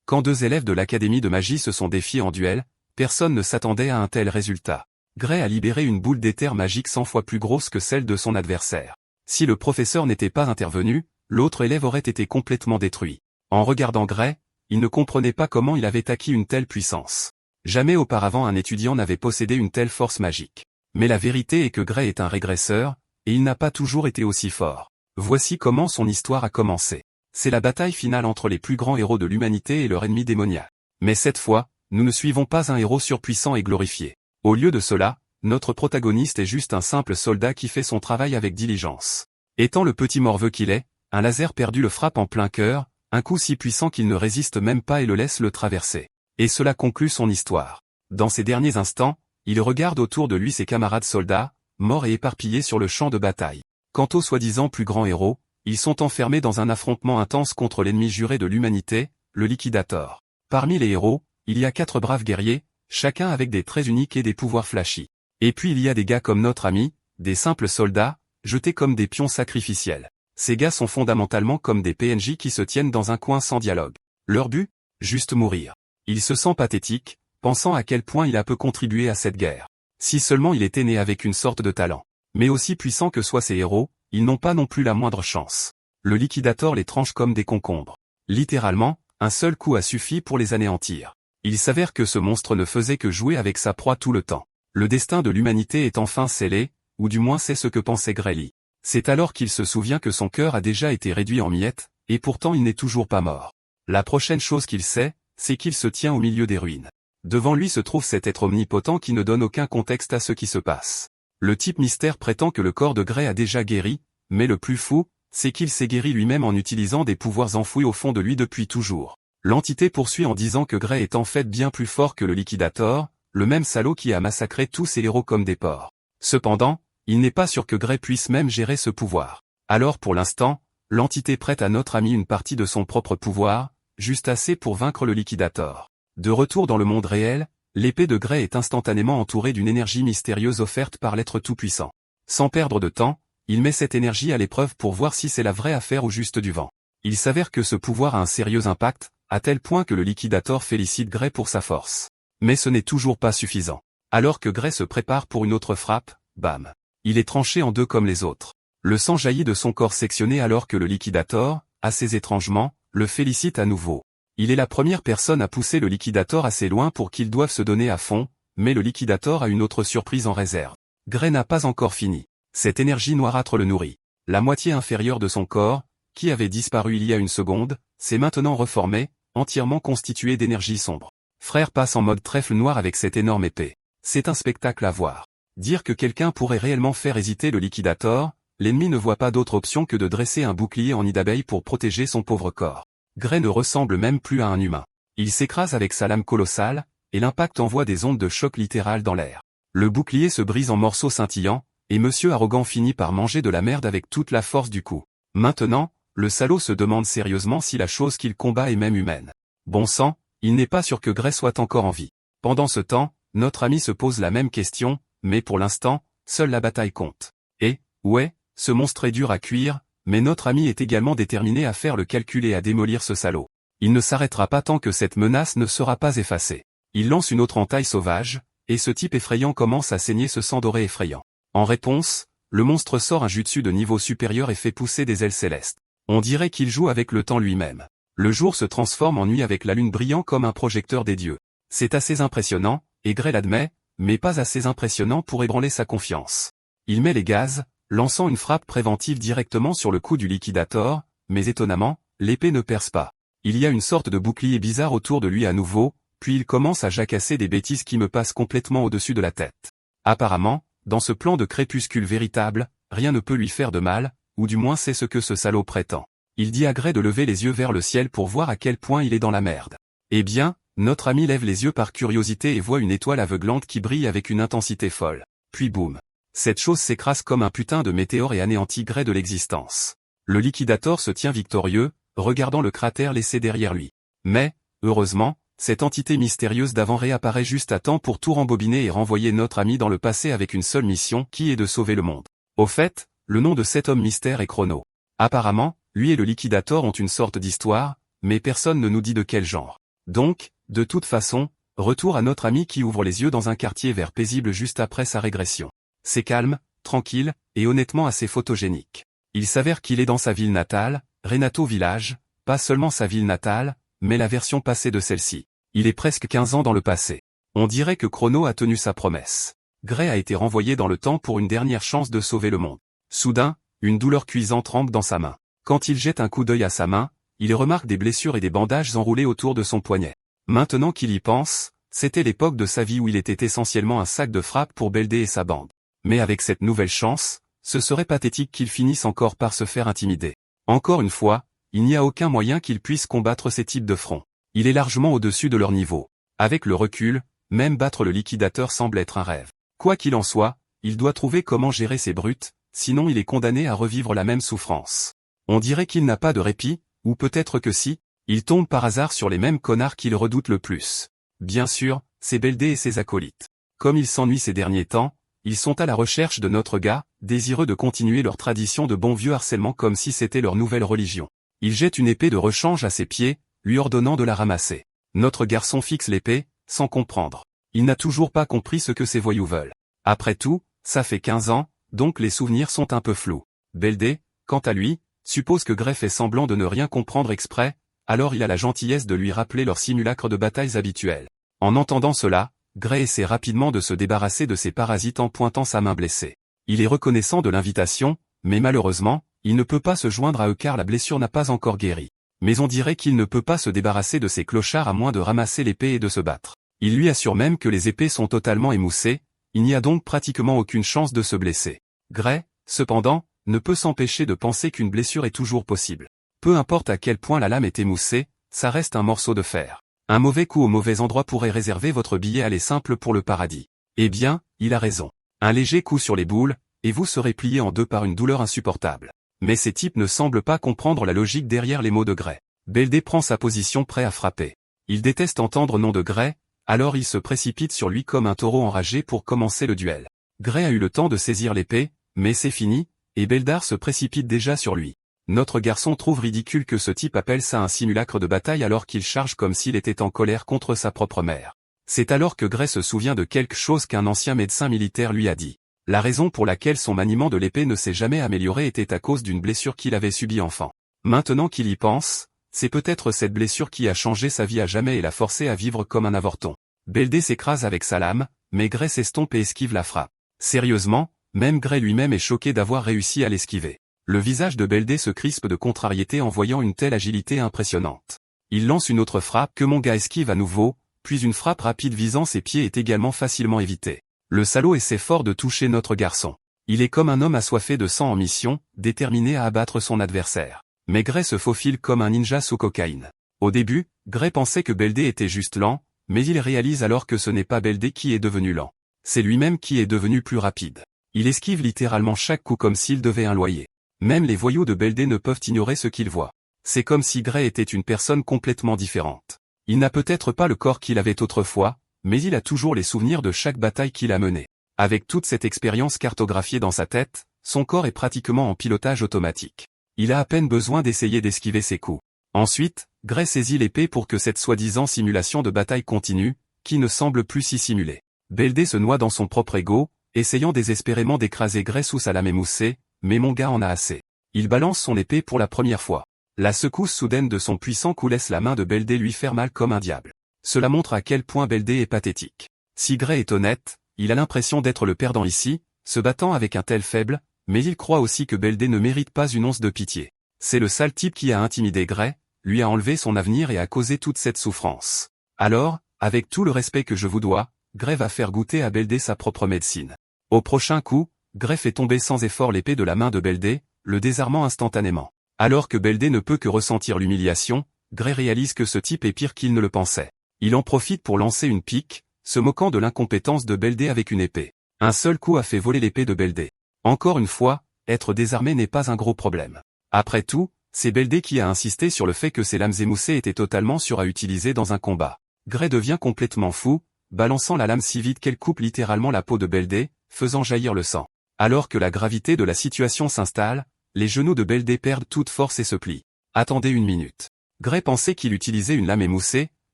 Quand deux élèves de l'Académie de magie se sont défiés en duel, personne ne s'attendait à un tel résultat. Gray a libéré une boule d'éther magique 100 fois plus grosse que celle de son adversaire. Si le professeur n'était pas intervenu, l'autre élève aurait été complètement détruit. En regardant Gray, il ne comprenait pas comment il avait acquis une telle puissance. Jamais auparavant un étudiant n'avait possédé une telle force magique. Mais la vérité est que Gray est un régresseur, et il n'a pas toujours été aussi fort. Voici comment son histoire a commencé. C'est la bataille finale entre les plus grands héros de l'humanité et leur ennemi démoniaque. Mais cette fois, nous ne suivons pas un héros surpuissant et glorifié. Au lieu de cela, notre protagoniste est juste un simple soldat qui fait son travail avec diligence. Étant le petit morveux qu'il est, un laser perdu le frappe en plein cœur, un coup si puissant qu'il ne résiste même pas et le laisse le traverser. Et cela conclut son histoire. Dans ces derniers instants, il regarde autour de lui ses camarades soldats, morts et éparpillés sur le champ de bataille. Quant aux soi-disant plus grands héros, ils sont enfermés dans un affrontement intense contre l'ennemi juré de l'humanité, le Liquidator. Parmi les héros, il y a 4 braves guerriers, chacun avec des traits uniques et des pouvoirs flashy. Et puis il y a des gars comme notre ami, des simples soldats, jetés comme des pions sacrificiels. Ces gars sont fondamentalement comme des PNJ qui se tiennent dans un coin sans dialogue. Leur but? Juste mourir. Il se sent pathétique, pensant à quel point il a peu contribué à cette guerre. Si seulement il était né avec une sorte de talent. Mais aussi puissants que soient ces héros, ils n'ont pas non plus la moindre chance. Le Liquidator les tranche comme des concombres. Littéralement, un seul coup a suffi pour les anéantir. Il s'avère que ce monstre ne faisait que jouer avec sa proie tout le temps. Le destin de l'humanité est enfin scellé, ou du moins c'est ce que pensait Grelly. C'est alors qu'il se souvient que son cœur a déjà été réduit en miettes, et pourtant il n'est toujours pas mort. La prochaine chose qu'il sait, c'est qu'il se tient au milieu des ruines. Devant lui se trouve cet être omnipotent qui ne donne aucun contexte à ce qui se passe. Le type mystère prétend que le corps de Gray a déjà guéri, mais le plus fou, c'est qu'il s'est guéri lui-même en utilisant des pouvoirs enfouis au fond de lui depuis toujours. L'entité poursuit en disant que Gray est en fait bien plus fort que le Liquidator, le même salaud qui a massacré tous ses héros comme des porcs. Cependant, il n'est pas sûr que Gray puisse même gérer ce pouvoir. Alors pour l'instant, l'entité prête à notre ami une partie de son propre pouvoir, juste assez pour vaincre le Liquidator. De retour dans le monde réel, l'épée de Gray est instantanément entourée d'une énergie mystérieuse offerte par l'être tout-puissant. Sans perdre de temps, il met cette énergie à l'épreuve pour voir si c'est la vraie affaire ou juste du vent. Il s'avère que ce pouvoir a un sérieux impact, à tel point que le Liquidator félicite Gray pour sa force. Mais ce n'est toujours pas suffisant. Alors que Gray se prépare pour une autre frappe, bam. Il est tranché en deux comme les autres. Le sang jaillit de son corps sectionné alors que le Liquidator, assez étrangement, le félicite à nouveau. Il est la première personne à pousser le Liquidator assez loin pour qu'il doive se donner à fond, mais le Liquidator a une autre surprise en réserve. Gray n'a pas encore fini. Cette énergie noirâtre le nourrit. La moitié inférieure de son corps, qui avait disparu il y a une seconde, s'est maintenant reformée, entièrement constituée d'énergie sombre. Frère passe en mode trèfle noir avec cette énorme épée. C'est un spectacle à voir. Dire que quelqu'un pourrait réellement faire hésiter le Liquidator, l'ennemi ne voit pas d'autre option que de dresser un bouclier en nid d'abeille pour protéger son pauvre corps. Gray ne ressemble même plus à un humain. Il s'écrase avec sa lame colossale, et l'impact envoie des ondes de choc littérales dans l'air. Le bouclier se brise en morceaux scintillants, et Monsieur Arrogant finit par manger de la merde avec toute la force du coup. Maintenant, le salaud se demande sérieusement si la chose qu'il combat est même humaine. Bon sang, il n'est pas sûr que Gray soit encore en vie. Pendant ce temps, notre ami se pose la même question, mais pour l'instant, seule la bataille compte. Et, ouais, ce monstre est dur à cuire, mais notre ami est également déterminé à faire le calcul et à démolir ce salaud. Il ne s'arrêtera pas tant que cette menace ne sera pas effacée. Il lance une autre entaille sauvage, et ce type effrayant commence à saigner ce sang doré effrayant. En réponse, le monstre sort un jutsu de niveau supérieur et fait pousser des ailes célestes. On dirait qu'il joue avec le temps lui-même. Le jour se transforme en nuit avec la lune brillant comme un projecteur des dieux. C'est assez impressionnant, et Gray l'admet, mais pas assez impressionnant pour ébranler sa confiance. Il met les gaz, lançant une frappe préventive directement sur le cou du Liquidator, mais étonnamment, l'épée ne perce pas. Il y a une sorte de bouclier bizarre autour de lui à nouveau, puis il commence à jacasser des bêtises qui me passent complètement au-dessus de la tête. Apparemment, dans ce plan de crépuscule véritable, rien ne peut lui faire de mal, ou du moins c'est ce que ce salaud prétend. Il dit à Gray de lever les yeux vers le ciel pour voir à quel point il est dans la merde. Eh bien, notre ami lève les yeux par curiosité et voit une étoile aveuglante qui brille avec une intensité folle. Puis boum. Cette chose s'écrase comme un putain de météore et anéantit Gray de l'existence. Le Liquidator se tient victorieux, regardant le cratère laissé derrière lui. Mais, heureusement, cette entité mystérieuse d'avant réapparaît juste à temps pour tout rembobiner et renvoyer notre ami dans le passé avec une seule mission qui est de sauver le monde. Au fait, le nom de cet homme mystère est Chrono. Apparemment, lui et le Liquidator ont une sorte d'histoire, mais personne ne nous dit de quel genre. Donc, de toute façon, retour à notre ami qui ouvre les yeux dans un quartier vert paisible juste après sa régression. C'est calme, tranquille, et honnêtement assez photogénique. Il s'avère qu'il est dans sa ville natale, Renato Village, pas seulement sa ville natale, mais la version passée de celle-ci. Il est presque 15 ans dans le passé. On dirait que Chrono a tenu sa promesse. Gray a été renvoyé dans le temps pour une dernière chance de sauver le monde. Soudain, une douleur cuisante rampe dans sa main. Quand il jette un coup d'œil à sa main, il remarque des blessures et des bandages enroulés autour de son poignet. Maintenant qu'il y pense, c'était l'époque de sa vie où il était essentiellement un sac de frappe pour Beldé et sa bande. Mais avec cette nouvelle chance, ce serait pathétique qu'il finisse encore par se faire intimider. Encore une fois, il n'y a aucun moyen qu'il puisse combattre ces types de fronts. Il est largement au-dessus de leur niveau. Avec le recul, même battre le liquidateur semble être un rêve. Quoi qu'il en soit, il doit trouver comment gérer ces brutes, sinon il est condamné à revivre la même souffrance. On dirait qu'il n'a pas de répit, ou peut-être que si, il tombe par hasard sur les mêmes connards qu'il redoute le plus. Bien sûr, c'est Beldé et ses acolytes. Comme il s'ennuie ces derniers temps, ils sont à la recherche de notre gars, désireux de continuer leur tradition de bon vieux harcèlement comme si c'était leur nouvelle religion. Il jette une épée de rechange à ses pieds, lui ordonnant de la ramasser. Notre garçon fixe l'épée, sans comprendre. Il n'a toujours pas compris ce que ces voyous veulent. Après tout, ça fait 15 ans, donc les souvenirs sont un peu flous. Beldé, quant à lui, suppose que Gray fait semblant de ne rien comprendre exprès, alors il a la gentillesse de lui rappeler leurs simulacres de batailles habituels. En entendant cela, Gray essaie rapidement de se débarrasser de ses parasites en pointant sa main blessée. Il est reconnaissant de l'invitation, mais malheureusement, il ne peut pas se joindre à eux car la blessure n'a pas encore guéri. Mais on dirait qu'il ne peut pas se débarrasser de ces clochards à moins de ramasser l'épée et de se battre. Il lui assure même que les épées sont totalement émoussées, il n'y a donc pratiquement aucune chance de se blesser. Gray, cependant, ne peut s'empêcher de penser qu'une blessure est toujours possible. Peu importe à quel point la lame est émoussée, ça reste un morceau de fer. Un mauvais coup au mauvais endroit pourrait réserver votre billet aller simple pour le paradis. Eh bien, il a raison. Un léger coup sur les boules, et vous serez plié en deux par une douleur insupportable. Mais ces types ne semblent pas comprendre la logique derrière les mots de Gray. Beldé prend sa position prêt à frapper. Il déteste entendre nom de Gray, alors il se précipite sur lui comme un taureau enragé pour commencer le duel. Gray a eu le temps de saisir l'épée, mais c'est fini, et Beldar se précipite déjà sur lui. Notre garçon trouve ridicule que ce type appelle ça un simulacre de bataille alors qu'il charge comme s'il était en colère contre sa propre mère. C'est alors que Gray se souvient de quelque chose qu'un ancien médecin militaire lui a dit. La raison pour laquelle son maniement de l'épée ne s'est jamais amélioré était à cause d'une blessure qu'il avait subie enfant. Maintenant qu'il y pense, c'est peut-être cette blessure qui a changé sa vie à jamais et l'a forcé à vivre comme un avorton. Beldé s'écrase avec sa lame, mais Gray s'estompe et esquive la frappe. Sérieusement, même Gray lui-même est choqué d'avoir réussi à l'esquiver. Le visage de Beldé se crispe de contrariété en voyant une telle agilité impressionnante. Il lance une autre frappe que mon gars esquive à nouveau, puis une frappe rapide visant ses pieds est également facilement évitée. Le salaud essaie fort de toucher notre garçon. Il est comme un homme assoiffé de sang en mission, déterminé à abattre son adversaire. Mais Gray se faufile comme un ninja sous cocaïne. Au début, Gray pensait que Beldé était juste lent, mais il réalise alors que ce n'est pas Beldé qui est devenu lent. C'est lui-même qui est devenu plus rapide. Il esquive littéralement chaque coup comme s'il devait un loyer. Même les voyous de Beldé ne peuvent ignorer ce qu'ils voient. C'est comme si Gray était une personne complètement différente. Il n'a peut-être pas le corps qu'il avait autrefois, mais il a toujours les souvenirs de chaque bataille qu'il a menée. Avec toute cette expérience cartographiée dans sa tête, son corps est pratiquement en pilotage automatique. Il a à peine besoin d'essayer d'esquiver ses coups. Ensuite, Gray saisit l'épée pour que cette soi-disant simulation de bataille continue, qui ne semble plus s'y simuler. Beldé se noie dans son propre ego, essayant désespérément d'écraser Gray sous sa lame émoussée, mais mon gars en a assez. Il balance son épée pour la première fois. La secousse soudaine de son puissant coup laisse la main de Beldé lui faire mal comme un diable. Cela montre à quel point Beldé est pathétique. Si Gray est honnête, il a l'impression d'être le perdant ici, se battant avec un tel faible, mais il croit aussi que Beldé ne mérite pas une once de pitié. C'est le sale type qui a intimidé Gray, lui a enlevé son avenir et a causé toute cette souffrance. Alors, avec tout le respect que je vous dois, Gray va faire goûter à Beldé sa propre médecine. Au prochain coup, Gray fait tomber sans effort l'épée de la main de Beldé, le désarmant instantanément. Alors que Beldé ne peut que ressentir l'humiliation, Gray réalise que ce type est pire qu'il ne le pensait. Il en profite pour lancer une pique, se moquant de l'incompétence de Beldé avec une épée. Un seul coup a fait voler l'épée de Beldé. Encore une fois, être désarmé n'est pas un gros problème. Après tout, c'est Beldé qui a insisté sur le fait que ces lames émoussées étaient totalement sûres à utiliser dans un combat. Gray devient complètement fou, balançant la lame si vite qu'elle coupe littéralement la peau de Beldé, faisant jaillir le sang. Alors que la gravité de la situation s'installe, les genoux de Beldé perdent toute force et se plient. Attendez une minute. Gray pensait qu'il utilisait une lame émoussée,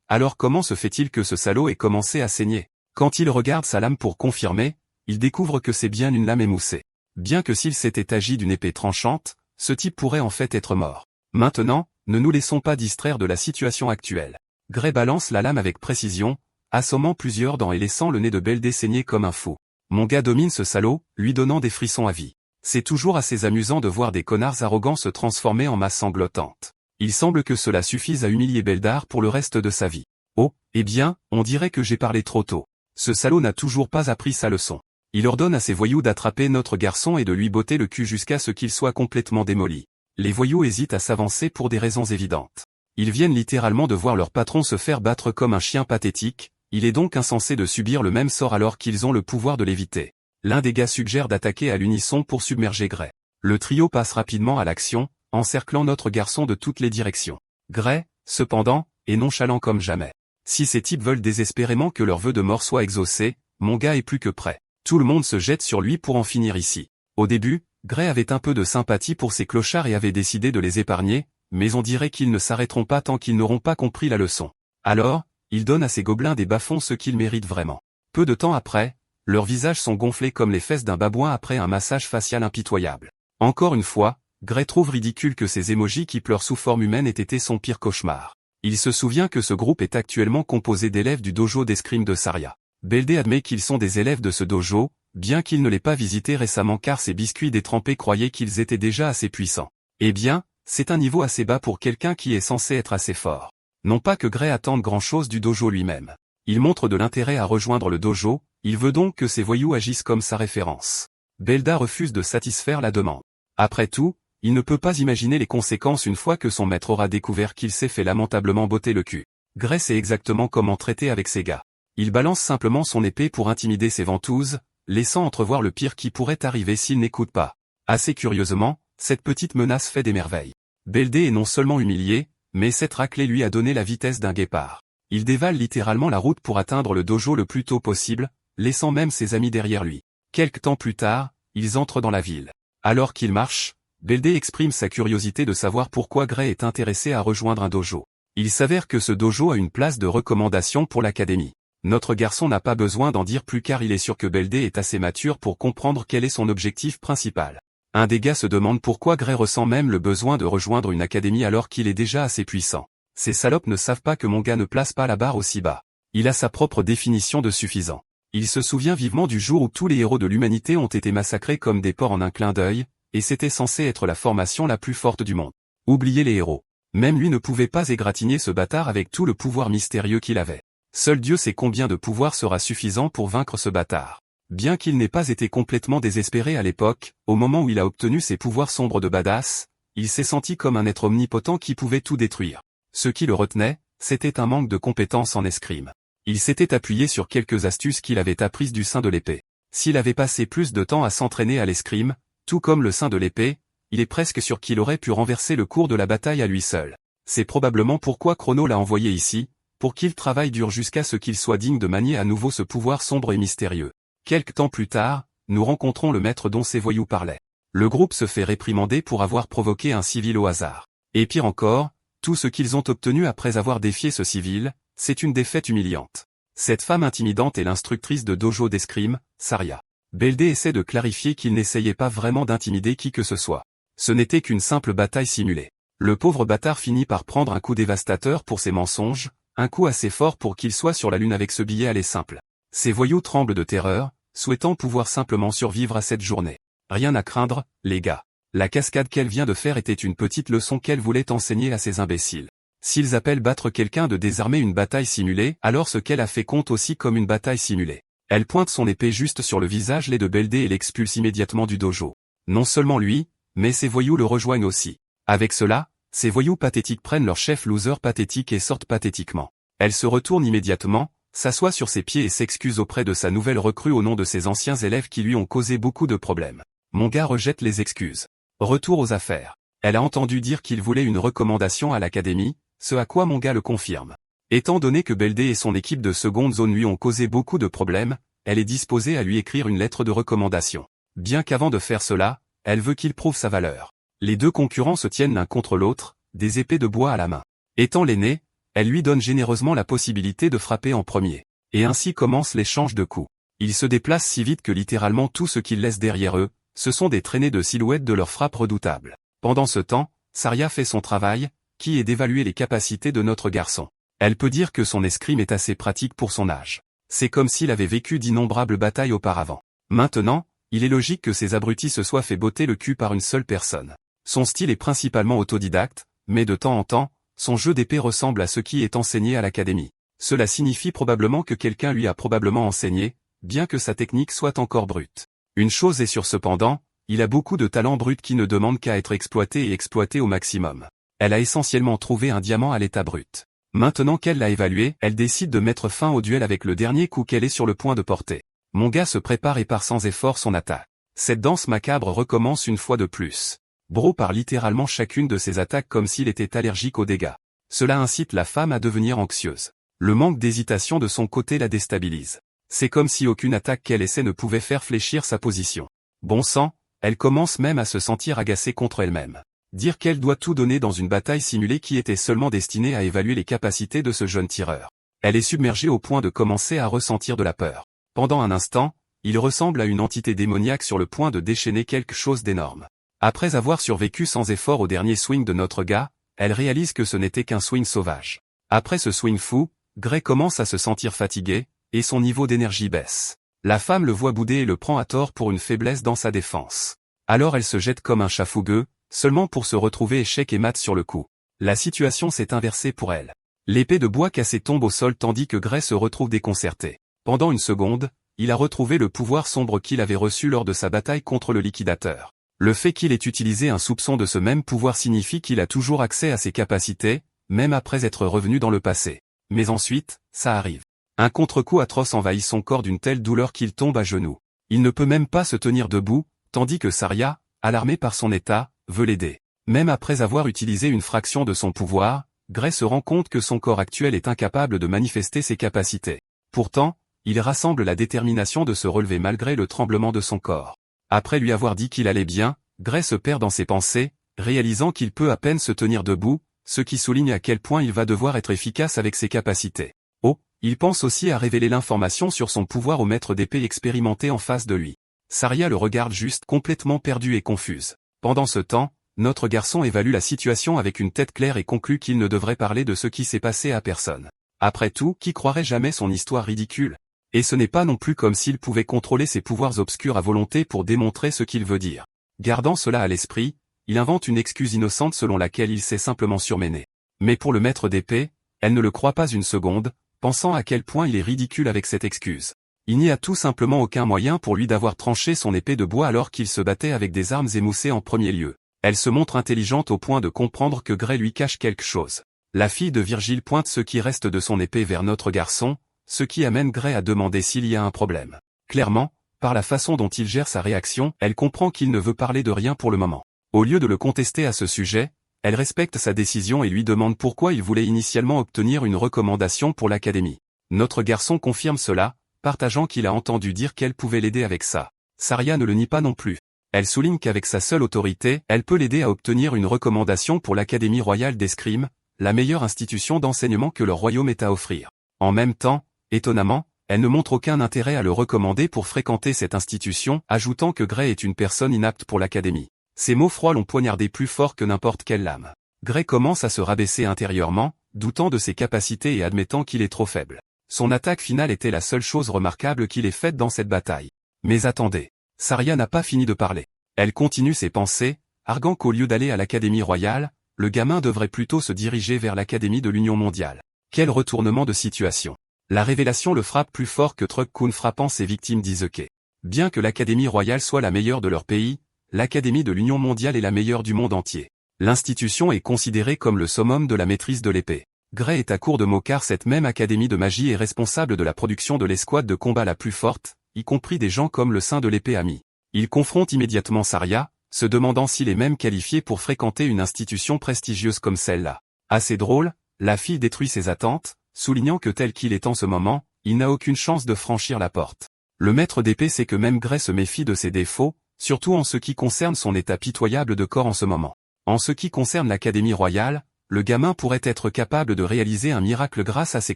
Alors comment se fait-il que ce salaud ait commencé à saigner? Quand il regarde sa lame pour confirmer, il découvre que c'est bien une lame émoussée. Bien que s'il s'était agi d'une épée tranchante, ce type pourrait en fait être mort. Maintenant, ne nous laissons pas distraire de la situation actuelle. Gray balance la lame avec précision, assommant plusieurs dents et laissant le nez de Beldé saigner comme un fou. Mon gars domine ce salaud, lui donnant des frissons à vie. C'est toujours assez amusant de voir des connards arrogants se transformer en masse sanglotante. Il semble que cela suffise à humilier Beldar pour le reste de sa vie. Oh, eh bien, on dirait que j'ai parlé trop tôt. Ce salaud n'a toujours pas appris sa leçon. Il ordonne à ses voyous d'attraper notre garçon et de lui botter le cul jusqu'à ce qu'il soit complètement démoli. Les voyous hésitent à s'avancer pour des raisons évidentes. Ils viennent littéralement de voir leur patron se faire battre comme un chien pathétique, il est donc insensé de subir le même sort alors qu'ils ont le pouvoir de l'éviter. L'un des gars suggère d'attaquer à l'unisson pour submerger Gray. Le trio passe rapidement à l'action, encerclant notre garçon de toutes les directions. Gray, cependant, est nonchalant comme jamais. Si ces types veulent désespérément que leur vœu de mort soit exaucé, mon gars est plus que prêt. Tout le monde se jette sur lui pour en finir ici. Au début, Gray avait un peu de sympathie pour ces clochards et avait décidé de les épargner, mais on dirait qu'ils ne s'arrêteront pas tant qu'ils n'auront pas compris la leçon. Alors, il donne à ces gobelins des bas-fonds ce qu'ils méritent vraiment. Peu de temps après, leurs visages sont gonflés comme les fesses d'un babouin après un massage facial impitoyable. Encore une fois, Gray trouve ridicule que ces émojis qui pleurent sous forme humaine aient été son pire cauchemar. Il se souvient que ce groupe est actuellement composé d'élèves du dojo d'escrime de Saria. Beldé admet qu'ils sont des élèves de ce dojo, bien qu'il ne l'ait pas visité récemment car ses biscuits détrempés croyaient qu'ils étaient déjà assez puissants. Eh bien, c'est un niveau assez bas pour quelqu'un qui est censé être assez fort. Non pas que Gray attende grand-chose du dojo lui-même. Il montre de l'intérêt à rejoindre le dojo, il veut donc que ses voyous agissent comme sa référence. Belda refuse de satisfaire la demande. Après tout, il ne peut pas imaginer les conséquences une fois que son maître aura découvert qu'il s'est fait lamentablement botter le cul. Gray sait exactement comment traiter avec ces gars. Il balance simplement son épée pour intimider ses ventouses, laissant entrevoir le pire qui pourrait arriver s'il n'écoute pas. Assez curieusement, cette petite menace fait des merveilles. Beldé est non seulement humilié, mais cette raclée lui a donné la vitesse d'un guépard. Il dévale littéralement la route pour atteindre le dojo le plus tôt possible, laissant même ses amis derrière lui. Quelque temps plus tard, ils entrent dans la ville. Alors qu'il marche, Beldé exprime sa curiosité de savoir pourquoi Gray est intéressé à rejoindre un dojo. Il s'avère que ce dojo a une place de recommandation pour l'académie. Notre garçon n'a pas besoin d'en dire plus car il est sûr que Beldé est assez mature pour comprendre quel est son objectif principal. Un des gars se demande pourquoi Gray ressent même le besoin de rejoindre une académie alors qu'il est déjà assez puissant. Ces salopes ne savent pas que mon gars ne place pas la barre aussi bas. Il a sa propre définition de suffisant. Il se souvient vivement du jour où tous les héros de l'humanité ont été massacrés comme des porcs en un clin d'œil, et c'était censé être la formation la plus forte du monde. Oubliez les héros. Même lui ne pouvait pas égratigner ce bâtard avec tout le pouvoir mystérieux qu'il avait. Seul Dieu sait combien de pouvoir sera suffisant pour vaincre ce bâtard. Bien qu'il n'ait pas été complètement désespéré à l'époque, au moment où il a obtenu ses pouvoirs sombres de badass, il s'est senti comme un être omnipotent qui pouvait tout détruire. Ce qui le retenait, c'était un manque de compétences en escrime. Il s'était appuyé sur quelques astuces qu'il avait apprises du sein de l'épée. S'il avait passé plus de temps à s'entraîner à l'escrime, tout comme le sein de l'épée, il est presque sûr qu'il aurait pu renverser le cours de la bataille à lui seul. C'est probablement pourquoi Chrono l'a envoyé ici, pour qu'il travaille dur jusqu'à ce qu'il soit digne de manier à nouveau ce pouvoir sombre et mystérieux. Quelque temps plus tard, nous rencontrons le maître dont ces voyous parlaient. Le groupe se fait réprimander pour avoir provoqué un civil au hasard. Et pire encore, tout ce qu'ils ont obtenu après avoir défié ce civil, c'est une défaite humiliante. Cette femme intimidante est l'instructrice de dojo d'escrime, Saria. Beldé essaie de clarifier qu'il n'essayait pas vraiment d'intimider qui que ce soit. Ce n'était qu'une simple bataille simulée. Le pauvre bâtard finit par prendre un coup dévastateur pour ses mensonges, un coup assez fort pour qu'il soit sur la lune avec ce billet aller simple. Ces voyous tremblent de terreur, souhaitant pouvoir simplement survivre à cette journée. Rien à craindre, les gars. La cascade qu'elle vient de faire était une petite leçon qu'elle voulait enseigner à ces imbéciles. S'ils appellent battre quelqu'un de désarmer une bataille simulée, alors ce qu'elle a fait compte aussi comme une bataille simulée. Elle pointe son épée juste sur le visage laid de Beldé et l'expulse immédiatement du dojo. Non seulement lui, mais ses voyous le rejoignent aussi. Avec cela, ces voyous pathétiques prennent leur chef loser pathétique et sortent pathétiquement. Elle se retourne immédiatement, s'assoit sur ses pieds et s'excuse auprès de sa nouvelle recrue au nom de ses anciens élèves qui lui ont causé beaucoup de problèmes. Mon gars rejette les excuses. Retour aux affaires. Elle a entendu dire qu'il voulait une recommandation à l'académie, ce à quoi mon gars le confirme. Étant donné que Beldé et son équipe de seconde zone lui ont causé beaucoup de problèmes, elle est disposée à lui écrire une lettre de recommandation. Bien qu'avant de faire cela, elle veut qu'il prouve sa valeur. Les deux concurrents se tiennent l'un contre l'autre, des épées de bois à la main. Étant l'aîné, Elle lui donne généreusement la possibilité de frapper en premier. Et ainsi commence l'échange de coups. Ils se déplacent si vite que littéralement tout ce qu'ils laissent derrière eux, ce sont des traînées de silhouettes de leurs frappes redoutables. Pendant ce temps, Saria fait son travail, qui est d'évaluer les capacités de notre garçon. Elle peut dire que son escrime est assez pratique pour son âge. C'est comme s'il avait vécu d'innombrables batailles auparavant. Maintenant, il est logique que ces abrutis se soient fait botter le cul par une seule personne. Son style est principalement autodidacte, mais de temps en temps, son jeu d'épée ressemble à ce qui est enseigné à l'académie. Cela signifie probablement que quelqu'un lui a probablement enseigné, bien que sa technique soit encore brute. Une chose est sûre cependant, il a beaucoup de talent brut qui ne demande qu'à être exploité et exploité au maximum. Elle a essentiellement trouvé un diamant à l'état brut. Maintenant qu'elle l'a évalué, elle décide de mettre fin au duel avec le dernier coup qu'elle est sur le point de porter. Mon gars se prépare et part sans effort son attaque. Cette danse macabre recommence une fois de plus. Bro part littéralement chacune de ses attaques comme s'il était allergique aux dégâts. Cela incite la femme à devenir anxieuse. Le manque d'hésitation de son côté la déstabilise. C'est comme si aucune attaque qu'elle essaie ne pouvait faire fléchir sa position. Bon sang, elle commence même à se sentir agacée contre elle-même. Dire qu'elle doit tout donner dans une bataille simulée qui était seulement destinée à évaluer les capacités de ce jeune tireur. Elle est submergée au point de commencer à ressentir de la peur. Pendant un instant, il ressemble à une entité démoniaque sur le point de déchaîner quelque chose d'énorme. Après avoir survécu sans effort au dernier swing de notre gars, elle réalise que ce n'était qu'un swing sauvage. Après ce swing fou, Gray commence à se sentir fatigué, et son niveau d'énergie baisse. La femme le voit bouder et le prend à tort pour une faiblesse dans sa défense. Alors elle se jette comme un chat fougueux, seulement pour se retrouver échec et mat sur le coup. La situation s'est inversée pour elle. L'épée de bois cassée tombe au sol tandis que Gray se retrouve déconcerté. Pendant une seconde, il a retrouvé le pouvoir sombre qu'il avait reçu lors de sa bataille contre le liquidateur. Le fait qu'il ait utilisé un soupçon de ce même pouvoir signifie qu'il a toujours accès à ses capacités, même après être revenu dans le passé. Mais ensuite, ça arrive. Un contre-coup atroce envahit son corps d'une telle douleur qu'il tombe à genoux. Il ne peut même pas se tenir debout, tandis que Saria, alarmée par son état, veut l'aider. Même après avoir utilisé une fraction de son pouvoir, Gray se rend compte que son corps actuel est incapable de manifester ses capacités. Pourtant, il rassemble la détermination de se relever malgré le tremblement de son corps. Après lui avoir dit qu'il allait bien, Gray se perd dans ses pensées, réalisant qu'il peut à peine se tenir debout, ce qui souligne à quel point il va devoir être efficace avec ses capacités. Oh, il pense aussi à révéler l'information sur son pouvoir au maître d'épée expérimenté en face de lui. Saria le regarde juste complètement perdue et confuse. Pendant ce temps, notre garçon évalue la situation avec une tête claire et conclut qu'il ne devrait parler de ce qui s'est passé à personne. Après tout, qui croirait jamais son histoire ridicule? Et ce n'est pas non plus comme s'il pouvait contrôler ses pouvoirs obscurs à volonté pour démontrer ce qu'il veut dire. Gardant cela à l'esprit, il invente une excuse innocente selon laquelle il s'est simplement surmené. Mais pour le maître d'épée, elle ne le croit pas une seconde, pensant à quel point il est ridicule avec cette excuse. Il n'y a tout simplement aucun moyen pour lui d'avoir tranché son épée de bois alors qu'il se battait avec des armes émoussées en premier lieu. Elle se montre intelligente au point de comprendre que Gray lui cache quelque chose. La fille de Virgile pointe ce qui reste de son épée vers notre garçon, ce qui amène Gray à demander s'il y a un problème. Clairement, par la façon dont il gère sa réaction, elle comprend qu'il ne veut parler de rien pour le moment. Au lieu de le contester à ce sujet, elle respecte sa décision et lui demande pourquoi il voulait initialement obtenir une recommandation pour l'académie. Notre garçon confirme cela, partageant qu'il a entendu dire qu'elle pouvait l'aider avec ça. Saria ne le nie pas non plus. Elle souligne qu'avec sa seule autorité, elle peut l'aider à obtenir une recommandation pour l'Académie royale d'escrime, la meilleure institution d'enseignement que le royaume ait à offrir. En même temps, étonnamment, elle ne montre aucun intérêt à le recommander pour fréquenter cette institution, ajoutant que Gray est une personne inapte pour l'académie. Ces mots froids l'ont poignardé plus fort que n'importe quelle lame. Gray commence à se rabaisser intérieurement, doutant de ses capacités et admettant qu'il est trop faible. Son attaque finale était la seule chose remarquable qu'il ait faite dans cette bataille. Mais attendez, Saria n'a pas fini de parler. Elle continue ses pensées, arguant qu'au lieu d'aller à l'Académie royale, le gamin devrait plutôt se diriger vers l'Académie de l'Union mondiale. Quel retournement de situation. La révélation le frappe plus fort que Truck-kun frappant ses victimes d'Izuke. Bien que l'Académie royale soit la meilleure de leur pays, l'Académie de l'Union mondiale est la meilleure du monde entier. L'institution est considérée comme le summum de la maîtrise de l'épée. Gray est à court de mots car cette même Académie de magie est responsable de la production de l'escouade de combat la plus forte, y compris des gens comme le Saint de l'épée ami. Il confronte immédiatement Saria, se demandant s'il est même qualifié pour fréquenter une institution prestigieuse comme celle-là. Assez drôle, la fille détruit ses attentes, soulignant que tel qu'il est en ce moment, il n'a aucune chance de franchir la porte. Le maître d'épée sait que même Gray se méfie de ses défauts, surtout en ce qui concerne son état pitoyable de corps en ce moment. En ce qui concerne l'Académie royale, Le gamin pourrait être capable de réaliser un miracle grâce à ses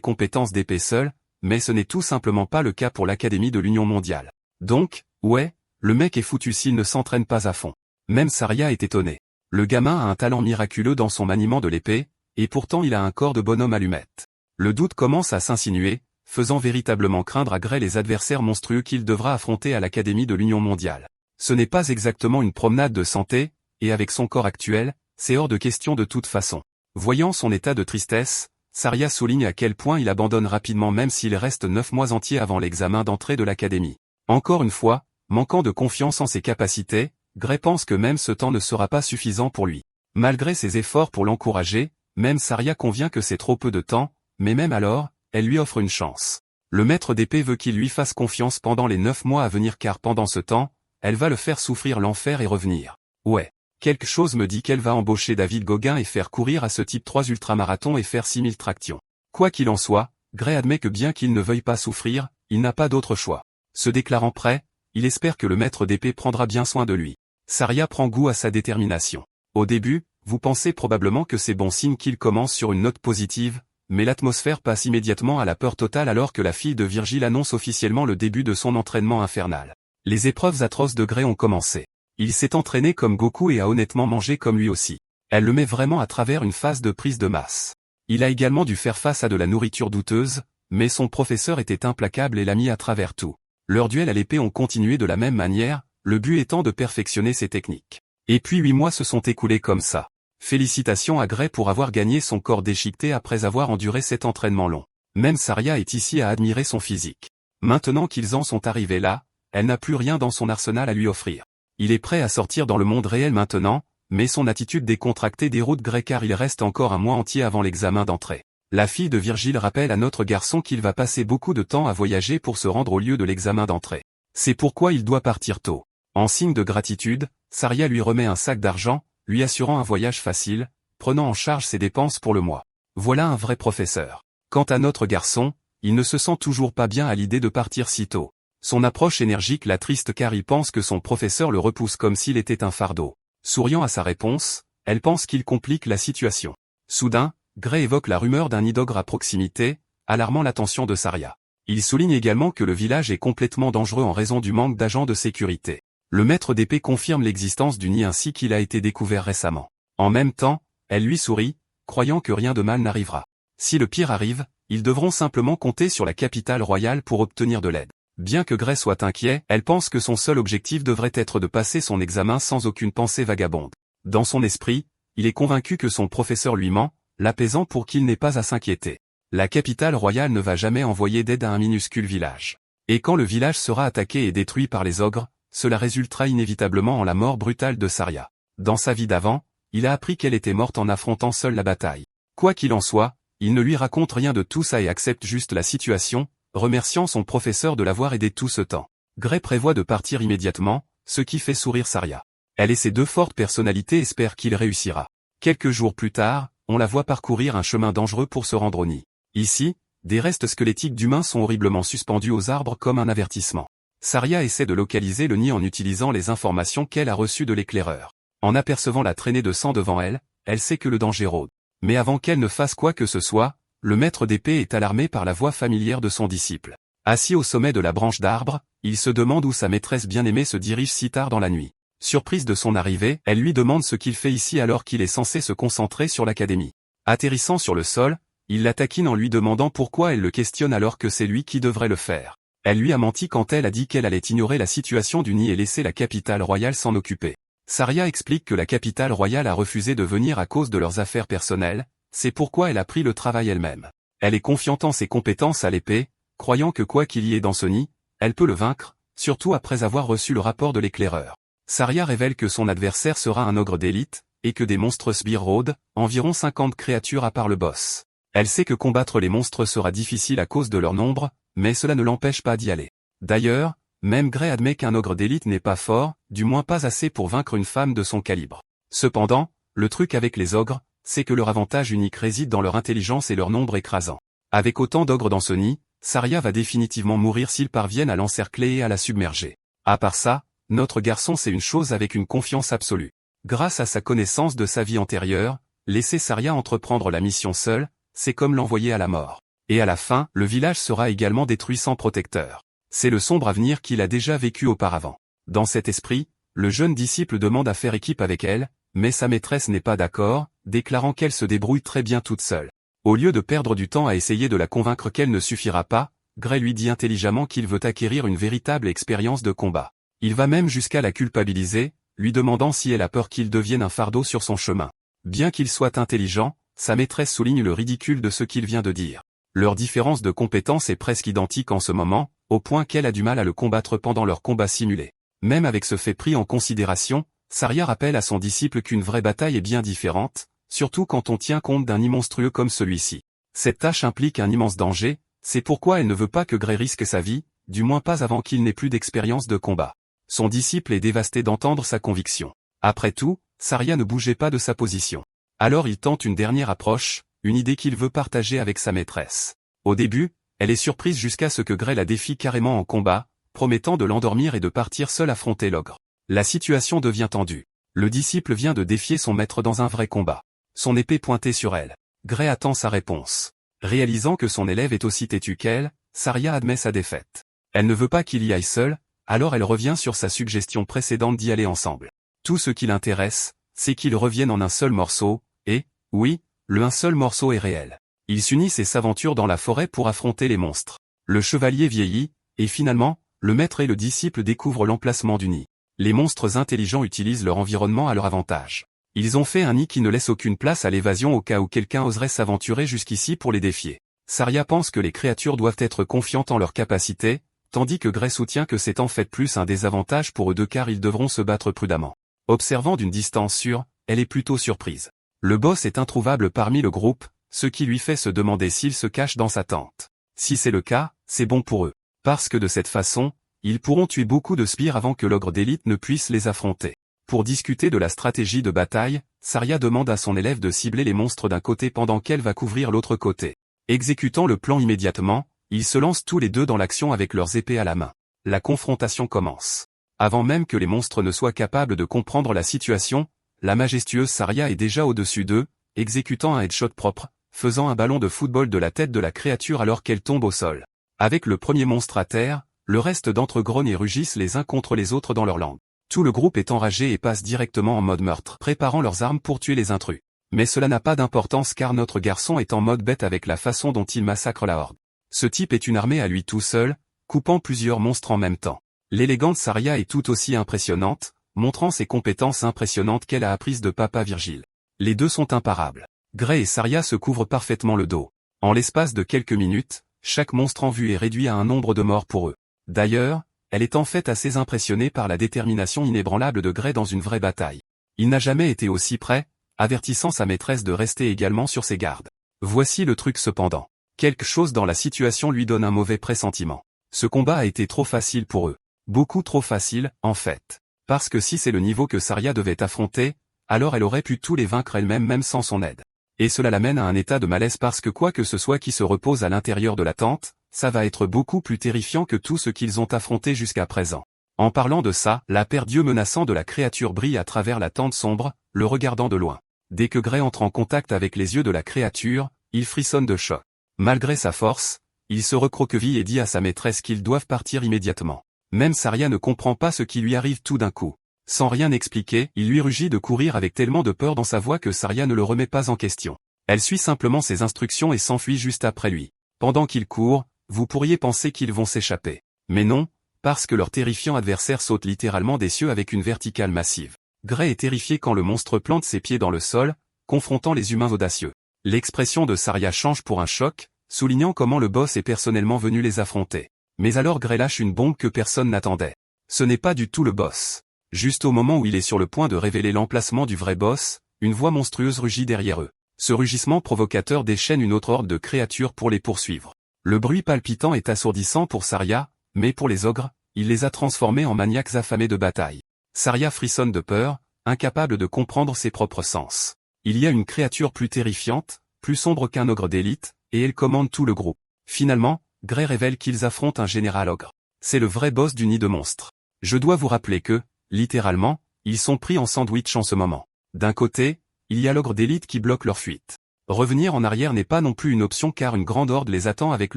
compétences d'épée seul, mais ce n'est tout simplement pas le cas pour l'Académie de l'Union mondiale. Donc, ouais, le mec est foutu s'il ne s'entraîne pas à fond. Même Saria est étonnée. Le gamin a un talent miraculeux dans son maniement de l'épée, et pourtant il a un corps de bonhomme allumette. Le doute commence à s'insinuer, faisant véritablement craindre à Gray les adversaires monstrueux qu'il devra affronter à l'Académie de l'Union mondiale. Ce n'est pas exactement une promenade de santé, et avec son corps actuel, c'est hors de question de toute façon. Voyant son état de tristesse, Saria souligne à quel point il abandonne rapidement même s'il reste 9 mois entiers avant l'examen d'entrée de l'Académie. Encore une fois, manquant de confiance en ses capacités, Gray pense que même ce temps ne sera pas suffisant pour lui. Malgré ses efforts pour l'encourager, même Saria convient que c'est trop peu de temps, mais même alors, elle lui offre une chance. Le maître d'épée veut qu'il lui fasse confiance pendant les 9 mois à venir car pendant ce temps, elle va le faire souffrir l'enfer et revenir. Ouais. Quelque chose me dit qu'elle va embaucher David Gauguin et faire courir à ce type 3 ultramarathons et faire 6000 tractions. Quoi qu'il en soit, Gray admet que bien qu'il ne veuille pas souffrir, il n'a pas d'autre choix. Se déclarant prêt, il espère que le maître d'épée prendra bien soin de lui. Saria prend goût à sa détermination. Au début, vous pensez probablement que c'est bon signe qu'il commence sur une note positive, mais l'atmosphère passe immédiatement à la peur totale alors que la fille de Virgile annonce officiellement le début de son entraînement infernal. Les épreuves atroces de Gray ont commencé. Il s'est entraîné comme Goku et a honnêtement mangé comme lui aussi. Elle le met vraiment à travers une phase de prise de masse. Il a également dû faire face à de la nourriture douteuse, mais son professeur était implacable et l'a mis à travers tout. Leurs duels à l'épée ont continué de la même manière, le but étant de perfectionner ses techniques. Et puis 8 mois se sont écoulés comme ça. Félicitations à Gray pour avoir gagné son corps déchiqueté après avoir enduré cet entraînement long. Même Saria est ici à admirer son physique. Maintenant qu'ils en sont arrivés là, elle n'a plus rien dans son arsenal à lui offrir. Il est prêt à sortir dans le monde réel maintenant, mais son attitude décontractée déroute Gray car il reste encore un mois entier avant l'examen d'entrée. La fille de Virgile rappelle à notre garçon qu'il va passer beaucoup de temps à voyager pour se rendre au lieu de l'examen d'entrée. C'est pourquoi il doit partir tôt. En signe de gratitude, Saria lui remet un sac d'argent, lui assurant un voyage facile, prenant en charge ses dépenses pour le mois. Voilà un vrai professeur. Quant à notre garçon, il ne se sent toujours pas bien à l'idée de partir si tôt. Son approche énergique l'attriste car il pense que son professeur le repousse comme s'il était un fardeau. Souriant à sa réponse, elle pense qu'il complique la situation. Soudain, Gray évoque la rumeur d'un nid d'ogre à proximité, alarmant l'attention de Saria. Il souligne également que le village est complètement dangereux en raison du manque d'agents de sécurité. Le maître d'épée confirme l'existence du nid ainsi qu'il a été découvert récemment. En même temps, elle lui sourit, croyant que rien de mal n'arrivera. Si le pire arrive, ils devront simplement compter sur la capitale royale pour obtenir de l'aide. Bien que Gray soit inquiet, elle pense que son seul objectif devrait être de passer son examen sans aucune pensée vagabonde. Dans son esprit, il est convaincu que son professeur lui ment, l'apaisant pour qu'il n'ait pas à s'inquiéter. La capitale royale ne va jamais envoyer d'aide à un minuscule village. Et quand le village sera attaqué et détruit par les ogres, cela résultera inévitablement en la mort brutale de Saria. Dans sa vie d'avant, il a appris qu'elle était morte en affrontant seule la bataille. Quoi qu'il en soit, il ne lui raconte rien de tout ça et accepte juste la situation, remerciant son professeur de l'avoir aidé tout ce temps. Gray prévoit de partir immédiatement, ce qui fait sourire Saria. Elle et ses deux fortes personnalités espèrent qu'il réussira. Quelques jours plus tard, on la voit parcourir un chemin dangereux pour se rendre au nid. Ici, des restes squelettiques d'humains sont horriblement suspendus aux arbres comme un avertissement. Saria essaie de localiser le nid en utilisant les informations qu'elle a reçues de l'éclaireur. En apercevant la traînée de sang devant elle, elle sait que le danger rôde. Mais avant qu'elle ne fasse quoi que ce soit, le maître d'épée est alarmé par la voix familière de son disciple. Assis au sommet de la branche d'arbre, il se demande où sa maîtresse bien-aimée se dirige si tard dans la nuit. Surprise de son arrivée, elle lui demande ce qu'il fait ici alors qu'il est censé se concentrer sur l'académie. Atterrissant sur le sol, il la taquine en lui demandant pourquoi elle le questionne alors que c'est lui qui devrait le faire. Elle lui a menti quand elle a dit qu'elle allait ignorer la situation du nid et laisser la capitale royale s'en occuper. Saria explique que la capitale royale a refusé de venir à cause de leurs affaires personnelles, c'est pourquoi elle a pris le travail elle-même. Elle est confiante en ses compétences à l'épée, croyant que quoi qu'il y ait dans ce nid, elle peut le vaincre, surtout après avoir reçu le rapport de l'éclaireur. Saria révèle que son adversaire sera un ogre d'élite, et que des monstres sbires rôdent, environ 50 créatures à part le boss. Elle sait que combattre les monstres sera difficile à cause de leur nombre, mais cela ne l'empêche pas d'y aller. D'ailleurs, même Gray admet qu'un ogre d'élite n'est pas fort, du moins pas assez pour vaincre une femme de son calibre. Cependant, le truc avec les ogres, c'est que leur avantage unique réside dans leur intelligence et leur nombre écrasant. Avec autant d'ogres dans ce nid, Saria va définitivement mourir s'ils parviennent à l'encercler et à la submerger. À part ça, notre garçon sait une chose avec une confiance absolue. Grâce à sa connaissance de sa vie antérieure, laisser Saria entreprendre la mission seule, c'est comme l'envoyer à la mort. Et à la fin, le village sera également détruit sans protecteur. C'est le sombre avenir qu'il a déjà vécu auparavant. Dans cet esprit, le jeune disciple demande à faire équipe avec elle, mais sa maîtresse n'est pas d'accord, déclarant qu'elle se débrouille très bien toute seule. Au lieu de perdre du temps à essayer de la convaincre qu'elle ne suffira pas, Gray lui dit intelligemment qu'il veut acquérir une véritable expérience de combat. Il va même jusqu'à la culpabiliser, lui demandant si elle a peur qu'il devienne un fardeau sur son chemin. Bien qu'il soit intelligent, sa maîtresse souligne le ridicule de ce qu'il vient de dire. Leur différence de compétence est presque identique en ce moment, au point qu'elle a du mal à le combattre pendant leur combat simulé. Même avec ce fait pris en considération, Saria rappelle à son disciple qu'une vraie bataille est bien différente, surtout quand on tient compte d'un nid monstrueux comme celui-ci. Cette tâche implique un immense danger, c'est pourquoi elle ne veut pas que Gray risque sa vie, du moins pas avant qu'il n'ait plus d'expérience de combat. Son disciple est dévasté d'entendre sa conviction. Après tout, Saria ne bougeait pas de sa position. Alors il tente une dernière approche, une idée qu'il veut partager avec sa maîtresse. Au début, elle est surprise jusqu'à ce que Gray la défie carrément en combat, promettant de l'endormir et de partir seul affronter l'ogre. La situation devient tendue. Le disciple vient de défier son maître dans un vrai combat. Son épée pointée sur elle. Gray attend sa réponse. Réalisant que son élève est aussi têtu qu'elle, Saria admet sa défaite. Elle ne veut pas qu'il y aille seul, alors elle revient sur sa suggestion précédente d'y aller ensemble. Tout ce qui l'intéresse, c'est qu'ils reviennent en un seul morceau, et, oui, un seul morceau est réel. Ils s'unissent et s'aventurent dans la forêt pour affronter les monstres. Le chevalier vieillit, et finalement, le maître et le disciple découvrent l'emplacement du nid. Les monstres intelligents utilisent leur environnement à leur avantage. Ils ont fait un nid qui ne laisse aucune place à l'évasion au cas où quelqu'un oserait s'aventurer jusqu'ici pour les défier. Saria pense que les créatures doivent être confiantes en leurs capacités, tandis que Gray soutient que c'est en fait plus un désavantage pour eux deux car ils devront se battre prudemment. Observant d'une distance sûre, elle est plutôt surprise. Le boss est introuvable parmi le groupe, ce qui lui fait se demander s'il se cache dans sa tente. Si c'est le cas, c'est bon pour eux. Parce que de cette façon, ils pourront tuer beaucoup de sbires avant que l'ogre d'élite ne puisse les affronter. Pour discuter de la stratégie de bataille, Saria demande à son élève de cibler les monstres d'un côté pendant qu'elle va couvrir l'autre côté. Exécutant le plan immédiatement, ils se lancent tous les deux dans l'action avec leurs épées à la main. La confrontation commence. Avant même que les monstres ne soient capables de comprendre la situation, la majestueuse Saria est déjà au-dessus d'eux, exécutant un headshot propre, faisant un ballon de football de la tête de la créature alors qu'elle tombe au sol. Avec le premier monstre à terre, le reste d'entre eux grognent et rugissent les uns contre les autres dans leur langue. Tout le groupe est enragé et passe directement en mode meurtre, préparant leurs armes pour tuer les intrus. Mais cela n'a pas d'importance car notre garçon est en mode bête avec la façon dont il massacre la horde. Ce type est une armée à lui tout seul, coupant plusieurs monstres en même temps. L'élégante Saria est tout aussi impressionnante, montrant ses compétences impressionnantes qu'elle a apprises de Papa Virgile. Les deux sont imparables. Gray et Saria se couvrent parfaitement le dos. En l'espace de quelques minutes, chaque monstre en vue est réduit à un nombre de morts pour eux. D'ailleurs, elle est en fait assez impressionnée par la détermination inébranlable de Gray dans une vraie bataille. Il n'a jamais été aussi prêt, avertissant sa maîtresse de rester également sur ses gardes. Voici le truc cependant. Quelque chose dans la situation lui donne un mauvais pressentiment. Ce combat a été trop facile pour eux. Beaucoup trop facile, en fait. Parce que si c'est le niveau que Saria devait affronter, alors elle aurait pu tous les vaincre elle-même même sans son aide. Et cela l'amène à un état de malaise parce que quoi que ce soit qui se repose à l'intérieur de la tente, ça va être beaucoup plus terrifiant que tout ce qu'ils ont affronté jusqu'à présent. En parlant de ça, la paire d'yeux menaçants de la créature brille à travers la tente sombre, le regardant de loin. Dès que Gray entre en contact avec les yeux de la créature, il frissonne de choc. Malgré sa force, il se recroqueville et dit à sa maîtresse qu'ils doivent partir immédiatement. Même Saria ne comprend pas ce qui lui arrive tout d'un coup. Sans rien expliquer, il lui rugit de courir avec tellement de peur dans sa voix que Saria ne le remet pas en question. Elle suit simplement ses instructions et s'enfuit juste après lui. Pendant qu'il court, vous pourriez penser qu'ils vont s'échapper. Mais non, parce que leur terrifiant adversaire saute littéralement des cieux avec une verticale massive. Gray est terrifié quand le monstre plante ses pieds dans le sol, confrontant les humains audacieux. L'expression de Saria change pour un choc, soulignant comment le boss est personnellement venu les affronter. Mais alors Gray lâche une bombe que personne n'attendait. Ce n'est pas du tout le boss. Juste au moment où il est sur le point de révéler l'emplacement du vrai boss, une voix monstrueuse rugit derrière eux. Ce rugissement provocateur déchaîne une autre horde de créatures pour les poursuivre. Le bruit palpitant est assourdissant pour Saria, mais pour les ogres, il les a transformés en maniaques affamés de bataille. Saria frissonne de peur, incapable de comprendre ses propres sens. Il y a une créature plus terrifiante, plus sombre qu'un ogre d'élite, et elle commande tout le groupe. Finalement, Gray révèle qu'ils affrontent un général ogre. C'est le vrai boss du nid de monstres. Je dois vous rappeler que, littéralement, ils sont pris en sandwich en ce moment. D'un côté, il y a l'ogre d'élite qui bloque leur fuite. Revenir en arrière n'est pas non plus une option car une grande horde les attend avec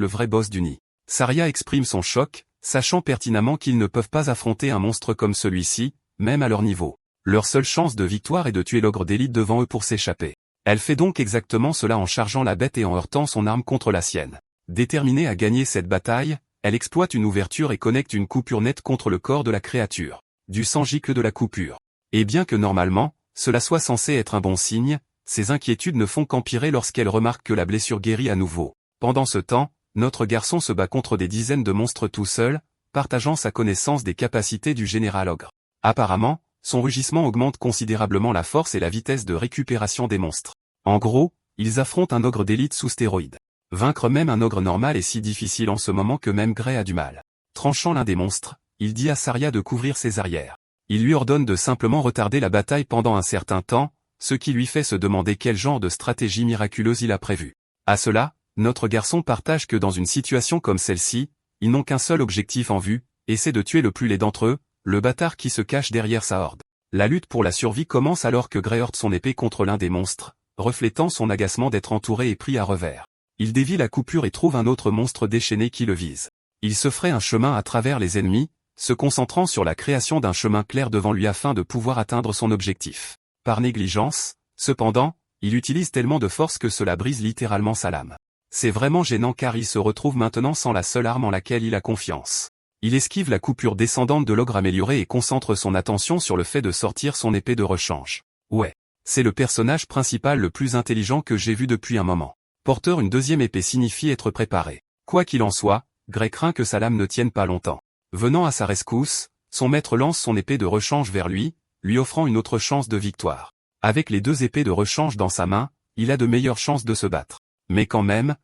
le vrai boss du nid. Saria exprime son choc, sachant pertinemment qu'ils ne peuvent pas affronter un monstre comme celui-ci, même à leur niveau. Leur seule chance de victoire est de tuer l'ogre d'élite devant eux pour s'échapper. Elle fait donc exactement cela en chargeant la bête et en heurtant son arme contre la sienne. Déterminée à gagner cette bataille, elle exploite une ouverture et connecte une coupure nette contre le corps de la créature. Du sang gicle de la coupure. Et bien que normalement, cela soit censé être un bon signe, ses inquiétudes ne font qu'empirer lorsqu'elle remarque que la blessure guérit à nouveau. Pendant ce temps, notre garçon se bat contre des dizaines de monstres tout seul, partageant sa connaissance des capacités du général ogre. Apparemment, son rugissement augmente considérablement la force et la vitesse de récupération des monstres. En gros, ils affrontent un ogre d'élite sous stéroïdes. Vaincre même un ogre normal est si difficile en ce moment que même Gray a du mal. Tranchant l'un des monstres, il dit à Saria de couvrir ses arrières. Il lui ordonne de simplement retarder la bataille pendant un certain temps, ce qui lui fait se demander quel genre de stratégie miraculeuse il a prévu. À cela, notre garçon partage que dans une situation comme celle-ci, ils n'ont qu'un seul objectif en vue, et c'est de tuer le plus laid d'entre eux, le bâtard qui se cache derrière sa horde. La lutte pour la survie commence alors que Gray heurte son épée contre l'un des monstres, reflétant son agacement d'être entouré et pris à revers. Il dévie la coupure et trouve un autre monstre déchaîné qui le vise. Il se ferait un chemin à travers les ennemis, se concentrant sur la création d'un chemin clair devant lui afin de pouvoir atteindre son objectif. Par négligence, cependant, il utilise tellement de force que cela brise littéralement sa lame. C'est vraiment gênant car il se retrouve maintenant sans la seule arme en laquelle il a confiance. Il esquive la coupure descendante de l'ogre amélioré et concentre son attention sur le fait de sortir son épée de rechange. Ouais. C'est le personnage principal le plus intelligent que j'ai vu depuis un moment. Porteur une deuxième épée signifie être préparé. Quoi qu'il en soit, Gray craint que sa lame ne tienne pas longtemps. Venant à sa rescousse, son maître lance son épée de rechange vers lui offrant une autre chance de victoire. Avec les deux épées de rechange dans sa main, il a de meilleures chances de se battre. Mais quand même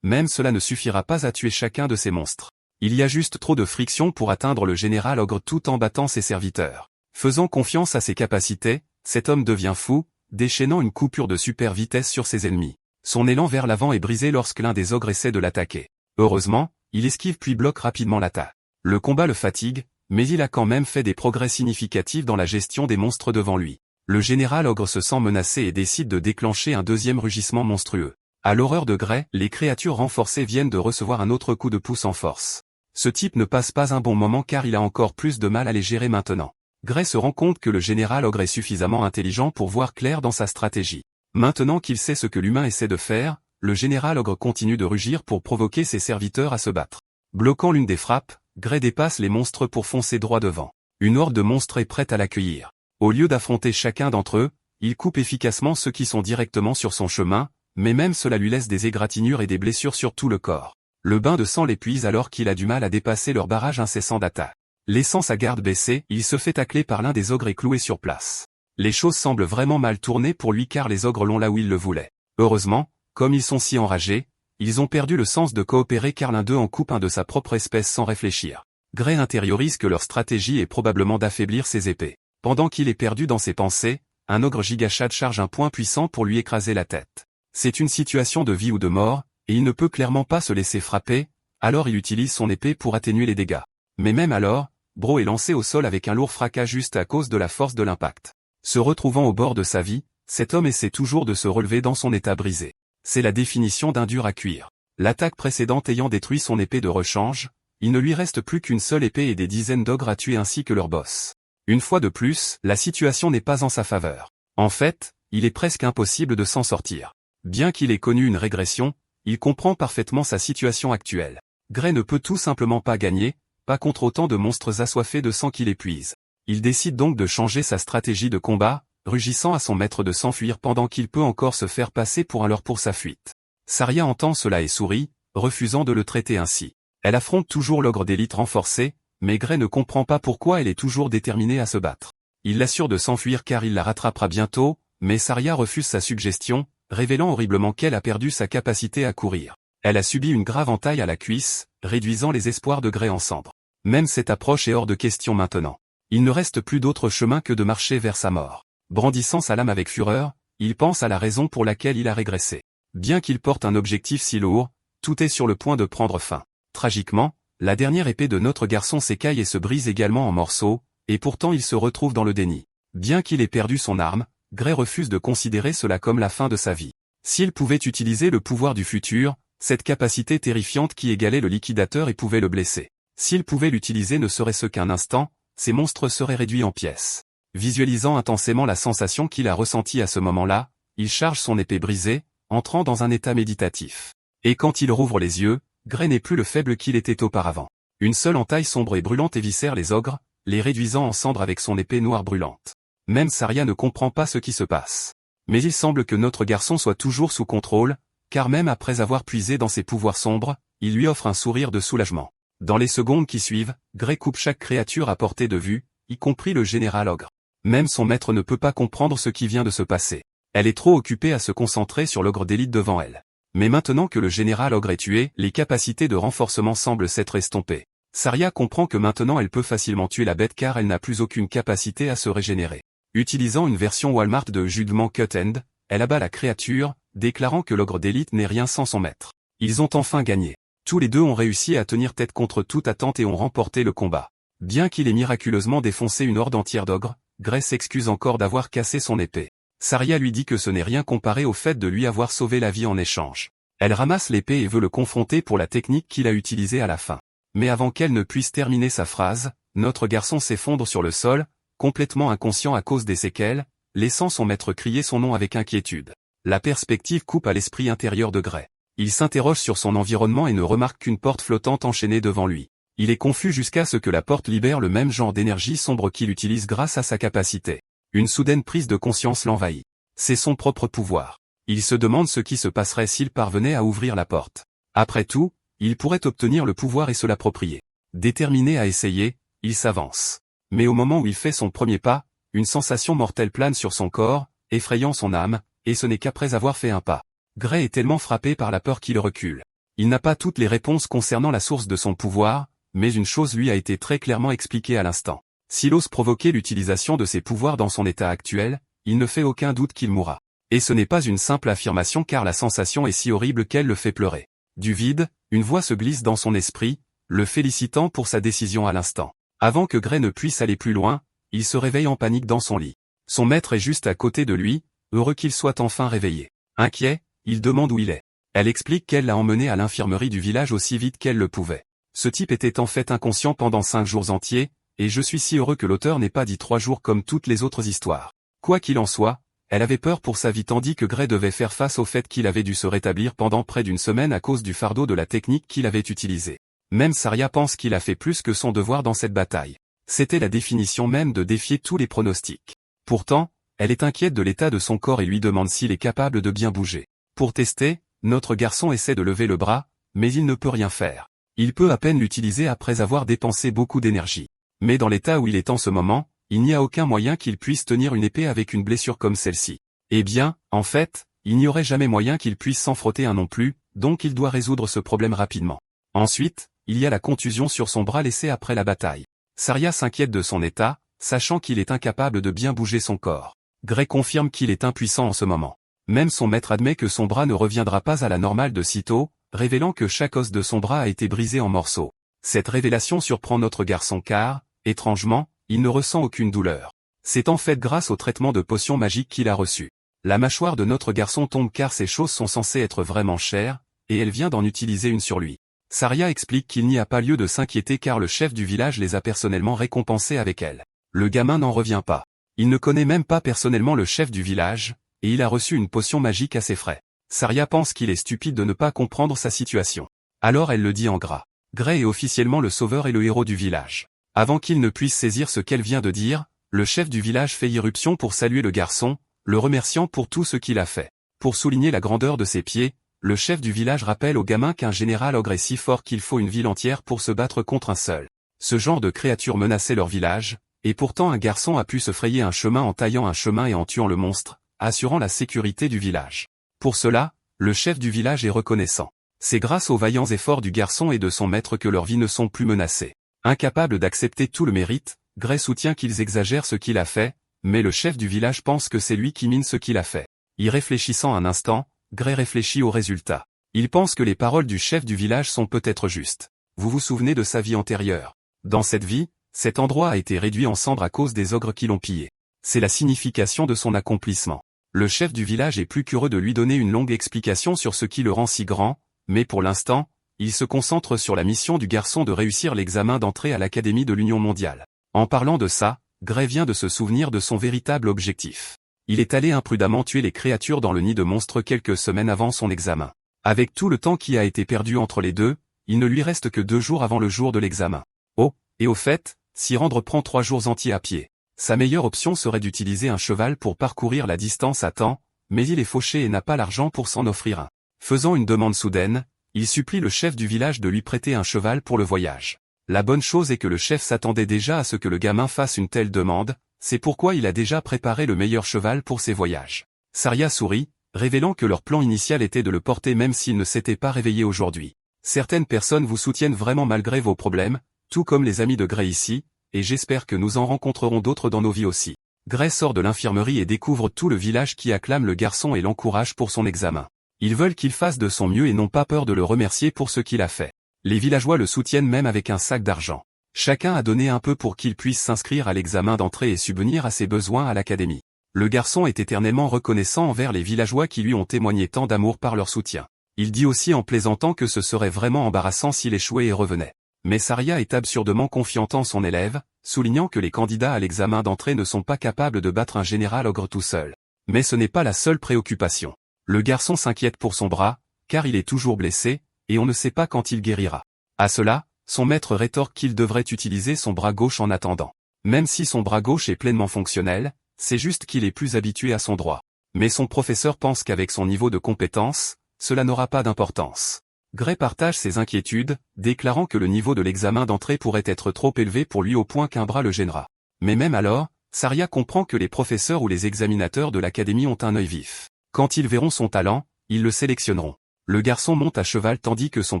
cela ne suffira pas à tuer chacun de ces monstres. Il y a juste trop de friction pour atteindre le général ogre tout en battant ses serviteurs. Faisant confiance à ses capacités, cet homme devient fou, déchaînant une coupure de super vitesse sur ses ennemis. Son élan vers l'avant est brisé lorsque l'un des ogres essaie de l'attaquer. Heureusement, il esquive puis bloque rapidement l'attaque. Le combat le fatigue, mais il a quand même fait des progrès significatifs dans la gestion des monstres devant lui. Le général ogre se sent menacé et décide de déclencher un deuxième rugissement monstrueux. À l'horreur de Gray, les créatures renforcées viennent de recevoir un autre coup de pouce en force. Ce type ne passe pas un bon moment car il a encore plus de mal à les gérer maintenant. Gray se rend compte que le général ogre est suffisamment intelligent pour voir clair dans sa stratégie. Maintenant qu'il sait ce que l'humain essaie de faire, le général ogre continue de rugir pour provoquer ses serviteurs à se battre. Bloquant l'une des frappes, Gray dépasse les monstres pour foncer droit devant. Une horde de monstres est prête à l'accueillir. Au lieu d'affronter chacun d'entre eux, il coupe efficacement ceux qui sont directement sur son chemin, mais même cela lui laisse des égratignures et des blessures sur tout le corps. Le bain de sang l'épuise alors qu'il a du mal à dépasser leur barrage incessant d'attaque. Laissant sa garde baissée, il se fait tacler par l'un des ogres et cloué sur place. Les choses semblent vraiment mal tourner pour lui car les ogres l'ont là où il le voulait. Heureusement, comme ils sont si enragés, ils ont perdu le sens de coopérer car l'un d'eux en coupe un de sa propre espèce sans réfléchir. Gray intériorise que leur stratégie est probablement d'affaiblir ses épées. Pendant qu'il est perdu dans ses pensées, un ogre gigachad charge un poing puissant pour lui écraser la tête. C'est une situation de vie ou de mort, et il ne peut clairement pas se laisser frapper, alors il utilise son épée pour atténuer les dégâts. Mais même alors, Bro est lancé au sol avec un lourd fracas juste à cause de la force de l'impact. Se retrouvant au bord de sa vie, cet homme essaie toujours de se relever dans son état brisé. C'est la définition d'un dur à cuire. L'attaque précédente ayant détruit son épée de rechange, il ne lui reste plus qu'une seule épée et des dizaines d'ogres à tuer ainsi que leur boss. Une fois de plus, la situation n'est pas en sa faveur. En fait, il est presque impossible de s'en sortir. Bien qu'il ait connu une régression, il comprend parfaitement sa situation actuelle. Gray ne peut tout simplement pas gagner, pas contre autant de monstres assoiffés de sang qu'il épuise. Il décide donc de changer sa stratégie de combat, rugissant à son maître de s'enfuir pendant qu'il peut encore se faire passer pour un leurre pour sa fuite. Saria entend cela et sourit, refusant de le traiter ainsi. Elle affronte toujours l'ogre d'élite renforcé, mais Gray ne comprend pas pourquoi elle est toujours déterminée à se battre. Il l'assure de s'enfuir car il la rattrapera bientôt, mais Saria refuse sa suggestion, révélant horriblement qu'elle a perdu sa capacité à courir. Elle a subi une grave entaille à la cuisse, réduisant les espoirs de Gray en cendres. Même cette approche est hors de question maintenant. Il ne reste plus d'autre chemin que de marcher vers sa mort. Brandissant sa lame avec fureur, il pense à la raison pour laquelle il a régressé. Bien qu'il porte un objectif si lourd, tout est sur le point de prendre fin. Tragiquement, la dernière épée de notre garçon s'écaille et se brise également en morceaux, et pourtant il se retrouve dans le déni. Bien qu'il ait perdu son arme, Gray refuse de considérer cela comme la fin de sa vie. S'il pouvait utiliser le pouvoir du futur, cette capacité terrifiante qui égalait le liquidateur et pouvait le blesser. S'il pouvait l'utiliser ne serait-ce qu'un instant, ces monstres seraient réduits en pièces. Visualisant intensément la sensation qu'il a ressentie à ce moment-là, il charge son épée brisée, entrant dans un état méditatif. Et quand il rouvre les yeux, Gray n'est plus le faible qu'il était auparavant. Une seule entaille sombre et brûlante éviscère les ogres, les réduisant en cendres avec son épée noire brûlante. Même Saria ne comprend pas ce qui se passe. Mais il semble que notre garçon soit toujours sous contrôle, car même après avoir puisé dans ses pouvoirs sombres, il lui offre un sourire de soulagement. Dans les secondes qui suivent, Gray coupe chaque créature à portée de vue, y compris le général ogre. Même son maître ne peut pas comprendre ce qui vient de se passer. Elle est trop occupée à se concentrer sur l'ogre d'élite devant elle. Mais maintenant que le général ogre est tué, les capacités de renforcement semblent s'être estompées. Saria comprend que maintenant elle peut facilement tuer la bête car elle n'a plus aucune capacité à se régénérer. Utilisant une version Walmart de jugement cut-end, elle abat la créature, déclarant que l'ogre d'élite n'est rien sans son maître. Ils ont enfin gagné. Tous les deux ont réussi à tenir tête contre toute attente et ont remporté le combat. Bien qu'il ait miraculeusement défoncé une horde entière d'ogres, Gray s'excuse encore d'avoir cassé son épée. Saria lui dit que ce n'est rien comparé au fait de lui avoir sauvé la vie en échange. Elle ramasse l'épée et veut le confronter pour la technique qu'il a utilisée à la fin. Mais avant qu'elle ne puisse terminer sa phrase, notre garçon s'effondre sur le sol, complètement inconscient à cause des séquelles, laissant son maître crier son nom avec inquiétude. La perspective coupe à l'esprit intérieur de Gray. Il s'interroge sur son environnement et ne remarque qu'une porte flottante enchaînée devant lui. Il est confus jusqu'à ce que la porte libère le même genre d'énergie sombre qu'il utilise grâce à sa capacité. Une soudaine prise de conscience l'envahit. C'est son propre pouvoir. Il se demande ce qui se passerait s'il parvenait à ouvrir la porte. Après tout, il pourrait obtenir le pouvoir et se l'approprier. Déterminé à essayer, il s'avance. Mais au moment où il fait son premier pas, une sensation mortelle plane sur son corps, effrayant son âme, et ce n'est qu'après avoir fait un pas. Gray est tellement frappé par la peur qu'il recule. Il n'a pas toutes les réponses concernant la source de son pouvoir, mais une chose lui a été très clairement expliquée à l'instant. S'il ose provoquer l'utilisation de ses pouvoirs dans son état actuel, il ne fait aucun doute qu'il mourra. Et ce n'est pas une simple affirmation car la sensation est si horrible qu'elle le fait pleurer. Du vide, une voix se glisse dans son esprit, le félicitant pour sa décision à l'instant. Avant que Gray ne puisse aller plus loin, il se réveille en panique dans son lit. Son maître est juste à côté de lui, heureux qu'il soit enfin réveillé. Inquiet, il demande où il est. Elle explique qu'elle l'a emmené à l'infirmerie du village aussi vite qu'elle le pouvait. Ce type était en fait inconscient pendant 5 jours entiers, et je suis si heureux que l'auteur n'ait pas dit 3 jours comme toutes les autres histoires. Quoi qu'il en soit, elle avait peur pour sa vie tandis que Gray devait faire face au fait qu'il avait dû se rétablir pendant près d'une semaine à cause du fardeau de la technique qu'il avait utilisée. Même Saria pense qu'il a fait plus que son devoir dans cette bataille. C'était la définition même de défier tous les pronostics. Pourtant, elle est inquiète de l'état de son corps et lui demande s'il est capable de bien bouger. Pour tester, notre garçon essaie de lever le bras, mais il ne peut rien faire. Il peut à peine l'utiliser après avoir dépensé beaucoup d'énergie. Mais dans l'état où il est en ce moment, il n'y a aucun moyen qu'il puisse tenir une épée avec une blessure comme celle-ci. Eh bien, en fait, il n'y aurait jamais moyen qu'il puisse s'en frotter un non plus, donc il doit résoudre ce problème rapidement. Ensuite, il y a la contusion sur son bras laissée après la bataille. Saria s'inquiète de son état, sachant qu'il est incapable de bien bouger son corps. Gray confirme qu'il est impuissant en ce moment. Même son maître admet que son bras ne reviendra pas à la normale de sitôt, révélant que chaque os de son bras a été brisé en morceaux. Cette révélation surprend notre garçon car, étrangement, il ne ressent aucune douleur. C'est en fait grâce au traitement de potion magique qu'il a reçu. La mâchoire de notre garçon tombe car ces choses sont censées être vraiment chères, et elle vient d'en utiliser une sur lui. Saria explique qu'il n'y a pas lieu de s'inquiéter car le chef du village les a personnellement récompensés avec elle. Le gamin n'en revient pas. Il ne connaît même pas personnellement le chef du village, et il a reçu une potion magique à ses frais. Saria pense qu'il est stupide de ne pas comprendre sa situation. Alors elle le dit en gras. Gray est officiellement le sauveur et le héros du village. Avant qu'il ne puisse saisir ce qu'elle vient de dire, le chef du village fait irruption pour saluer le garçon, le remerciant pour tout ce qu'il a fait. Pour souligner la grandeur de ses pieds, le chef du village rappelle au gamin qu'un général ogre est si fort qu'il faut une ville entière pour se battre contre un seul. Ce genre de créature menaçait leur village, et pourtant un garçon a pu se frayer un chemin en taillant un chemin et en tuant le monstre, assurant la sécurité du village. Pour cela, le chef du village est reconnaissant. C'est grâce aux vaillants efforts du garçon et de son maître que leurs vies ne sont plus menacées. Incapable d'accepter tout le mérite, Gray soutient qu'ils exagèrent ce qu'il a fait, mais le chef du village pense que c'est lui qui mine ce qu'il a fait. Y réfléchissant un instant, Gray réfléchit au résultat. Il pense que les paroles du chef du village sont peut-être justes. Vous vous souvenez de sa vie antérieure. Dans cette vie, cet endroit a été réduit en cendres à cause des ogres qui l'ont pillé. C'est la signification de son accomplissement. Le chef du village est plus qu'heureux de lui donner une longue explication sur ce qui le rend si grand, mais pour l'instant, il se concentre sur la mission du garçon de réussir l'examen d'entrée à l'Académie de l'Union mondiale. En parlant de ça, Gray vient de se souvenir de son véritable objectif. Il est allé imprudemment tuer les créatures dans le nid de monstres quelques semaines avant son examen. Avec tout le temps qui a été perdu entre les deux, il ne lui reste que 2 jours avant le jour de l'examen. Oh, et au fait, s'y rendre prend 3 jours entiers à pied. Sa meilleure option serait d'utiliser un cheval pour parcourir la distance à temps, mais il est fauché et n'a pas l'argent pour s'en offrir un. Faisant une demande soudaine, il supplie le chef du village de lui prêter un cheval pour le voyage. La bonne chose est que le chef s'attendait déjà à ce que le gamin fasse une telle demande, c'est pourquoi il a déjà préparé le meilleur cheval pour ses voyages. Saria sourit, révélant que leur plan initial était de le porter même s'il ne s'était pas réveillé aujourd'hui. Certaines personnes vous soutiennent vraiment malgré vos problèmes, tout comme les amis de Gray ici, et j'espère que nous en rencontrerons d'autres dans nos vies aussi. Gray sort de l'infirmerie et découvre tout le village qui acclame le garçon et l'encourage pour son examen. Ils veulent qu'il fasse de son mieux et n'ont pas peur de le remercier pour ce qu'il a fait. Les villageois le soutiennent même avec un sac d'argent. Chacun a donné un peu pour qu'il puisse s'inscrire à l'examen d'entrée et subvenir à ses besoins à l'académie. Le garçon est éternellement reconnaissant envers les villageois qui lui ont témoigné tant d'amour par leur soutien. Il dit aussi en plaisantant que ce serait vraiment embarrassant s'il échouait et revenait. Mais Saria est absurdement confiante en son élève, soulignant que les candidats à l'examen d'entrée ne sont pas capables de battre un général ogre tout seul. Mais ce n'est pas la seule préoccupation. Le garçon s'inquiète pour son bras, car il est toujours blessé, et on ne sait pas quand il guérira. À cela, son maître rétorque qu'il devrait utiliser son bras gauche en attendant. Même si son bras gauche est pleinement fonctionnel, c'est juste qu'il est plus habitué à son droit. Mais son professeur pense qu'avec son niveau de compétence, cela n'aura pas d'importance. Gray partage ses inquiétudes, déclarant que le niveau de l'examen d'entrée pourrait être trop élevé pour lui au point qu'un bras le gênera. Mais même alors, Saria comprend que les professeurs ou les examinateurs de l'académie ont un œil vif. Quand ils verront son talent, ils le sélectionneront. Le garçon monte à cheval tandis que son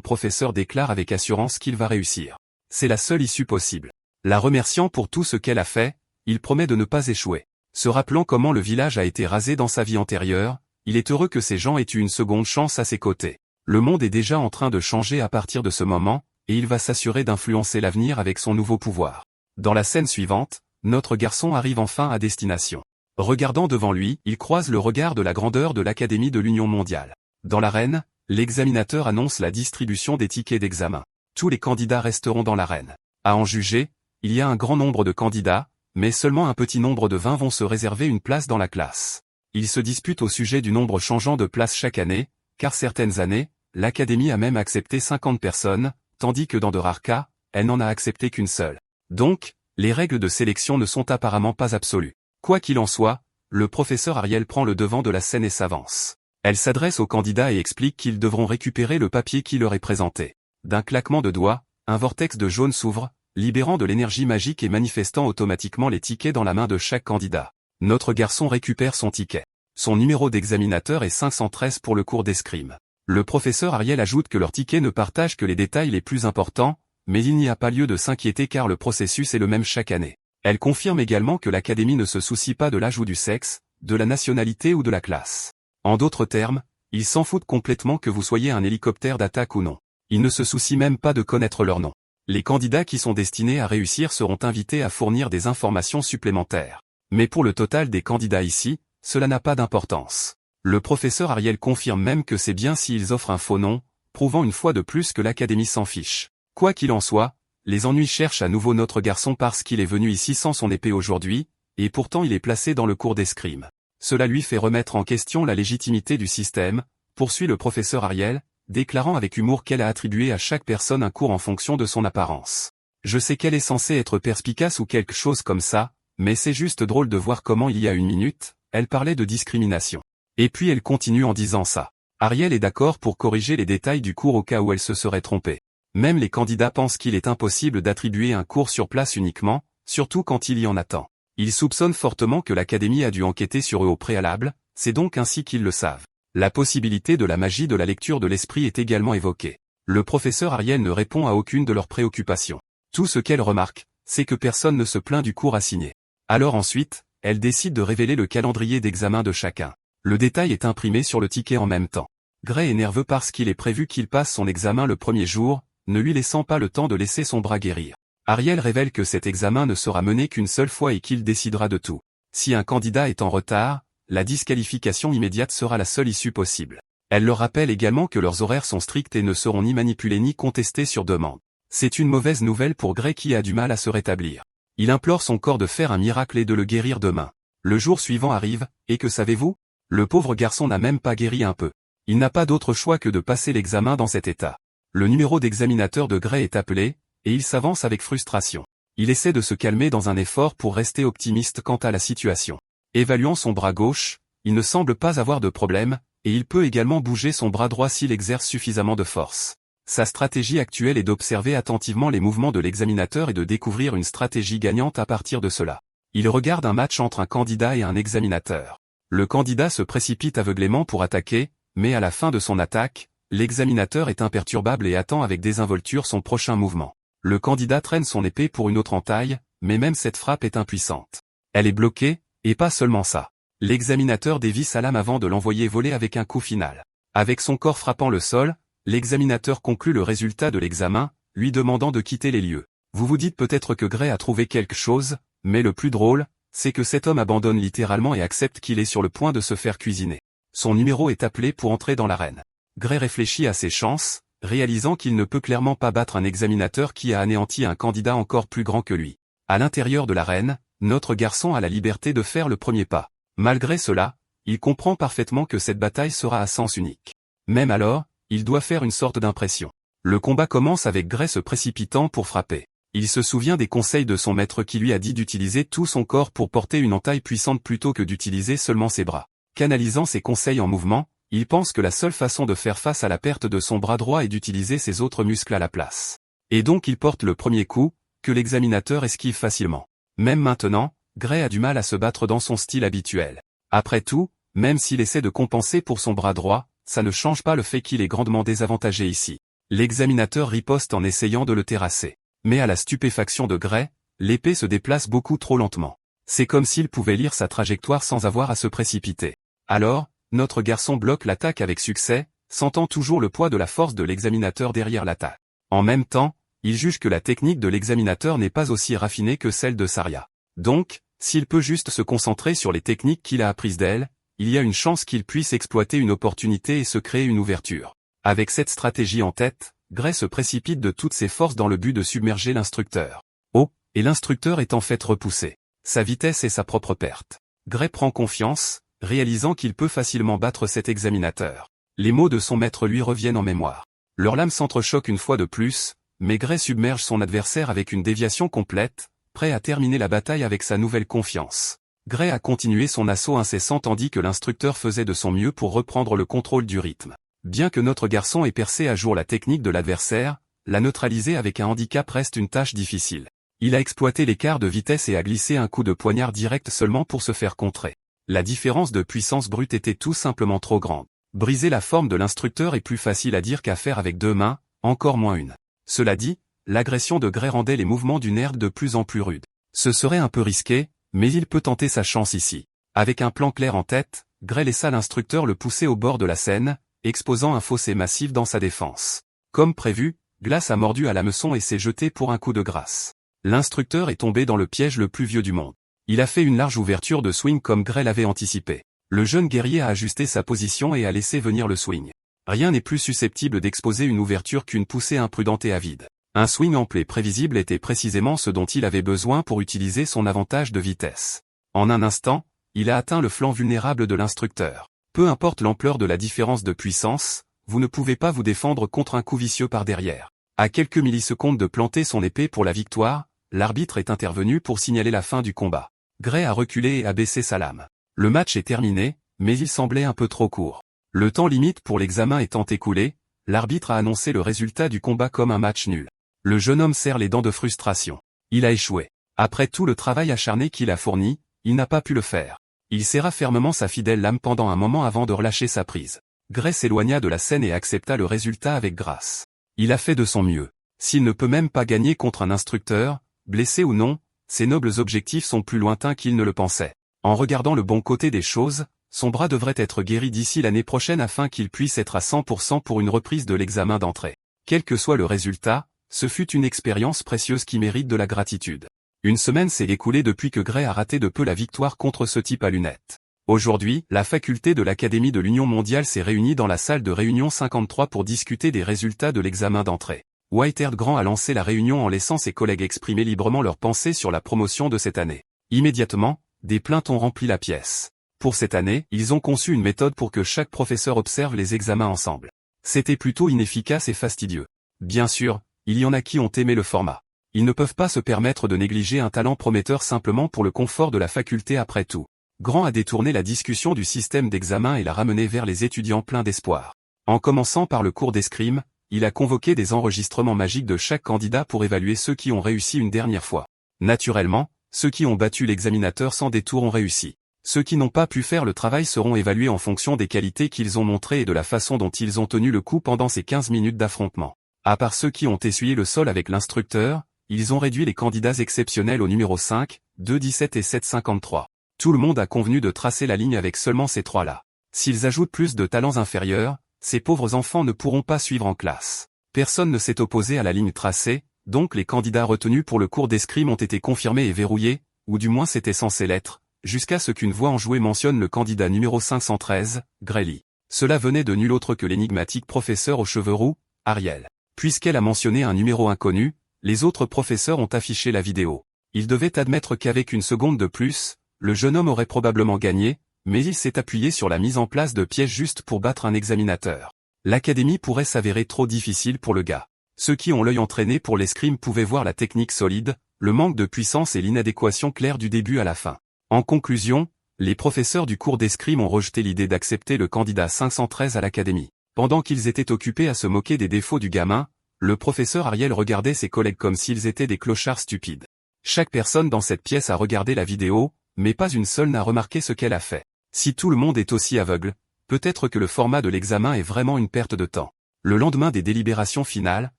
professeur déclare avec assurance qu'il va réussir. C'est la seule issue possible. La remerciant pour tout ce qu'elle a fait, il promet de ne pas échouer. Se rappelant comment le village a été rasé dans sa vie antérieure, il est heureux que ces gens aient eu une seconde chance à ses côtés. Le monde est déjà en train de changer à partir de ce moment, et il va s'assurer d'influencer l'avenir avec son nouveau pouvoir. Dans la scène suivante, notre garçon arrive enfin à destination. Regardant devant lui, il croise le regard de la grandeur de l'Académie de l'Union mondiale. Dans l'arène, l'examinateur annonce la distribution des tickets d'examen. Tous les candidats resteront dans l'arène. À en juger, il y a un grand nombre de candidats, mais seulement un petit nombre de 20 vont se réserver une place dans la classe. Ils se disputent au sujet du nombre changeant de places chaque année, car certaines années, l'Académie a même accepté 50 personnes, tandis que dans de rares cas, elle n'en a accepté qu'une seule. Donc, les règles de sélection ne sont apparemment pas absolues. Quoi qu'il en soit, le professeur Ariel prend le devant de la scène et s'avance. Elle s'adresse aux candidats et explique qu'ils devront récupérer le papier qui leur est présenté. D'un claquement de doigts, un vortex de jaune s'ouvre, libérant de l'énergie magique et manifestant automatiquement les tickets dans la main de chaque candidat. Notre garçon récupère son ticket. Son numéro d'examinateur est 513 pour le cours d'escrime. Le professeur Ariel ajoute que leur ticket ne partage que les détails les plus importants, mais il n'y a pas lieu de s'inquiéter car le processus est le même chaque année. Elle confirme également que l'Académie ne se soucie pas de l'âge ou du sexe, de la nationalité ou de la classe. En d'autres termes, ils s'en foutent complètement que vous soyez un hélicoptère d'attaque ou non. Ils ne se soucient même pas de connaître leur nom. Les candidats qui sont destinés à réussir seront invités à fournir des informations supplémentaires. Mais pour le total des candidats ici, cela n'a pas d'importance. Le professeur Ariel confirme même que c'est bien s'ils offrent un faux nom, prouvant une fois de plus que l'Académie s'en fiche. Quoi qu'il en soit, les ennuis cherchent à nouveau notre garçon parce qu'il est venu ici sans son épée aujourd'hui, et pourtant il est placé dans le cours d'escrime. Cela lui fait remettre en question la légitimité du système, poursuit le professeur Ariel, déclarant avec humour qu'elle a attribué à chaque personne un cours en fonction de son apparence. Je sais qu'elle est censée être perspicace ou quelque chose comme ça, mais c'est juste drôle de voir comment il y a une minute, elle parlait de discrimination. Et puis elle continue en disant ça. Ariel est d'accord pour corriger les détails du cours au cas où elle se serait trompée. Même les candidats pensent qu'il est impossible d'attribuer un cours sur place uniquement, surtout quand il y en a tant. Ils soupçonnent fortement que l'Académie a dû enquêter sur eux au préalable, c'est donc ainsi qu'ils le savent. La possibilité de la magie de la lecture de l'esprit est également évoquée. Le professeur Ariel ne répond à aucune de leurs préoccupations. Tout ce qu'elle remarque, c'est que personne ne se plaint du cours assigné. Alors ensuite, elle décide de révéler le calendrier d'examen de chacun. Le détail est imprimé sur le ticket en même temps. Gray est nerveux parce qu'il est prévu qu'il passe son examen le premier jour, ne lui laissant pas le temps de laisser son bras guérir. Ariel révèle que cet examen ne sera mené qu'une seule fois et qu'il décidera de tout. Si un candidat est en retard, la disqualification immédiate sera la seule issue possible. Elle leur rappelle également que leurs horaires sont stricts et ne seront ni manipulés ni contestés sur demande. C'est une mauvaise nouvelle pour Gray qui a du mal à se rétablir. Il implore son corps de faire un miracle et de le guérir demain. Le jour suivant arrive, et que savez-vous? Le pauvre garçon n'a même pas guéri un peu. Il n'a pas d'autre choix que de passer l'examen dans cet état. Le numéro d'examinateur de Gray est appelé, et il s'avance avec frustration. Il essaie de se calmer dans un effort pour rester optimiste quant à la situation. Évaluant son bras gauche, il ne semble pas avoir de problème, et il peut également bouger son bras droit s'il exerce suffisamment de force. Sa stratégie actuelle est d'observer attentivement les mouvements de l'examinateur et de découvrir une stratégie gagnante à partir de cela. Il regarde un match entre un candidat et un examinateur. Le candidat se précipite aveuglément pour attaquer, mais à la fin de son attaque, l'examinateur est imperturbable et attend avec désinvolture son prochain mouvement. Le candidat traîne son épée pour une autre entaille, mais même cette frappe est impuissante. Elle est bloquée, et pas seulement ça. L'examinateur dévie sa lame avant de l'envoyer voler avec un coup final. Avec son corps frappant le sol, l'examinateur conclut le résultat de l'examen, lui demandant de quitter les lieux. Vous vous dites peut-être que Gray a trouvé quelque chose, mais le plus drôle, c'est que cet homme abandonne littéralement et accepte qu'il est sur le point de se faire cuisiner. Son numéro est appelé pour entrer dans l'arène. Gray réfléchit à ses chances, réalisant qu'il ne peut clairement pas battre un examinateur qui a anéanti un candidat encore plus grand que lui. À l'intérieur de l'arène, notre garçon a la liberté de faire le premier pas. Malgré cela, il comprend parfaitement que cette bataille sera à sens unique. Même alors, il doit faire une sorte d'impression. Le combat commence avec Gray se précipitant pour frapper. Il se souvient des conseils de son maître qui lui a dit d'utiliser tout son corps pour porter une entaille puissante plutôt que d'utiliser seulement ses bras. Canalisant ses conseils en mouvement, il pense que la seule façon de faire face à la perte de son bras droit est d'utiliser ses autres muscles à la place. Et donc il porte le premier coup, que l'examinateur esquive facilement. Même maintenant, Gray a du mal à se battre dans son style habituel. Après tout, même s'il essaie de compenser pour son bras droit, ça ne change pas le fait qu'il est grandement désavantagé ici. L'examinateur riposte en essayant de le terrasser. Mais à la stupéfaction de Gray, l'épée se déplace beaucoup trop lentement. C'est comme s'il pouvait lire sa trajectoire sans avoir à se précipiter. Alors, notre garçon bloque l'attaque avec succès, sentant toujours le poids de la force de l'examinateur derrière l'attaque. En même temps, il juge que la technique de l'examinateur n'est pas aussi raffinée que celle de Saria. Donc, s'il peut juste se concentrer sur les techniques qu'il a apprises d'elle, il y a une chance qu'il puisse exploiter une opportunité et se créer une ouverture. Avec cette stratégie en tête, Gray se précipite de toutes ses forces dans le but de submerger l'instructeur. Oh, et l'instructeur est en fait repoussé. Sa vitesse est sa propre perte. Gray prend confiance, réalisant qu'il peut facilement battre cet examinateur. Les mots de son maître lui reviennent en mémoire. Leurs lames s'entrechoquent une fois de plus, mais Gray submerge son adversaire avec une déviation complète, prêt à terminer la bataille avec sa nouvelle confiance. Gray a continué son assaut incessant tandis que l'instructeur faisait de son mieux pour reprendre le contrôle du rythme. Bien que notre garçon ait percé à jour la technique de l'adversaire, la neutraliser avec un handicap reste une tâche difficile. Il a exploité l'écart de vitesse et a glissé un coup de poignard direct seulement pour se faire contrer. La différence de puissance brute était tout simplement trop grande. Briser la forme de l'instructeur est plus facile à dire qu'à faire avec deux mains, encore moins une. Cela dit, l'agression de Gray rendait les mouvements du nerd de plus en plus rudes. Ce serait un peu risqué, mais il peut tenter sa chance ici. Avec un plan clair en tête, Gray laissa l'instructeur le pousser au bord de la scène, exposant un fossé massif dans sa défense. Comme prévu, Glace a mordu à l'hameçon et s'est jeté pour un coup de grâce. L'instructeur est tombé dans le piège le plus vieux du monde. Il a fait une large ouverture de swing comme Gray l'avait anticipé. Le jeune guerrier a ajusté sa position et a laissé venir le swing. Rien n'est plus susceptible d'exposer une ouverture qu'une poussée imprudente et avide. Un swing ample et prévisible était précisément ce dont il avait besoin pour utiliser son avantage de vitesse. En un instant, il a atteint le flanc vulnérable de l'instructeur. Peu importe l'ampleur de la différence de puissance, vous ne pouvez pas vous défendre contre un coup vicieux par derrière. À quelques millisecondes de planter son épée pour la victoire, l'arbitre est intervenu pour signaler la fin du combat. Gray a reculé et a baissé sa lame. Le match est terminé, mais il semblait un peu trop court. Le temps limite pour l'examen étant écoulé, l'arbitre a annoncé le résultat du combat comme un match nul. Le jeune homme serre les dents de frustration. Il a échoué. Après tout le travail acharné qu'il a fourni, il n'a pas pu le faire. Il serra fermement sa fidèle lame pendant un moment avant de relâcher sa prise. Gray s'éloigna de la scène et accepta le résultat avec grâce. Il a fait de son mieux. S'il ne peut même pas gagner contre un instructeur, blessé ou non, ses nobles objectifs sont plus lointains qu'il ne le pensait. En regardant le bon côté des choses, son bras devrait être guéri d'ici l'année prochaine afin qu'il puisse être à 100% pour une reprise de l'examen d'entrée. Quel que soit le résultat, ce fut une expérience précieuse qui mérite de la gratitude. Une semaine s'est écoulée depuis que Gray a raté de peu la victoire contre ce type à lunettes. Aujourd'hui, la faculté de l'Académie de l'Union mondiale s'est réunie dans la salle de réunion 53 pour discuter des résultats de l'examen d'entrée. Whitehead Grant a lancé la réunion en laissant ses collègues exprimer librement leurs pensées sur la promotion de cette année. Immédiatement, des plaintes ont rempli la pièce. Pour cette année, ils ont conçu une méthode pour que chaque professeur observe les examens ensemble. C'était plutôt inefficace et fastidieux. Bien sûr, il y en a qui ont aimé le format. Ils ne peuvent pas se permettre de négliger un talent prometteur simplement pour le confort de la faculté après tout. Grant a détourné la discussion du système d'examen et l'a ramené vers les étudiants pleins d'espoir. En commençant par le cours d'escrime, il a convoqué des enregistrements magiques de chaque candidat pour évaluer ceux qui ont réussi une dernière fois. Naturellement, ceux qui ont battu l'examinateur sans détour ont réussi. Ceux qui n'ont pas pu faire le travail seront évalués en fonction des qualités qu'ils ont montrées et de la façon dont ils ont tenu le coup pendant ces 15 minutes d'affrontement. À part ceux qui ont essuyé le sol avec l'instructeur, ils ont réduit les candidats exceptionnels au numéro 5, 2, 17 et 7, 53. Tout le monde a convenu de tracer la ligne avec seulement ces trois-là. S'ils ajoutent plus de talents inférieurs, ces pauvres enfants ne pourront pas suivre en classe. Personne ne s'est opposé à la ligne tracée, donc les candidats retenus pour le cours d'escrime ont été confirmés et verrouillés, ou du moins c'était censé l'être, jusqu'à ce qu'une voix enjouée mentionne le candidat numéro 513, Grelly. Cela venait de nul autre que l'énigmatique professeur aux cheveux roux, Ariel. Puisqu'elle a mentionné un numéro inconnu, les autres professeurs ont affiché la vidéo. Ils devaient admettre qu'avec une seconde de plus, le jeune homme aurait probablement gagné, mais il s'est appuyé sur la mise en place de pièges juste pour battre un examinateur. L'académie pourrait s'avérer trop difficile pour le gars. Ceux qui ont l'œil entraîné pour l'escrime pouvaient voir la technique solide, le manque de puissance et l'inadéquation claire du début à la fin. En conclusion, les professeurs du cours d'escrime ont rejeté l'idée d'accepter le candidat 513 à l'académie. Pendant qu'ils étaient occupés à se moquer des défauts du gamin, le professeur Ariel regardait ses collègues comme s'ils étaient des clochards stupides. Chaque personne dans cette pièce a regardé la vidéo, mais pas une seule n'a remarqué ce qu'elle a fait. Si tout le monde est aussi aveugle, peut-être que le format de l'examen est vraiment une perte de temps. Le lendemain des délibérations finales,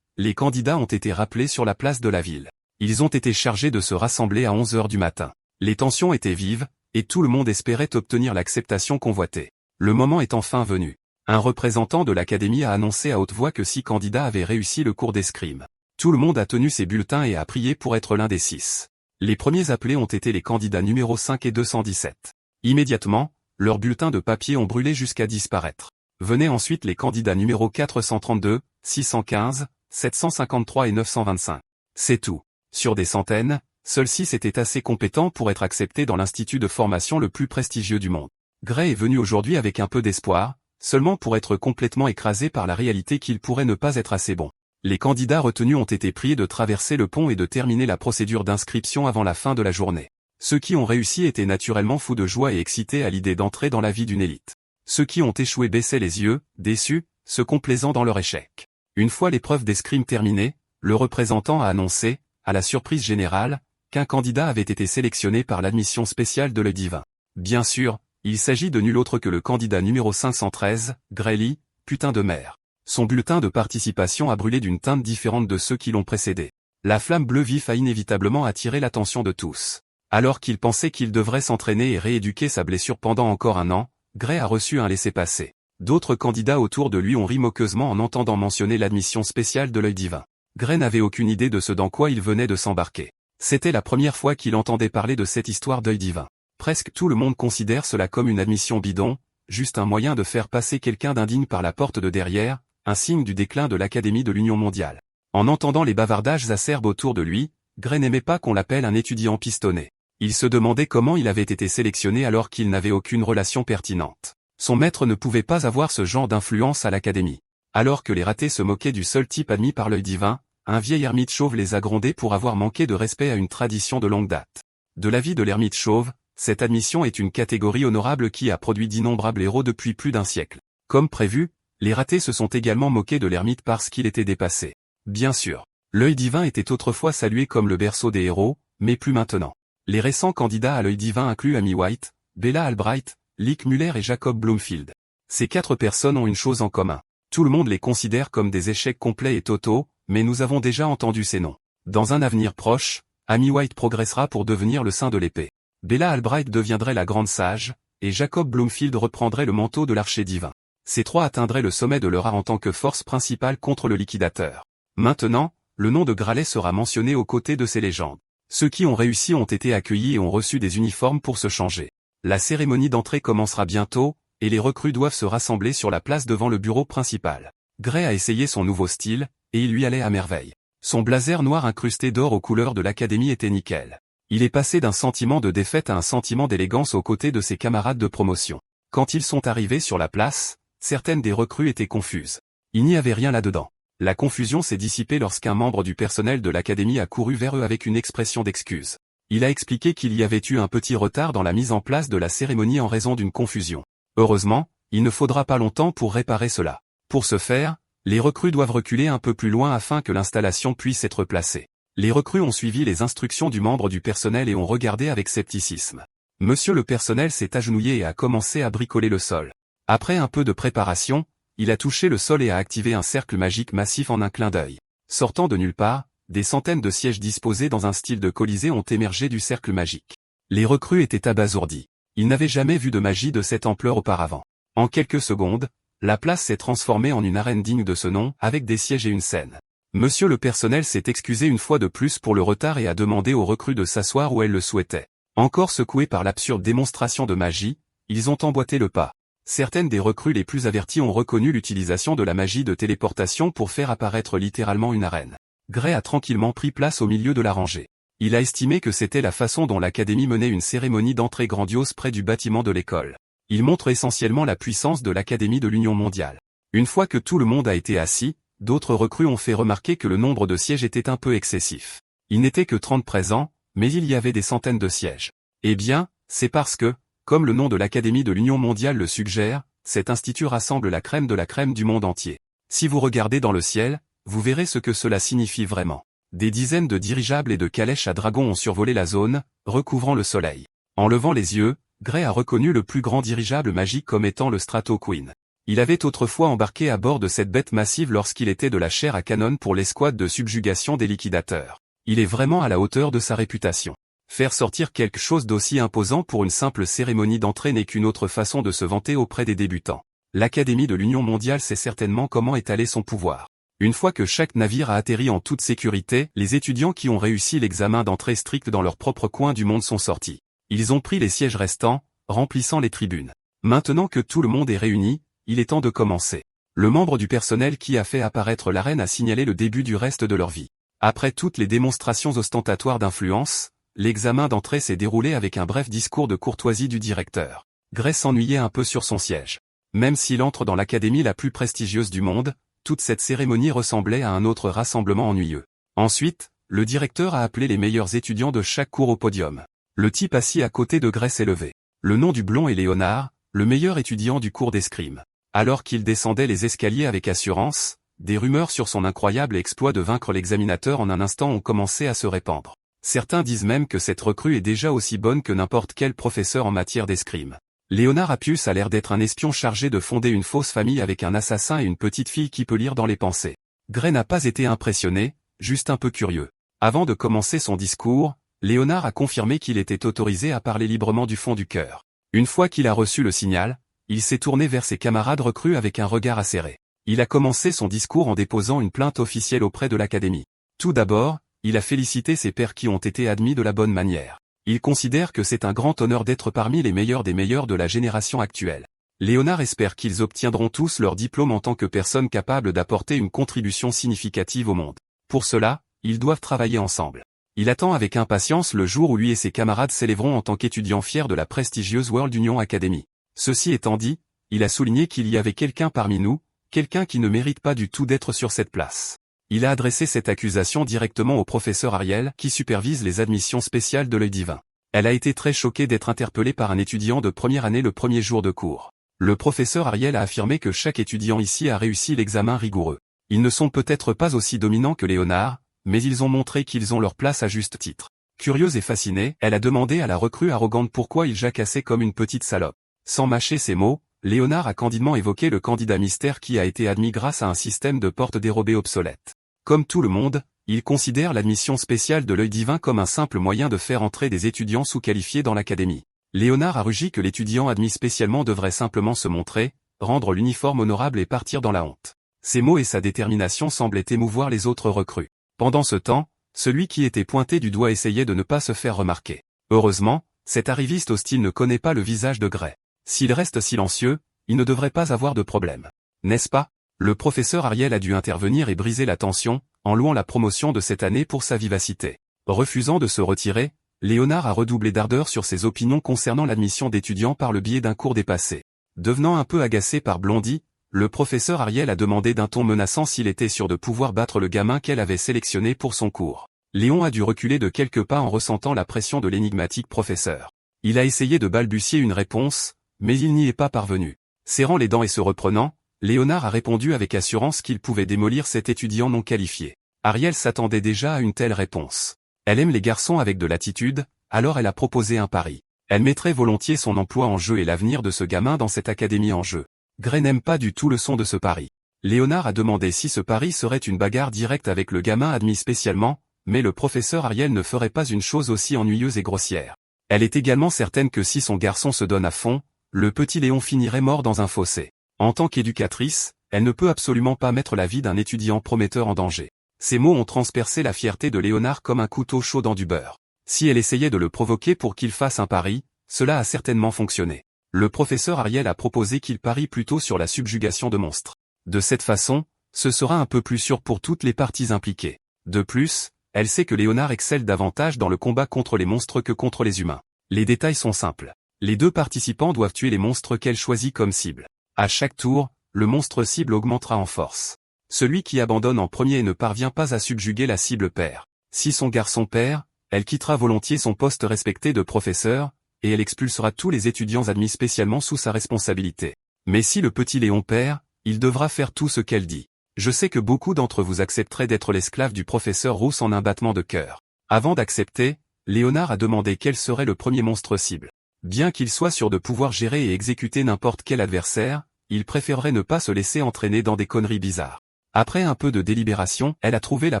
les candidats ont été rappelés sur la place de la ville. Ils ont été chargés de se rassembler à 11 h du matin. Les tensions étaient vives, et tout le monde espérait obtenir l'acceptation convoitée. Le moment est enfin venu. Un représentant de l'académie a annoncé à haute voix que 6 candidats avaient réussi le cours d'escrime. Tout le monde a tenu ses bulletins et a prié pour être l'un des 6. Les premiers appelés ont été les candidats numéro 5 et 217. Immédiatement, leurs bulletins de papier ont brûlé jusqu'à disparaître. Venaient ensuite les candidats numéro 432, 615, 753 et 925. C'est tout. Sur des centaines, seuls 6 étaient assez compétents pour être acceptés dans l'institut de formation le plus prestigieux du monde. Gray est venu aujourd'hui avec un peu d'espoir, seulement pour être complètement écrasé par la réalité qu'il pourrait ne pas être assez bon. Les candidats retenus ont été priés de traverser le pont et de terminer la procédure d'inscription avant la fin de la journée. Ceux qui ont réussi étaient naturellement fous de joie et excités à l'idée d'entrer dans la vie d'une élite. Ceux qui ont échoué baissaient les yeux, déçus, se complaisant dans leur échec. Une fois l'épreuve d'escrime terminée, le représentant a annoncé, à la surprise générale, qu'un candidat avait été sélectionné par l'admission spéciale de l'œil divin. Bien sûr, il s'agit de nul autre que le candidat numéro 513, Grelly, putain de mère. Son bulletin de participation a brûlé d'une teinte différente de ceux qui l'ont précédé. La flamme bleu vif a inévitablement attiré l'attention de tous. Alors qu'il pensait qu'il devrait s'entraîner et rééduquer sa blessure pendant encore un an, Gray a reçu un laissez-passer. D'autres candidats autour de lui ont ri moqueusement en entendant mentionner l'admission spéciale de l'œil divin. Gray n'avait aucune idée de ce dans quoi il venait de s'embarquer. C'était la première fois qu'il entendait parler de cette histoire d'œil divin. Presque tout le monde considère cela comme une admission bidon, juste un moyen de faire passer quelqu'un d'indigne par la porte de derrière, un signe du déclin de l'Académie de l'Union mondiale. En entendant les bavardages acerbes autour de lui, Gray n'aimait pas qu'on l'appelle un étudiant pistonné. Il se demandait comment il avait été sélectionné alors qu'il n'avait aucune relation pertinente. Son maître ne pouvait pas avoir ce genre d'influence à l'académie. Alors que les ratés se moquaient du seul type admis par l'œil divin, un vieil ermite chauve les a grondés pour avoir manqué de respect à une tradition de longue date. De l'avis de l'ermite chauve, cette admission est une catégorie honorable qui a produit d'innombrables héros depuis plus d'un siècle. Comme prévu, les ratés se sont également moqués de l'ermite parce qu'il était dépassé. Bien sûr, l'œil divin était autrefois salué comme le berceau des héros, mais plus maintenant. Les récents candidats à l'œil divin incluent Amy White, Bella Albright, Lick Muller et Jacob Bloomfield. Ces 4 personnes ont une chose en commun. Tout le monde les considère comme des échecs complets et totaux, mais nous avons déjà entendu ces noms. Dans un avenir proche, Amy White progressera pour devenir le saint de l'épée. Bella Albright deviendrait la grande sage, et Jacob Bloomfield reprendrait le manteau de l'archer divin. Ces 3 atteindraient le sommet de leur art en tant que force principale contre le liquidateur. Maintenant, le nom de Gralet sera mentionné aux côtés de ces légendes. Ceux qui ont réussi ont été accueillis et ont reçu des uniformes pour se changer. La cérémonie d'entrée commencera bientôt, et les recrues doivent se rassembler sur la place devant le bureau principal. Gray a essayé son nouveau style, et il lui allait à merveille. Son blazer noir incrusté d'or aux couleurs de l'académie était nickel. Il est passé d'un sentiment de défaite à un sentiment d'élégance aux côtés de ses camarades de promotion. Quand ils sont arrivés sur la place, certaines des recrues étaient confuses. Il n'y avait rien là-dedans. La confusion s'est dissipée lorsqu'un membre du personnel de l'académie a couru vers eux avec une expression d'excuse. Il a expliqué qu'il y avait eu un petit retard dans la mise en place de la cérémonie en raison d'une confusion. Heureusement, il ne faudra pas longtemps pour réparer cela. Pour ce faire, les recrues doivent reculer un peu plus loin afin que l'installation puisse être placée. Les recrues ont suivi les instructions du membre du personnel et ont regardé avec scepticisme. Monsieur le personnel s'est agenouillé et a commencé à bricoler le sol. Après un peu de préparation, il a touché le sol et a activé un cercle magique massif en un clin d'œil. Sortant de nulle part, des centaines de sièges disposés dans un style de colisée ont émergé du cercle magique. Les recrues étaient abasourdis. Ils n'avaient jamais vu de magie de cette ampleur auparavant. En quelques secondes, la place s'est transformée en une arène digne de ce nom, avec des sièges et une scène. Monsieur le personnel s'est excusé une fois de plus pour le retard et a demandé aux recrues de s'asseoir où elles le souhaitaient. Encore secoués par l'absurde démonstration de magie, ils ont emboîté le pas. Certaines des recrues les plus averties ont reconnu l'utilisation de la magie de téléportation pour faire apparaître littéralement une arène. Gray a tranquillement pris place au milieu de la rangée. Il a estimé que c'était la façon dont l'académie menait une cérémonie d'entrée grandiose près du bâtiment de l'école. Il montre essentiellement la puissance de l'Académie de l'Union mondiale. Une fois que tout le monde a été assis, d'autres recrues ont fait remarquer que le nombre de sièges était un peu excessif. Il n'était que 30 présents, mais il y avait des centaines de sièges. Eh bien, c'est parce que, comme le nom de l'Académie de l'Union mondiale le suggère, cet institut rassemble la crème de la crème du monde entier. Si vous regardez dans le ciel, vous verrez ce que cela signifie vraiment. Des dizaines de dirigeables et de calèches à dragons ont survolé la zone, recouvrant le soleil. En levant les yeux, Gray a reconnu le plus grand dirigeable magique comme étant le Strato Queen. Il avait autrefois embarqué à bord de cette bête massive lorsqu'il était de la chair à canon pour l'escouade de subjugation des liquidateurs. Il est vraiment à la hauteur de sa réputation. Faire sortir quelque chose d'aussi imposant pour une simple cérémonie d'entrée n'est qu'une autre façon de se vanter auprès des débutants. L'Académie de l'Union mondiale sait certainement comment étaler son pouvoir. Une fois que chaque navire a atterri en toute sécurité, les étudiants qui ont réussi l'examen d'entrée strict dans leur propre coin du monde sont sortis. Ils ont pris les sièges restants, remplissant les tribunes. Maintenant que tout le monde est réuni, il est temps de commencer. Le membre du personnel qui a fait apparaître l'arène a signalé le début du reste de leur vie. Après toutes les démonstrations ostentatoires d'influence, l'examen d'entrée s'est déroulé avec un bref discours de courtoisie du directeur. Gray s'ennuyait un peu sur son siège. Même s'il entre dans l'académie la plus prestigieuse du monde, toute cette cérémonie ressemblait à un autre rassemblement ennuyeux. Ensuite, le directeur a appelé les meilleurs étudiants de chaque cours au podium. Le type assis à côté de Gray s'est levé. Le nom du blond est Léonard, le meilleur étudiant du cours d'escrime. Alors qu'il descendait les escaliers avec assurance, des rumeurs sur son incroyable exploit de vaincre l'examinateur en un instant ont commencé à se répandre. Certains disent même que cette recrue est déjà aussi bonne que n'importe quel professeur en matière d'escrime. Léonard Appius a l'air d'être un espion chargé de fonder une fausse famille avec un assassin et une petite fille qui peut lire dans les pensées. Gray n'a pas été impressionné, juste un peu curieux. Avant de commencer son discours, Léonard a confirmé qu'il était autorisé à parler librement du fond du cœur. Une fois qu'il a reçu le signal, il s'est tourné vers ses camarades recrues avec un regard acéré. Il a commencé son discours en déposant une plainte officielle auprès de l'Académie. Tout d'abord, il a félicité ses pairs qui ont été admis de la bonne manière. Il considère que c'est un grand honneur d'être parmi les meilleurs des meilleurs de la génération actuelle. Léonard espère qu'ils obtiendront tous leur diplôme en tant que personnes capables d'apporter une contribution significative au monde. Pour cela, ils doivent travailler ensemble. Il attend avec impatience le jour où lui et ses camarades s'élèveront en tant qu'étudiants fiers de la prestigieuse World Union Academy. Ceci étant dit, il a souligné qu'il y avait quelqu'un parmi nous, quelqu'un qui ne mérite pas du tout d'être sur cette place. Il a adressé cette accusation directement au professeur Ariel qui supervise les admissions spéciales de l'œil divin. Elle a été très choquée d'être interpellée par un étudiant de première année le premier jour de cours. Le professeur Ariel a affirmé que chaque étudiant ici a réussi l'examen rigoureux. Ils ne sont peut-être pas aussi dominants que Léonard, mais ils ont montré qu'ils ont leur place à juste titre. Curieuse et fascinée, elle a demandé à la recrue arrogante pourquoi il jacassait comme une petite salope. Sans mâcher ses mots, Léonard a candidement évoqué le candidat mystère qui a été admis grâce à un système de porte dérobée obsolète. Comme tout le monde, il considère l'admission spéciale de l'œil divin comme un simple moyen de faire entrer des étudiants sous-qualifiés dans l'académie. Léonard a rugi que l'étudiant admis spécialement devrait simplement se montrer, rendre l'uniforme honorable et partir dans la honte. Ses mots et sa détermination semblaient émouvoir les autres recrues. Pendant ce temps, Celui qui était pointé du doigt essayait de ne pas se faire remarquer. Heureusement, cet arriviste hostile ne connaît pas le visage de Gray. S'il reste silencieux, il ne devrait pas avoir de problème. N'est-ce pas? Le professeur Ariel a dû intervenir et briser la tension, en louant la promotion de cette année pour sa vivacité. Refusant de se retirer, Léonard a redoublé d'ardeur sur ses opinions concernant l'admission d'étudiants par le biais d'un cours dépassé. Devenant un peu agacé par Blondie, le professeur Ariel a demandé d'un ton menaçant s'il était sûr de pouvoir battre le gamin qu'elle avait sélectionné pour son cours. Léon a dû reculer de quelques pas en ressentant la pression de l'énigmatique professeur. Il a essayé de balbutier une réponse, mais il n'y est pas parvenu. Serrant les dents et se reprenant, Léonard a répondu avec assurance qu'il pouvait démolir cet étudiant non qualifié. Ariel s'attendait déjà à une telle réponse. Elle aime les garçons avec de l'attitude, alors elle a proposé un pari. Elle mettrait volontiers son emploi en jeu et l'avenir de ce gamin dans cette académie en jeu. Gray n'aime pas du tout le son de ce pari. Léonard a demandé si ce pari serait une bagarre directe avec le gamin admis spécialement, mais le professeur Ariel ne ferait pas une chose aussi ennuyeuse et grossière. Elle est également certaine que si son garçon se donne à fond, le petit Léon finirait mort dans un fossé. En tant qu'éducatrice, elle ne peut absolument pas mettre la vie d'un étudiant prometteur en danger. Ces mots ont transpercé la fierté de Léonard comme un couteau chaud dans du beurre. Si elle essayait de le provoquer pour qu'il fasse un pari, cela a certainement fonctionné. Le professeur Ariel a proposé qu'il parie plutôt sur la subjugation de monstres. De cette façon, ce sera un peu plus sûr pour toutes les parties impliquées. De plus, elle sait que Léonard excelle davantage dans le combat contre les monstres que contre les humains. Les détails sont simples. Les deux participants doivent tuer les monstres qu'elle choisit comme cible. À chaque tour, le monstre cible augmentera en force. Celui qui abandonne en premier et ne parvient pas à subjuguer la cible perd. Si son garçon perd, elle quittera volontiers son poste respecté de professeur, et elle expulsera tous les étudiants admis spécialement sous sa responsabilité. Mais si le petit Léon perd, il devra faire tout ce qu'elle dit. Je sais que beaucoup d'entre vous accepteraient d'être l'esclave du professeur Rousse en un battement de cœur. Avant d'accepter, Léonard a demandé quel serait le premier monstre cible. Bien qu'il soit sûr de pouvoir gérer et exécuter n'importe quel adversaire, il préférerait ne pas se laisser entraîner dans des conneries bizarres. Après un peu de délibération, elle a trouvé la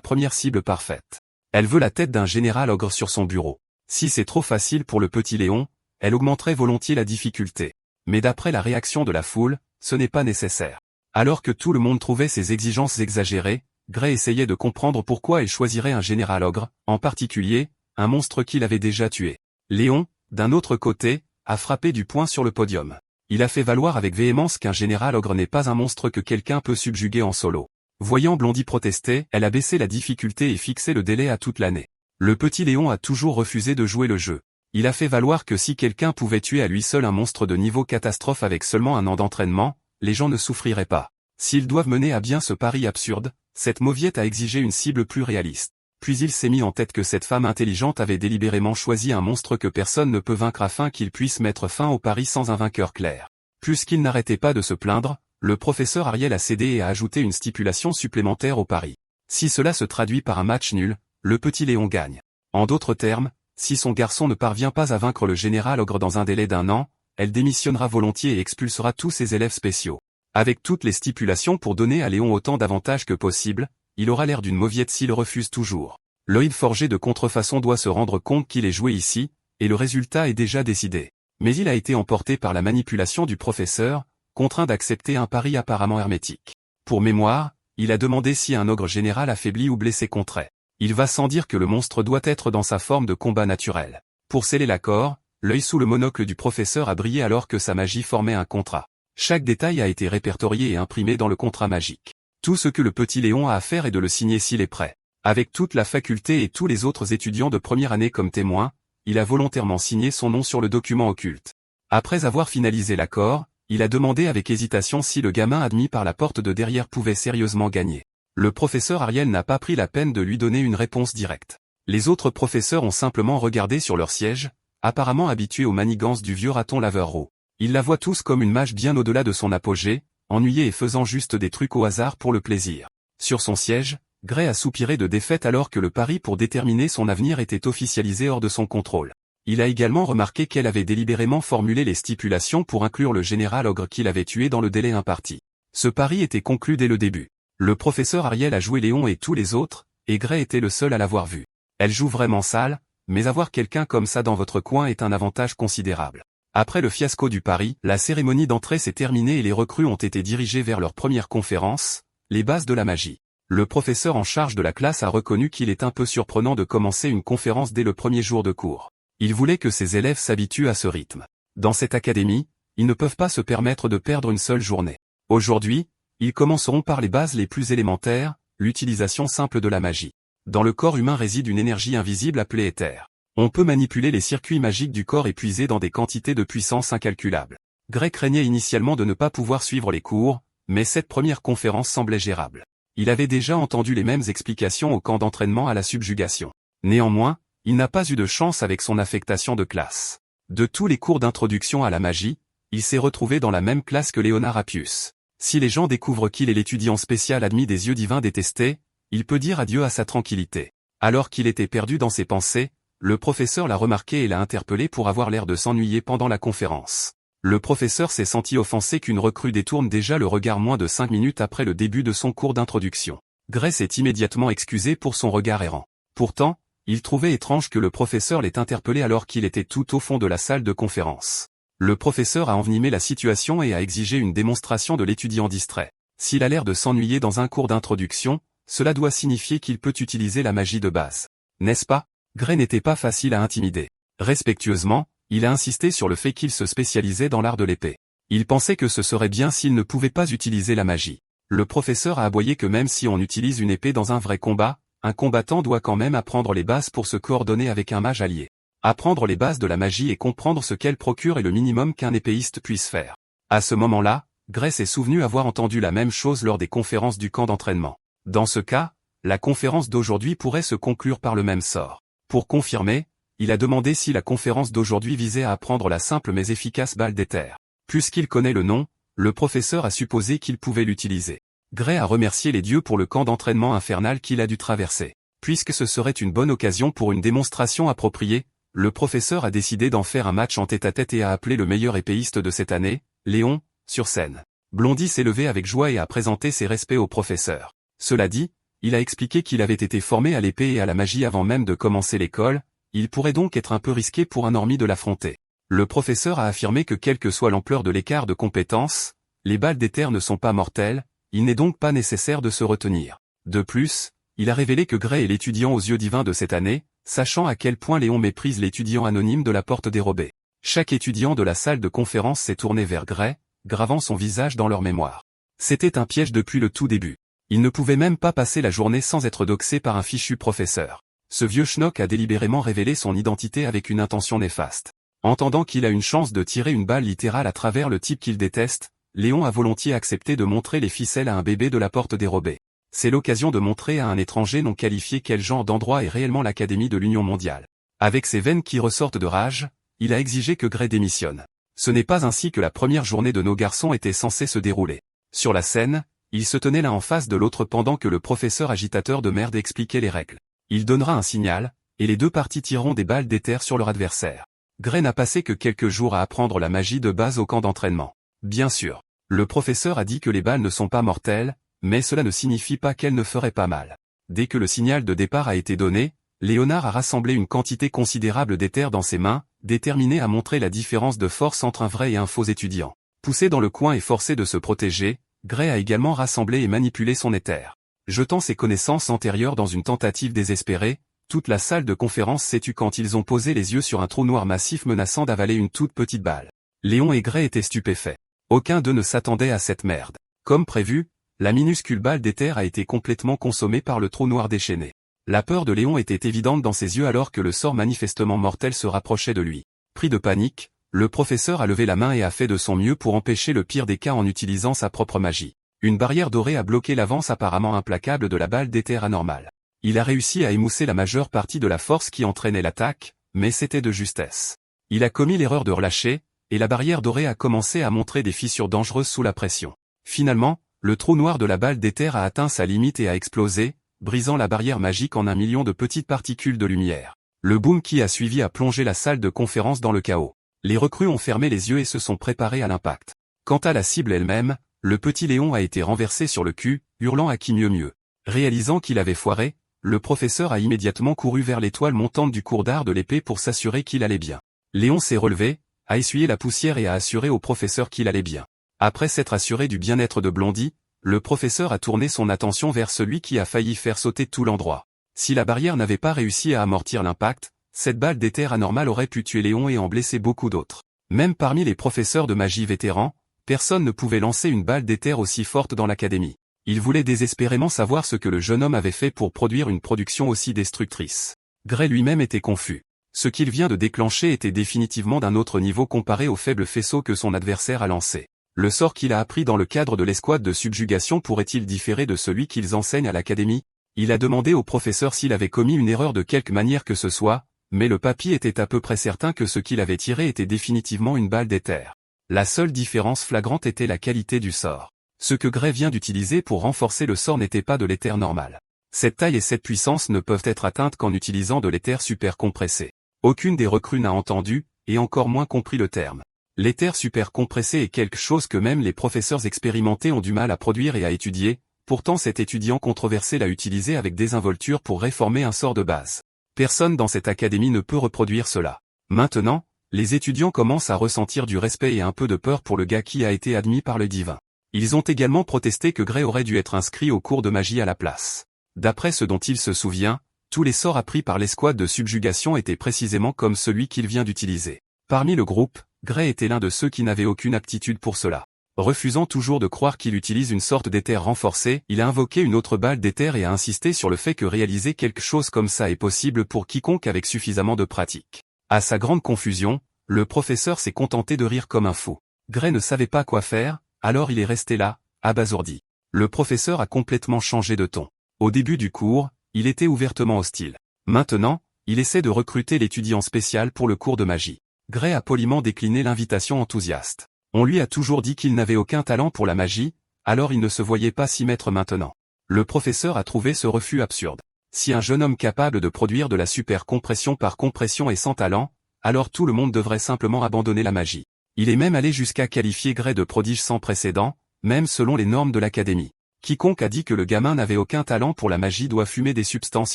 première cible parfaite. Elle veut la tête d'un général ogre sur son bureau. Si c'est trop facile pour le petit Léon, elle augmenterait volontiers la difficulté. Mais d'après la réaction de la foule, ce n'est pas nécessaire. Alors que tout le monde trouvait ses exigences exagérées, Gray essayait de comprendre pourquoi elle choisirait un général ogre, en particulier, un monstre qu'il avait déjà tué. Léon, d'un autre côté, a frappé du poing sur le podium. Il a fait valoir avec véhémence qu'un général ogre n'est pas un monstre que quelqu'un peut subjuguer en solo. Voyant Blondie protester, elle a baissé la difficulté et fixé le délai à toute l'année. Le petit Léon a toujours refusé de jouer le jeu. Il a fait valoir que si quelqu'un pouvait tuer à lui seul un monstre de niveau catastrophe avec seulement un an d'entraînement, les gens ne souffriraient pas. S'ils doivent mener à bien ce pari absurde, cette mauviette a exigé une cible plus réaliste. Puis il s'est mis en tête que cette femme intelligente avait délibérément choisi un monstre que personne ne peut vaincre afin qu'il puisse mettre fin au pari sans un vainqueur clair. Puisqu'il n'arrêtait pas de se plaindre, le professeur Ariel a cédé et a ajouté une stipulation supplémentaire au pari. Si cela se traduit par un match nul, le petit Léon gagne. En d'autres termes, si son garçon ne parvient pas à vaincre le général ogre dans un délai d'1 an, elle démissionnera volontiers et expulsera tous ses élèves spéciaux. Avec toutes les stipulations pour donner à Léon autant d'avantages que possible, il aura l'air d'une mauviette s'il refuse toujours. L'œil forgé de contrefaçon doit se rendre compte qu'il est joué ici, et le résultat est déjà décidé. Mais il a été emporté par la manipulation du professeur, contraint d'accepter un pari apparemment hermétique. Pour mémoire, il a demandé si un ogre général affaibli ou blessé compterait. Il va sans dire que le monstre doit être dans sa forme de combat naturel. Pour sceller l'accord, l'œil sous le monocle du professeur a brillé alors que sa magie formait un contrat. Chaque détail a été répertorié et imprimé dans le contrat magique. Tout ce que le petit Léon a à faire est de le signer s'il est prêt. Avec toute la faculté et tous les autres étudiants de première année comme témoins, il a volontairement signé son nom sur le document occulte. Après avoir finalisé l'accord, il a demandé avec hésitation si le gamin admis par la porte de derrière pouvait sérieusement gagner. Le professeur Ariel n'a pas pris la peine de lui donner une réponse directe. Les autres professeurs ont simplement regardé sur leur siège, apparemment habitués aux manigances du vieux raton laveur roux. Ils la voient tous comme une mage bien au-delà de son apogée, ennuyée et faisant juste des trucs au hasard pour le plaisir. Sur son siège, Gray a soupiré de défaite alors que le pari pour déterminer son avenir était officialisé hors de son contrôle. Il a également remarqué qu'elle avait délibérément formulé les stipulations pour inclure le général ogre qu'il avait tué dans le délai imparti. Ce pari était conclu dès le début. Le professeur Ariel a joué Léon et tous les autres, et Gray était le seul à l'avoir vu. Elle joue vraiment sale, mais avoir quelqu'un comme ça dans votre coin est un avantage considérable. Après le fiasco du pari, la cérémonie d'entrée s'est terminée et les recrues ont été dirigées vers leur première conférence, les bases de la magie. Le professeur en charge de la classe a reconnu qu'il est un peu surprenant de commencer une conférence dès le premier jour de cours. Il voulait que ses élèves s'habituent à ce rythme. Dans cette académie, ils ne peuvent pas se permettre de perdre une seule journée. Aujourd'hui, ils commenceront par les bases les plus élémentaires, l'utilisation simple de la magie. Dans le corps humain réside une énergie invisible appelée éther. On peut manipuler les circuits magiques du corps et puiser dans des quantités de puissance incalculables. Gray craignait initialement de ne pas pouvoir suivre les cours, mais cette première conférence semblait gérable. Il avait déjà entendu les mêmes explications au camp d'entraînement à la subjugation. Néanmoins, il n'a pas eu de chance avec son affectation de classe. De tous les cours d'introduction à la magie, il s'est retrouvé dans la même classe que Léonard Appius. Si les gens découvrent qu'il est l'étudiant spécial admis des yeux divins détestés, il peut dire adieu à sa tranquillité. Alors qu'il était perdu dans ses pensées, le professeur l'a remarqué et l'a interpellé pour avoir l'air de s'ennuyer pendant la conférence. Le professeur s'est senti offensé qu'une recrue détourne déjà le regard moins de 5 minutes après le début de son cours d'introduction. Gray s'est immédiatement excusé pour son regard errant. Pourtant, il trouvait étrange que le professeur l'ait interpellé alors qu'il était tout au fond de la salle de conférence. Le professeur a envenimé la situation et a exigé une démonstration de l'étudiant distrait. S'il a l'air de s'ennuyer dans un cours d'introduction, cela doit signifier qu'il peut utiliser la magie de base. N'est-ce pas? Gray n'était pas facile à intimider. Respectueusement, il a insisté sur le fait qu'il se spécialisait dans l'art de l'épée. Il pensait que ce serait bien s'il ne pouvait pas utiliser la magie. Le professeur a aboyé que même si on utilise une épée dans un vrai combat, un combattant doit quand même apprendre les bases pour se coordonner avec un mage allié. Apprendre les bases de la magie et comprendre ce qu'elle procure est le minimum qu'un épéiste puisse faire. À ce moment-là, Gray s'est souvenu avoir entendu la même chose lors des conférences du camp d'entraînement. Dans ce cas, la conférence d'aujourd'hui pourrait se conclure par le même sort. Pour confirmer, il a demandé si la conférence d'aujourd'hui visait à apprendre la simple mais efficace balle d'éther. Puisqu'il connaît le nom, le professeur a supposé qu'il pouvait l'utiliser. Gray a remercié les dieux pour le camp d'entraînement infernal qu'il a dû traverser. Puisque ce serait une bonne occasion pour une démonstration appropriée, le professeur a décidé d'en faire un match en tête-à-tête et a appelé le meilleur épéiste de cette année, Léon, sur scène. Blondie s'est levé avec joie et a présenté ses respects au professeur. Cela dit, il a expliqué qu'il avait été formé à l'épée et à la magie avant même de commencer l'école. Il pourrait donc être un peu risqué pour un normie de l'affronter. Le professeur a affirmé que quelle que soit l'ampleur de l'écart de compétences, les balles d'éther ne sont pas mortelles, il n'est donc pas nécessaire de se retenir. De plus, il a révélé que Gray est l'étudiant aux yeux divins de cette année, sachant à quel point Léon méprise l'étudiant anonyme de la porte dérobée. Chaque étudiant de la salle de conférence s'est tourné vers Gray, gravant son visage dans leur mémoire. C'était un piège depuis le tout début. Il ne pouvait même pas passer la journée sans être doxé par un fichu professeur. Ce vieux schnock a délibérément révélé son identité avec une intention néfaste. Entendant qu'il a une chance de tirer une balle littérale à travers le type qu'il déteste, Léon a volontiers accepté de montrer les ficelles à un bébé de la porte dérobée. C'est l'occasion de montrer à un étranger non qualifié quel genre d'endroit est réellement l'Académie de l'Union mondiale. Avec ses veines qui ressortent de rage, il a exigé que Gray démissionne. Ce n'est pas ainsi que la première journée de nos garçons était censée se dérouler. Sur la scène, ils se tenaient l'un en face de l'autre pendant que le professeur agitateur de merde expliquait les règles. Il donnera un signal, et les deux parties tireront des balles d'éther sur leur adversaire. Gray n'a passé que quelques jours à apprendre la magie de base au camp d'entraînement. Bien sûr, le professeur a dit que les balles ne sont pas mortelles, mais cela ne signifie pas qu'elles ne feraient pas mal. Dès que le signal de départ a été donné, Léonard a rassemblé une quantité considérable d'éther dans ses mains, déterminé à montrer la différence de force entre un vrai et un faux étudiant. Poussé dans le coin et forcé de se protéger, Gray a également rassemblé et manipulé son éther. Jetant ses connaissances antérieures dans une tentative désespérée, toute la salle de conférence s'est tue quand ils ont posé les yeux sur un trou noir massif menaçant d'avaler une toute petite balle. Léon et Gray étaient stupéfaits. Aucun d'eux ne s'attendait à cette merde. Comme prévu, la minuscule balle d'éther a été complètement consommée par le trou noir déchaîné. La peur de Léon était évidente dans ses yeux alors que le sort manifestement mortel se rapprochait de lui. Pris de panique, le professeur a levé la main et a fait de son mieux pour empêcher le pire des cas en utilisant sa propre magie. Une barrière dorée a bloqué l'avance apparemment implacable de la balle d'éther anormale. Il a réussi à émousser la majeure partie de la force qui entraînait l'attaque, mais c'était de justesse. Il a commis l'erreur de relâcher, et la barrière dorée a commencé à montrer des fissures dangereuses sous la pression. Finalement, le trou noir de la balle d'éther a atteint sa limite et a explosé, brisant la barrière magique en 1 million de petites particules de lumière. Le boom qui a suivi a plongé la salle de conférence dans le chaos. Les recrues ont fermé les yeux et se sont préparés à l'impact. Quant à la cible elle-même, le petit Léon a été renversé sur le cul, hurlant à qui mieux. Réalisant qu'il avait foiré, le professeur a immédiatement couru vers l'étoile montante du cours d'art de l'épée pour s'assurer qu'il allait bien. Léon s'est relevé, a essuyé la poussière et a assuré au professeur qu'il allait bien. Après s'être assuré du bien-être de Blondie, le professeur a tourné son attention vers celui qui a failli faire sauter tout l'endroit. Si la barrière n'avait pas réussi à amortir l'impact, cette balle d'éther anormale aurait pu tuer Léon et en blesser beaucoup d'autres. Même parmi les professeurs de magie vétérans, personne ne pouvait lancer une balle d'éther aussi forte dans l'académie. Il voulait désespérément savoir ce que le jeune homme avait fait pour produire une production aussi destructrice. Gray lui-même était confus. Ce qu'il vient de déclencher était définitivement d'un autre niveau comparé au faible faisceau que son adversaire a lancé. Le sort qu'il a appris dans le cadre de l'escouade de subjugation pourrait-il différer de celui qu'ils enseignent à l'académie? Il a demandé au professeur s'il avait commis une erreur de quelque manière que ce soit, mais le papy était à peu près certain que ce qu'il avait tiré était définitivement une balle d'éther. La seule différence flagrante était la qualité du sort. Ce que Gray vient d'utiliser pour renforcer le sort n'était pas de l'éther normal. Cette taille et cette puissance ne peuvent être atteintes qu'en utilisant de l'éther super compressé. Aucune des recrues n'a entendu, et encore moins compris le terme. L'éther super compressé est quelque chose que même les professeurs expérimentés ont du mal à produire et à étudier, pourtant cet étudiant controversé l'a utilisé avec désinvolture pour réformer un sort de base. Personne dans cette académie ne peut reproduire cela. Maintenant, les étudiants commencent à ressentir du respect et un peu de peur pour le gars qui a été admis par le divin. Ils ont également protesté que Gray aurait dû être inscrit au cours de magie à la place. D'après ce dont il se souvient, tous les sorts appris par l'escouade de subjugation étaient précisément comme celui qu'il vient d'utiliser. Parmi le groupe, Gray était l'un de ceux qui n'avaient aucune aptitude pour cela. Refusant toujours de croire qu'il utilise une sorte d'éther renforcé, il a invoqué une autre balle d'éther et a insisté sur le fait que réaliser quelque chose comme ça est possible pour quiconque avec suffisamment de pratique. À sa grande confusion, le professeur s'est contenté de rire comme un fou. Gray ne savait pas quoi faire, alors il est resté là, abasourdi. Le professeur a complètement changé de ton. Au début du cours, il était ouvertement hostile. Maintenant, il essaie de recruter l'étudiant spécial pour le cours de magie. Gray a poliment décliné l'invitation enthousiaste. On lui a toujours dit qu'il n'avait aucun talent pour la magie, alors il ne se voyait pas s'y mettre maintenant. Le professeur a trouvé ce refus absurde. Si un jeune homme capable de produire de la super compression par compression est sans talent, alors tout le monde devrait simplement abandonner la magie. Il est même allé jusqu'à qualifier Gray de prodige sans précédent, même selon les normes de l'académie. Quiconque a dit que le gamin n'avait aucun talent pour la magie doit fumer des substances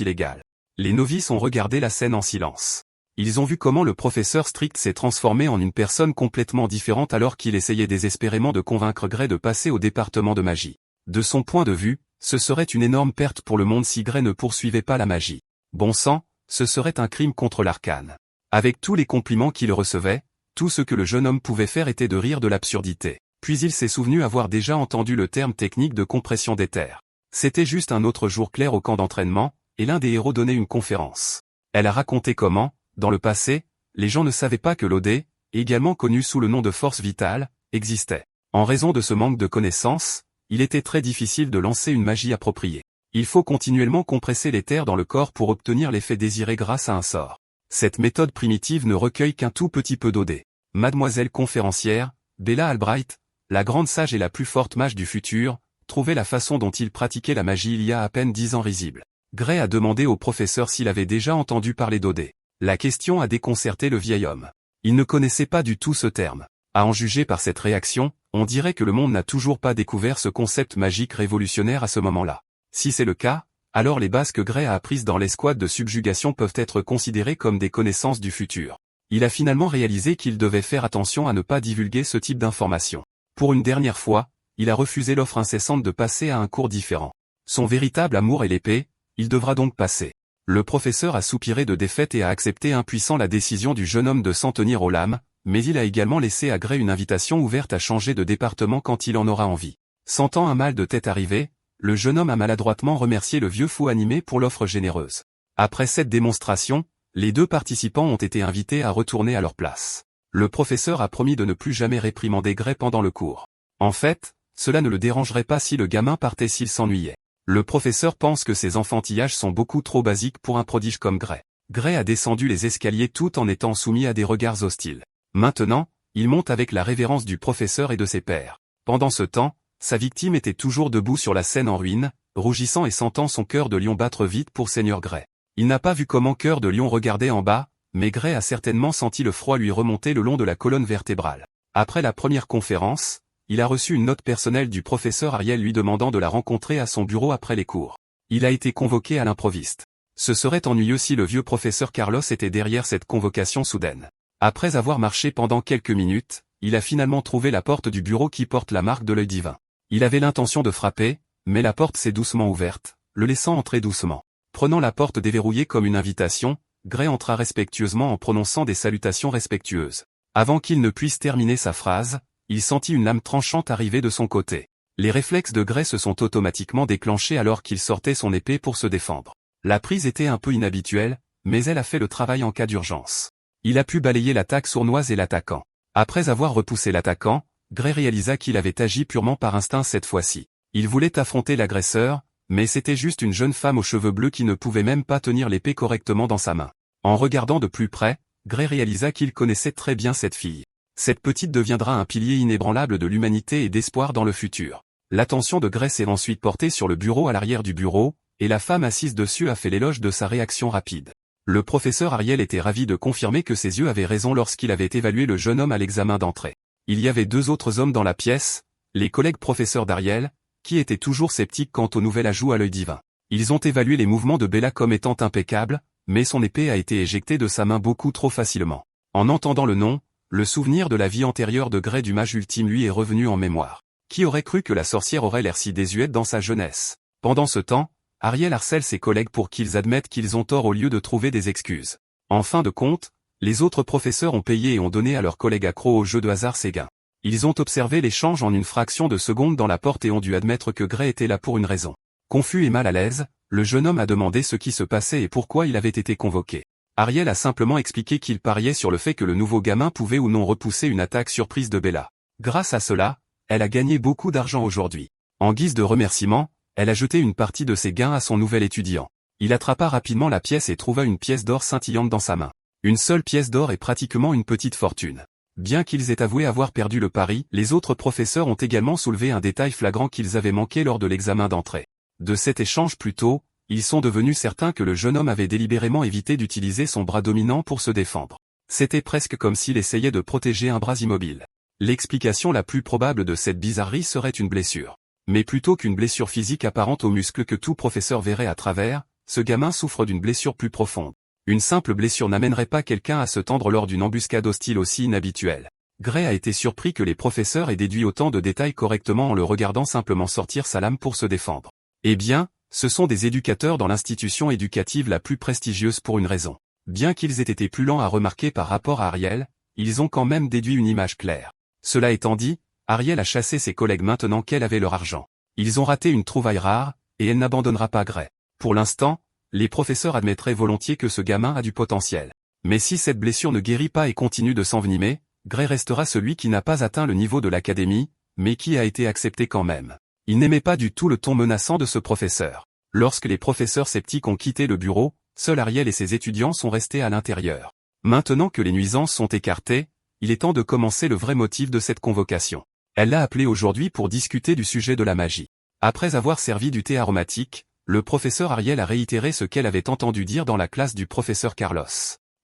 illégales. Les novices ont regardé la scène en silence. Ils ont vu comment le professeur strict s'est transformé en une personne complètement différente alors qu'il essayait désespérément de convaincre Gray de passer au département de magie. De son point de vue, ce serait une énorme perte pour le monde si Gray ne poursuivait pas la magie. Bon sang, ce serait un crime contre l'arcane. Avec tous les compliments qu'il recevait, tout ce que le jeune homme pouvait faire était de rire de l'absurdité. Puis il s'est souvenu avoir déjà entendu le terme technique de compression d'éther. C'était juste un autre jour clair au camp d'entraînement, et l'un des héros donnait une conférence. Elle a raconté comment, dans le passé, les gens ne savaient pas que l'OD, également connu sous le nom de force vitale, existait. En raison de ce manque de connaissances, il était très difficile de lancer une magie appropriée. Il faut continuellement compresser l'éther dans le corps pour obtenir l'effet désiré grâce à un sort. Cette méthode primitive ne recueille qu'un tout petit peu d'OD. Mademoiselle conférencière, Bella Albright, la grande sage et la plus forte mage du futur, trouvait la façon dont il pratiquait la magie il y a à peine 10 ans risible. Gray a demandé au professeur s'il avait déjà entendu parler d'OD. La question a déconcerté le vieil homme. Il ne connaissait pas du tout ce terme. À en juger par cette réaction, on dirait que le monde n'a toujours pas découvert ce concept magique révolutionnaire à ce moment-là. Si c'est le cas, alors les bases que Gray a apprises dans l'escouade de subjugation peuvent être considérées comme des connaissances du futur. Il a finalement réalisé qu'il devait faire attention à ne pas divulguer ce type d'informations. Pour une dernière fois, il a refusé l'offre incessante de passer à un cours différent. Son véritable amour est l'épée, il devra donc passer. Le professeur a soupiré de défaite et a accepté impuissant la décision du jeune homme de s'en tenir aux lames, mais il a également laissé à Gray une invitation ouverte à changer de département quand il en aura envie. Sentant un mal de tête arriver, le jeune homme a maladroitement remercié le vieux fou animé pour l'offre généreuse. Après cette démonstration, les deux participants ont été invités à retourner à leur place. Le professeur a promis de ne plus jamais réprimander Gray pendant le cours. En fait, cela ne le dérangerait pas si le gamin partait s'il s'ennuyait. Le professeur pense que ces enfantillages sont beaucoup trop basiques pour un prodige comme Gray. Gray a descendu les escaliers tout en étant soumis à des regards hostiles. Maintenant, il monte avec la révérence du professeur et de ses pairs. Pendant ce temps, sa victime était toujours debout sur la scène en ruine, rougissant et sentant son cœur de lion battre vite pour Seigneur Gray. Il n'a pas vu comment Cœur de Lion regardait en bas, mais Gray a certainement senti le froid lui remonter le long de la colonne vertébrale. Après la première conférence, il a reçu une note personnelle du professeur Ariel lui demandant de la rencontrer à son bureau après les cours. Il a été convoqué à l'improviste. Ce serait ennuyeux si le vieux professeur Carlos était derrière cette convocation soudaine. Après avoir marché pendant quelques minutes, il a finalement trouvé la porte du bureau qui porte la marque de l'œil divin. Il avait l'intention de frapper, mais la porte s'est doucement ouverte, le laissant entrer doucement. Prenant la porte déverrouillée comme une invitation, Gray entra respectueusement en prononçant des salutations respectueuses. Avant qu'il ne puisse terminer sa phrase, il sentit une lame tranchante arriver de son côté. Les réflexes de Gray se sont automatiquement déclenchés alors qu'il sortait son épée pour se défendre. La prise était un peu inhabituelle, mais elle a fait le travail en cas d'urgence. Il a pu balayer l'attaque sournoise et l'attaquant. Après avoir repoussé l'attaquant, Gray réalisa qu'il avait agi purement par instinct cette fois-ci. Il voulait affronter l'agresseur, mais c'était juste une jeune femme aux cheveux bleus qui ne pouvait même pas tenir l'épée correctement dans sa main. En regardant de plus près, Gray réalisa qu'il connaissait très bien cette fille. Cette petite deviendra un pilier inébranlable de l'humanité et d'espoir dans le futur. L'attention de Gray s'est ensuite portée sur le bureau à l'arrière du bureau, et la femme assise dessus a fait l'éloge de sa réaction rapide. Le professeur Ariel était ravi de confirmer que ses yeux avaient raison lorsqu'il avait évalué le jeune homme à l'examen d'entrée. Il y avait 2 autres hommes dans la pièce, les collègues professeurs d'Ariel, qui étaient toujours sceptiques quant au nouvel ajout à l'œil divin. Ils ont évalué les mouvements de Bella comme étant impeccables, mais son épée a été éjectée de sa main beaucoup trop facilement. En entendant le nom, le souvenir de la vie antérieure de Gray du mage ultime lui est revenu en mémoire. Qui aurait cru que la sorcière aurait l'air si désuète dans sa jeunesse? Pendant ce temps, Ariel harcèle ses collègues pour qu'ils admettent qu'ils ont tort au lieu de trouver des excuses. En fin de compte, les autres professeurs ont payé et ont donné à leurs collègues accros au jeu de hasard ses gains. Ils ont observé l'échange en une fraction de seconde dans la porte et ont dû admettre que Gray était là pour une raison. Confus et mal à l'aise, le jeune homme a demandé ce qui se passait et pourquoi il avait été convoqué. Ariel a simplement expliqué qu'il pariait sur le fait que le nouveau gamin pouvait ou non repousser une attaque surprise de Bella. Grâce à cela, elle a gagné beaucoup d'argent aujourd'hui. En guise de remerciement, elle a jeté une partie de ses gains à son nouvel étudiant. Il attrapa rapidement la pièce et trouva une pièce d'or scintillante dans sa main. Une seule pièce d'or est pratiquement une petite fortune. Bien qu'ils aient avoué avoir perdu le pari, les autres professeurs ont également soulevé un détail flagrant qu'ils avaient manqué lors de l'examen d'entrée. De cet échange plus tôt, ils sont devenus certains que le jeune homme avait délibérément évité d'utiliser son bras dominant pour se défendre. C'était presque comme s'il essayait de protéger un bras immobile. L'explication la plus probable de cette bizarrerie serait une blessure. Mais plutôt qu'une blessure physique apparente aux muscles que tout professeur verrait à travers, ce gamin souffre d'une blessure plus profonde. Une simple blessure n'amènerait pas quelqu'un à se tendre lors d'une embuscade hostile aussi inhabituelle. Gray a été surpris que les professeurs aient déduit autant de détails correctement en le regardant simplement sortir sa lame pour se défendre. Eh bien, ce sont des éducateurs dans l'institution éducative la plus prestigieuse pour une raison. Bien qu'ils aient été plus lents à remarquer par rapport à Ariel, ils ont quand même déduit une image claire. Cela étant dit, Ariel a chassé ses collègues maintenant qu'elle avait leur argent. Ils ont raté une trouvaille rare, et elle n'abandonnera pas Gray. Pour l'instant, les professeurs admettraient volontiers que ce gamin a du potentiel. Mais si cette blessure ne guérit pas et continue de s'envenimer, Gray restera celui qui n'a pas atteint le niveau de l'académie, mais qui a été accepté quand même. Il n'aimait pas du tout le ton menaçant de ce professeur. Lorsque les professeurs sceptiques ont quitté le bureau, seul Ariel et ses étudiants sont restés à l'intérieur. Maintenant que les nuisances sont écartées, il est temps de commencer le vrai motif de cette convocation. Elle l'a appelé aujourd'hui pour discuter du sujet de la magie. Après avoir servi du thé aromatique, le professeur Ariel a réitéré ce qu'elle avait entendu dire dans la classe du professeur Carlos.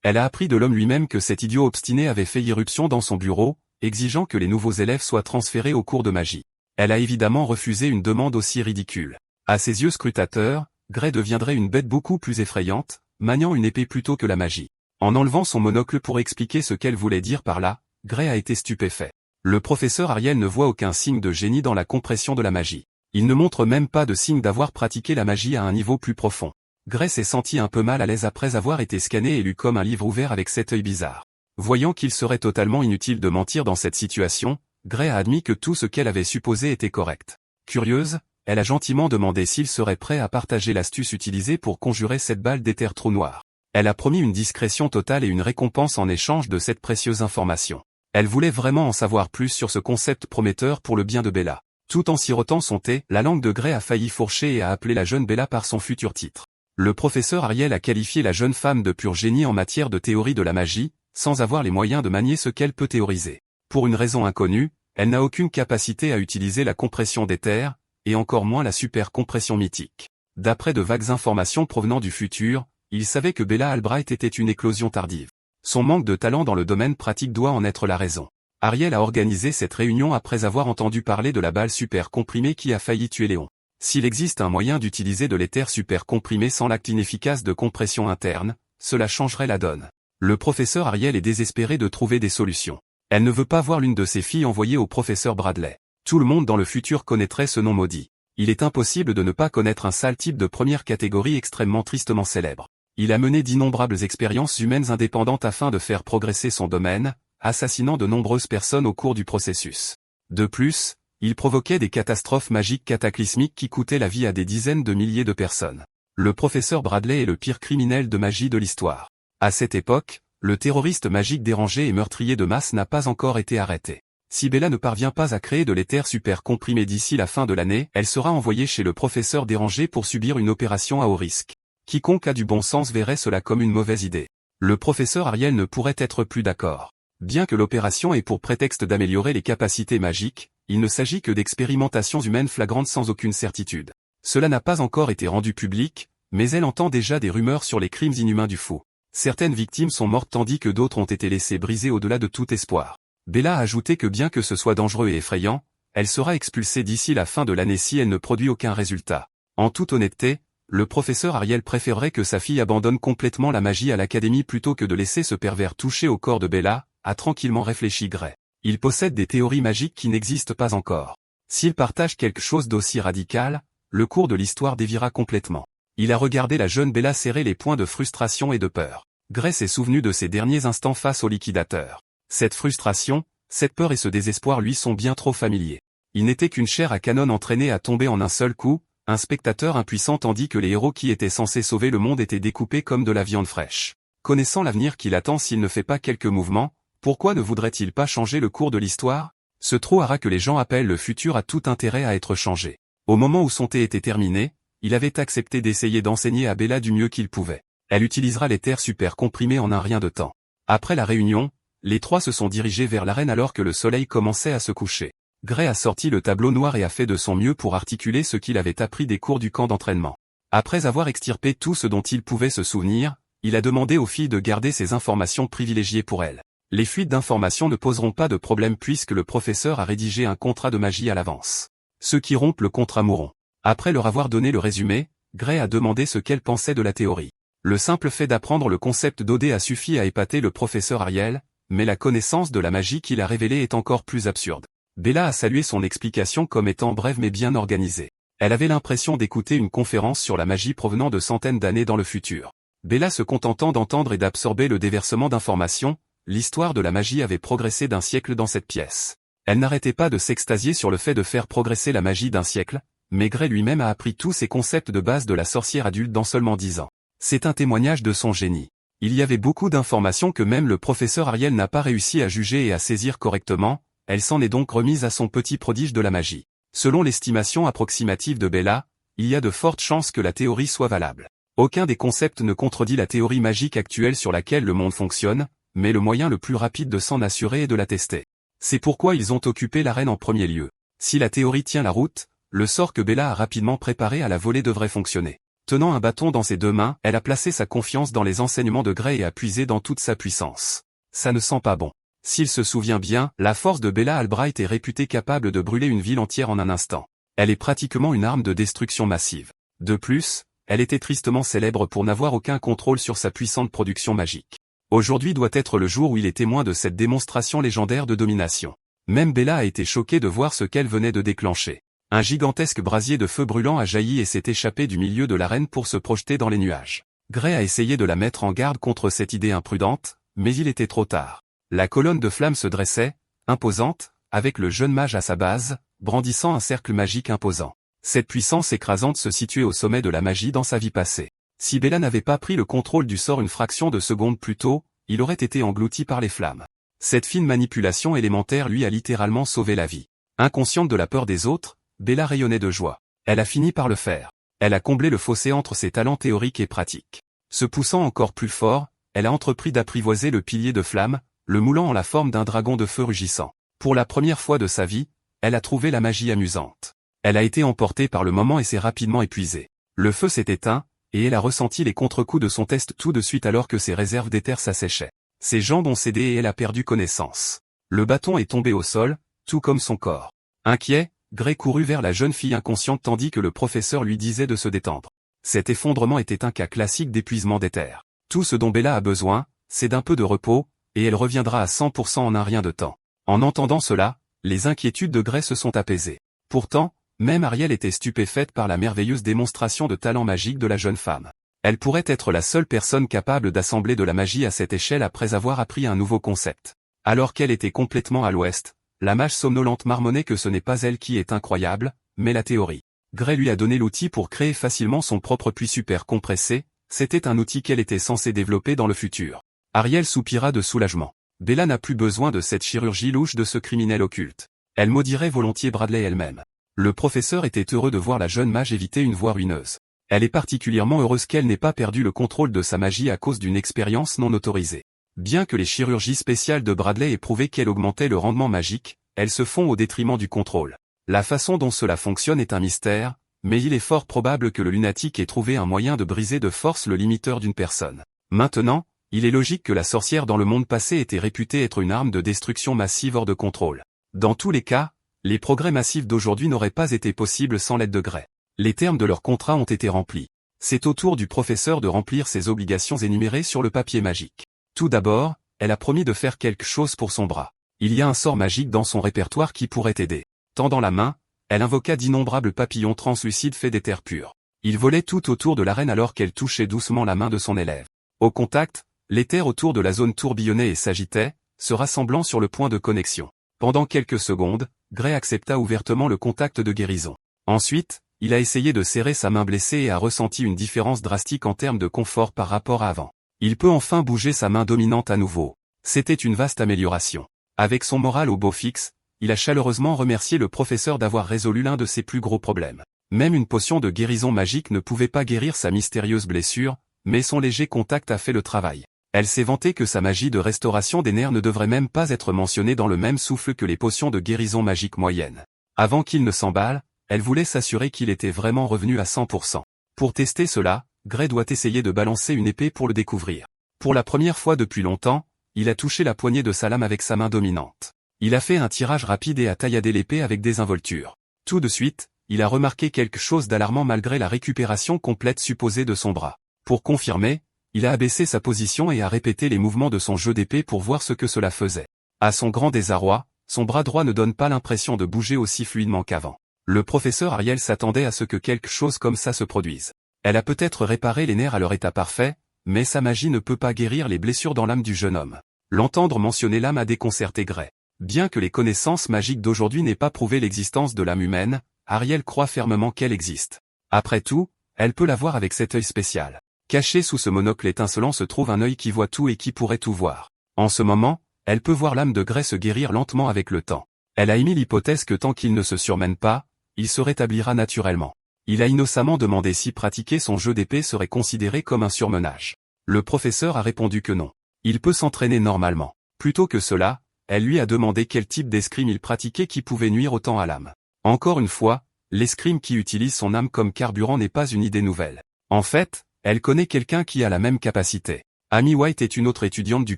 Elle a appris de l'homme lui-même que cet idiot obstiné avait fait irruption dans son bureau, exigeant que les nouveaux élèves soient transférés au cours de magie. Elle a évidemment refusé une demande aussi ridicule. À ses yeux scrutateurs, Gray deviendrait une bête beaucoup plus effrayante, maniant une épée plutôt que la magie. En enlevant son monocle pour expliquer ce qu'elle voulait dire par là, Gray a été stupéfait. Le professeur Ariel ne voit aucun signe de génie dans la compression de la magie. Il ne montre même pas de signe d'avoir pratiqué la magie à un niveau plus profond. Gray s'est senti un peu mal à l'aise après avoir été scanné et lu comme un livre ouvert avec cet œil bizarre. Voyant qu'il serait totalement inutile de mentir dans cette situation, Gray a admis que tout ce qu'elle avait supposé était correct. Curieuse, elle a gentiment demandé s'il serait prêt à partager l'astuce utilisée pour conjurer cette balle d'éther trou noir. Elle a promis une discrétion totale et une récompense en échange de cette précieuse information. Elle voulait vraiment en savoir plus sur ce concept prometteur pour le bien de Bella. Tout en sirotant son thé, la langue de Gray a failli fourcher et a appelé la jeune Bella par son futur titre. Le professeur Ariel a qualifié la jeune femme de pur génie en matière de théorie de la magie, sans avoir les moyens de manier ce qu'elle peut théoriser. Pour une raison inconnue, elle n'a aucune capacité à utiliser la compression d'éther, et encore moins la super compression mythique. D'après de vagues informations provenant du futur, il savait que Bella Albright était une éclosion tardive. Son manque de talent dans le domaine pratique doit en être la raison. Ariel a organisé cette réunion après avoir entendu parler de la balle super comprimée qui a failli tuer Léon. S'il existe un moyen d'utiliser de l'éther super comprimé sans l'acte inefficace de compression interne, cela changerait la donne. Le professeur Ariel est désespéré de trouver des solutions. Elle ne veut pas voir l'une de ses filles envoyée au professeur Bradley. Tout le monde dans le futur connaîtrait ce nom maudit. Il est impossible de ne pas connaître un sale type de première catégorie extrêmement tristement célèbre. Il a mené d'innombrables expériences humaines indépendantes afin de faire progresser son domaine, assassinant de nombreuses personnes au cours du processus. De plus, il provoquait des catastrophes magiques cataclysmiques qui coûtaient la vie à des dizaines de milliers de personnes. Le professeur Bradley est le pire criminel de magie de l'histoire. À cette époque, le terroriste magique dérangé et meurtrier de masse n'a pas encore été arrêté. Si Bella ne parvient pas à créer de l'éther super comprimé d'ici la fin de l'année, elle sera envoyée chez le professeur dérangé pour subir une opération à haut risque. Quiconque a du bon sens verrait cela comme une mauvaise idée. Le professeur Ariel ne pourrait être plus d'accord. Bien que l'opération ait pour prétexte d'améliorer les capacités magiques, il ne s'agit que d'expérimentations humaines flagrantes sans aucune certitude. Cela n'a pas encore été rendu public, mais elle entend déjà des rumeurs sur les crimes inhumains du fou. Certaines victimes sont mortes tandis que d'autres ont été laissées briser au-delà de tout espoir. Bella a ajouté que bien que ce soit dangereux et effrayant, elle sera expulsée d'ici la fin de l'année si elle ne produit aucun résultat. En toute honnêteté, le professeur Ariel préférerait que sa fille abandonne complètement la magie à l'académie plutôt que de laisser ce pervers toucher au corps de Bella, a tranquillement réfléchi Gray. Il possède des théories magiques qui n'existent pas encore. S'il partage quelque chose d'aussi radical, le cours de l'histoire déviera complètement. Il a regardé la jeune Bella serrer les poings de frustration et de peur. Gray s'est souvenu de ses derniers instants face au liquidateur. Cette frustration, cette peur et ce désespoir lui sont bien trop familiers. Il n'était qu'une chair à canon entraînée à tomber en un seul coup, un spectateur impuissant tandis que les héros qui étaient censés sauver le monde étaient découpés comme de la viande fraîche. Connaissant l'avenir qui l'attend s'il ne fait pas quelques mouvements, pourquoi ne voudrait-il pas changer le cours de l'histoire? Ce trou-hara que les gens appellent le futur a tout intérêt à être changé. Au moment où son thé était terminé, il avait accepté d'essayer d'enseigner à Bella du mieux qu'il pouvait. Elle utilisera l'éther super comprimé en un rien de temps. Après la réunion, les trois se sont dirigés vers l'arène alors que le soleil commençait à se coucher. Gray a sorti le tableau noir et a fait de son mieux pour articuler ce qu'il avait appris des cours du camp d'entraînement. Après avoir extirpé tout ce dont il pouvait se souvenir, il a demandé aux filles de garder ces informations privilégiées pour elles. Les fuites d'informations ne poseront pas de problème puisque le professeur a rédigé un contrat de magie à l'avance. Ceux qui rompent le contrat mourront. Après leur avoir donné le résumé, Gray a demandé ce qu'elle pensait de la théorie. Le simple fait d'apprendre le concept d'OD a suffi à épater le professeur Ariel, mais la connaissance de la magie qu'il a révélée est encore plus absurde. Bella a salué son explication comme étant brève mais bien organisée. Elle avait l'impression d'écouter une conférence sur la magie provenant de centaines d'années dans le futur. Bella se contentant d'entendre et d'absorber le déversement d'informations, l'histoire de la magie avait progressé d'un siècle dans cette pièce. Elle n'arrêtait pas de s'extasier sur le fait de faire progresser la magie d'un siècle, mais Gray lui-même a appris tous ces concepts de base de la sorcière adulte dans seulement 10 ans. C'est un témoignage de son génie. Il y avait beaucoup d'informations que même le professeur Ariel n'a pas réussi à juger et à saisir correctement, elle s'en est donc remise à son petit prodige de la magie. Selon l'estimation approximative de Bella, il y a de fortes chances que la théorie soit valable. Aucun des concepts ne contredit la théorie magique actuelle sur laquelle le monde fonctionne, mais le moyen le plus rapide de s'en assurer est de la tester. C'est pourquoi ils ont occupé l'arène en premier lieu. Si la théorie tient la route, le sort que Bella a rapidement préparé à la volée devrait fonctionner. Tenant un bâton dans ses 2 mains, elle a placé sa confiance dans les enseignements de Gray et a puisé dans toute sa puissance. Ça ne sent pas bon. S'il se souvient bien, la force de Bella Albright est réputée capable de brûler une ville entière en un instant. Elle est pratiquement une arme de destruction massive. De plus, elle était tristement célèbre pour n'avoir aucun contrôle sur sa puissante production magique. Aujourd'hui doit être le jour où il est témoin de cette démonstration légendaire de domination. Même Bella a été choquée de voir ce qu'elle venait de déclencher. Un gigantesque brasier de feu brûlant a jailli et s'est échappé du milieu de l'arène pour se projeter dans les nuages. Gray a essayé de la mettre en garde contre cette idée imprudente, mais il était trop tard. La colonne de flammes se dressait, imposante, avec le jeune mage à sa base, brandissant un cercle magique imposant. Cette puissance écrasante se situait au sommet de la magie dans sa vie passée. Si Bella n'avait pas pris le contrôle du sort une fraction de seconde plus tôt, il aurait été englouti par les flammes. Cette fine manipulation élémentaire lui a littéralement sauvé la vie. Inconsciente de la peur des autres, Bella rayonnait de joie. Elle a fini par le faire. Elle a comblé le fossé entre ses talents théoriques et pratiques. Se poussant encore plus fort, elle a entrepris d'apprivoiser le pilier de flamme, le moulant en la forme d'un dragon de feu rugissant. Pour la première fois de sa vie, elle a trouvé la magie amusante. Elle a été emportée par le moment et s'est rapidement épuisée. Le feu s'est éteint, et elle a ressenti les contre-coups de son test tout de suite alors que ses réserves d'éther s'asséchaient. Ses jambes ont cédé et elle a perdu connaissance. Le bâton est tombé au sol, tout comme son corps. Inquiet, Gray courut vers la jeune fille inconsciente tandis que le professeur lui disait de se détendre. Cet effondrement était un cas classique d'épuisement d'éther. Tout ce dont Bella a besoin, c'est d'un peu de repos, et elle reviendra à 100% en un rien de temps. En entendant cela, les inquiétudes de Gray se sont apaisées. Pourtant, même Ariel était stupéfaite par la merveilleuse démonstration de talent magique de la jeune femme. Elle pourrait être la seule personne capable d'assembler de la magie à cette échelle après avoir appris un nouveau concept. Alors qu'elle était complètement à l'ouest, la mage somnolente marmonnait que ce n'est pas elle qui est incroyable, mais la théorie. Gray lui a donné l'outil pour créer facilement son propre puits super compressé, c'était un outil qu'elle était censée développer dans le futur. Ariel soupira de soulagement. Bella n'a plus besoin de cette chirurgie louche de ce criminel occulte. Elle maudirait volontiers Bradley elle-même. Le professeur était heureux de voir la jeune mage éviter une voie ruineuse. Elle est particulièrement heureuse qu'elle n'ait pas perdu le contrôle de sa magie à cause d'une expérience non autorisée. Bien que les chirurgies spéciales de Bradley aient prouvé qu'elle augmentait le rendement magique, elles se font au détriment du contrôle. La façon dont cela fonctionne est un mystère, mais il est fort probable que le lunatique ait trouvé un moyen de briser de force le limiteur d'une personne. Maintenant, il est logique que la sorcière dans le monde passé était réputée être une arme de destruction massive hors de contrôle. Dans tous les cas, les progrès massifs d'aujourd'hui n'auraient pas été possibles sans l'aide de Gray. Les termes de leur contrat ont été remplis. C'est au tour du professeur de remplir ses obligations énumérées sur le papier magique. Tout d'abord, elle a promis de faire quelque chose pour son bras. Il y a un sort magique dans son répertoire qui pourrait aider. Tendant la main, elle invoqua d'innombrables papillons translucides faits d'éther pur. Ils volaient tout autour de la reine alors qu'elle touchait doucement la main de son élève. Au contact, l'éther autour de la zone tourbillonnait et s'agitait, se rassemblant sur le point de connexion. Pendant quelques secondes, Gray accepta ouvertement le contact de guérison. Ensuite, il a essayé de serrer sa main blessée et a ressenti une différence drastique en termes de confort par rapport à avant. Il peut enfin bouger sa main dominante à nouveau. C'était une vaste amélioration. Avec son moral au beau fixe, il a chaleureusement remercié le professeur d'avoir résolu l'un de ses plus gros problèmes. Même une potion de guérison magique ne pouvait pas guérir sa mystérieuse blessure, mais son léger contact a fait le travail. Elle s'est vantée que sa magie de restauration des nerfs ne devrait même pas être mentionnée dans le même souffle que les potions de guérison magique moyennes. Avant qu'il ne s'emballe, elle voulait s'assurer qu'il était vraiment revenu à 100%. Pour tester cela, Gray doit essayer de balancer une épée pour le découvrir. Pour la première fois depuis longtemps, il a touché la poignée de sa lame avec sa main dominante. Il a fait un tirage rapide et a tailladé l'épée avec désinvolture. Tout de suite, il a remarqué quelque chose d'alarmant malgré la récupération complète supposée de son bras. Pour confirmer, il a abaissé sa position et a répété les mouvements de son jeu d'épée pour voir ce que cela faisait. À son grand désarroi, son bras droit ne donne pas l'impression de bouger aussi fluidement qu'avant. Le professeur Ariel s'attendait à ce que quelque chose comme ça se produise. Elle a peut-être réparé les nerfs à leur état parfait, mais sa magie ne peut pas guérir les blessures dans l'âme du jeune homme. L'entendre mentionner l'âme a déconcerté Gray. Bien que les connaissances magiques d'aujourd'hui n'aient pas prouvé l'existence de l'âme humaine, Ariel croit fermement qu'elle existe. Après tout, elle peut la voir avec cet œil spécial. Caché sous ce monocle étincelant se trouve un œil qui voit tout et qui pourrait tout voir. En ce moment, elle peut voir l'âme de Gray se guérir lentement avec le temps. Elle a émis l'hypothèse que tant qu'il ne se surmène pas, il se rétablira naturellement. Il a innocemment demandé si pratiquer son jeu d'épée serait considéré comme un surmenage. Le professeur a répondu que non. Il peut s'entraîner normalement. Plutôt que cela, elle lui a demandé quel type d'escrime il pratiquait qui pouvait nuire autant à l'âme. Encore une fois, l'escrime qui utilise son âme comme carburant n'est pas une idée nouvelle. En fait, elle connaît quelqu'un qui a la même capacité. Amy White est une autre étudiante du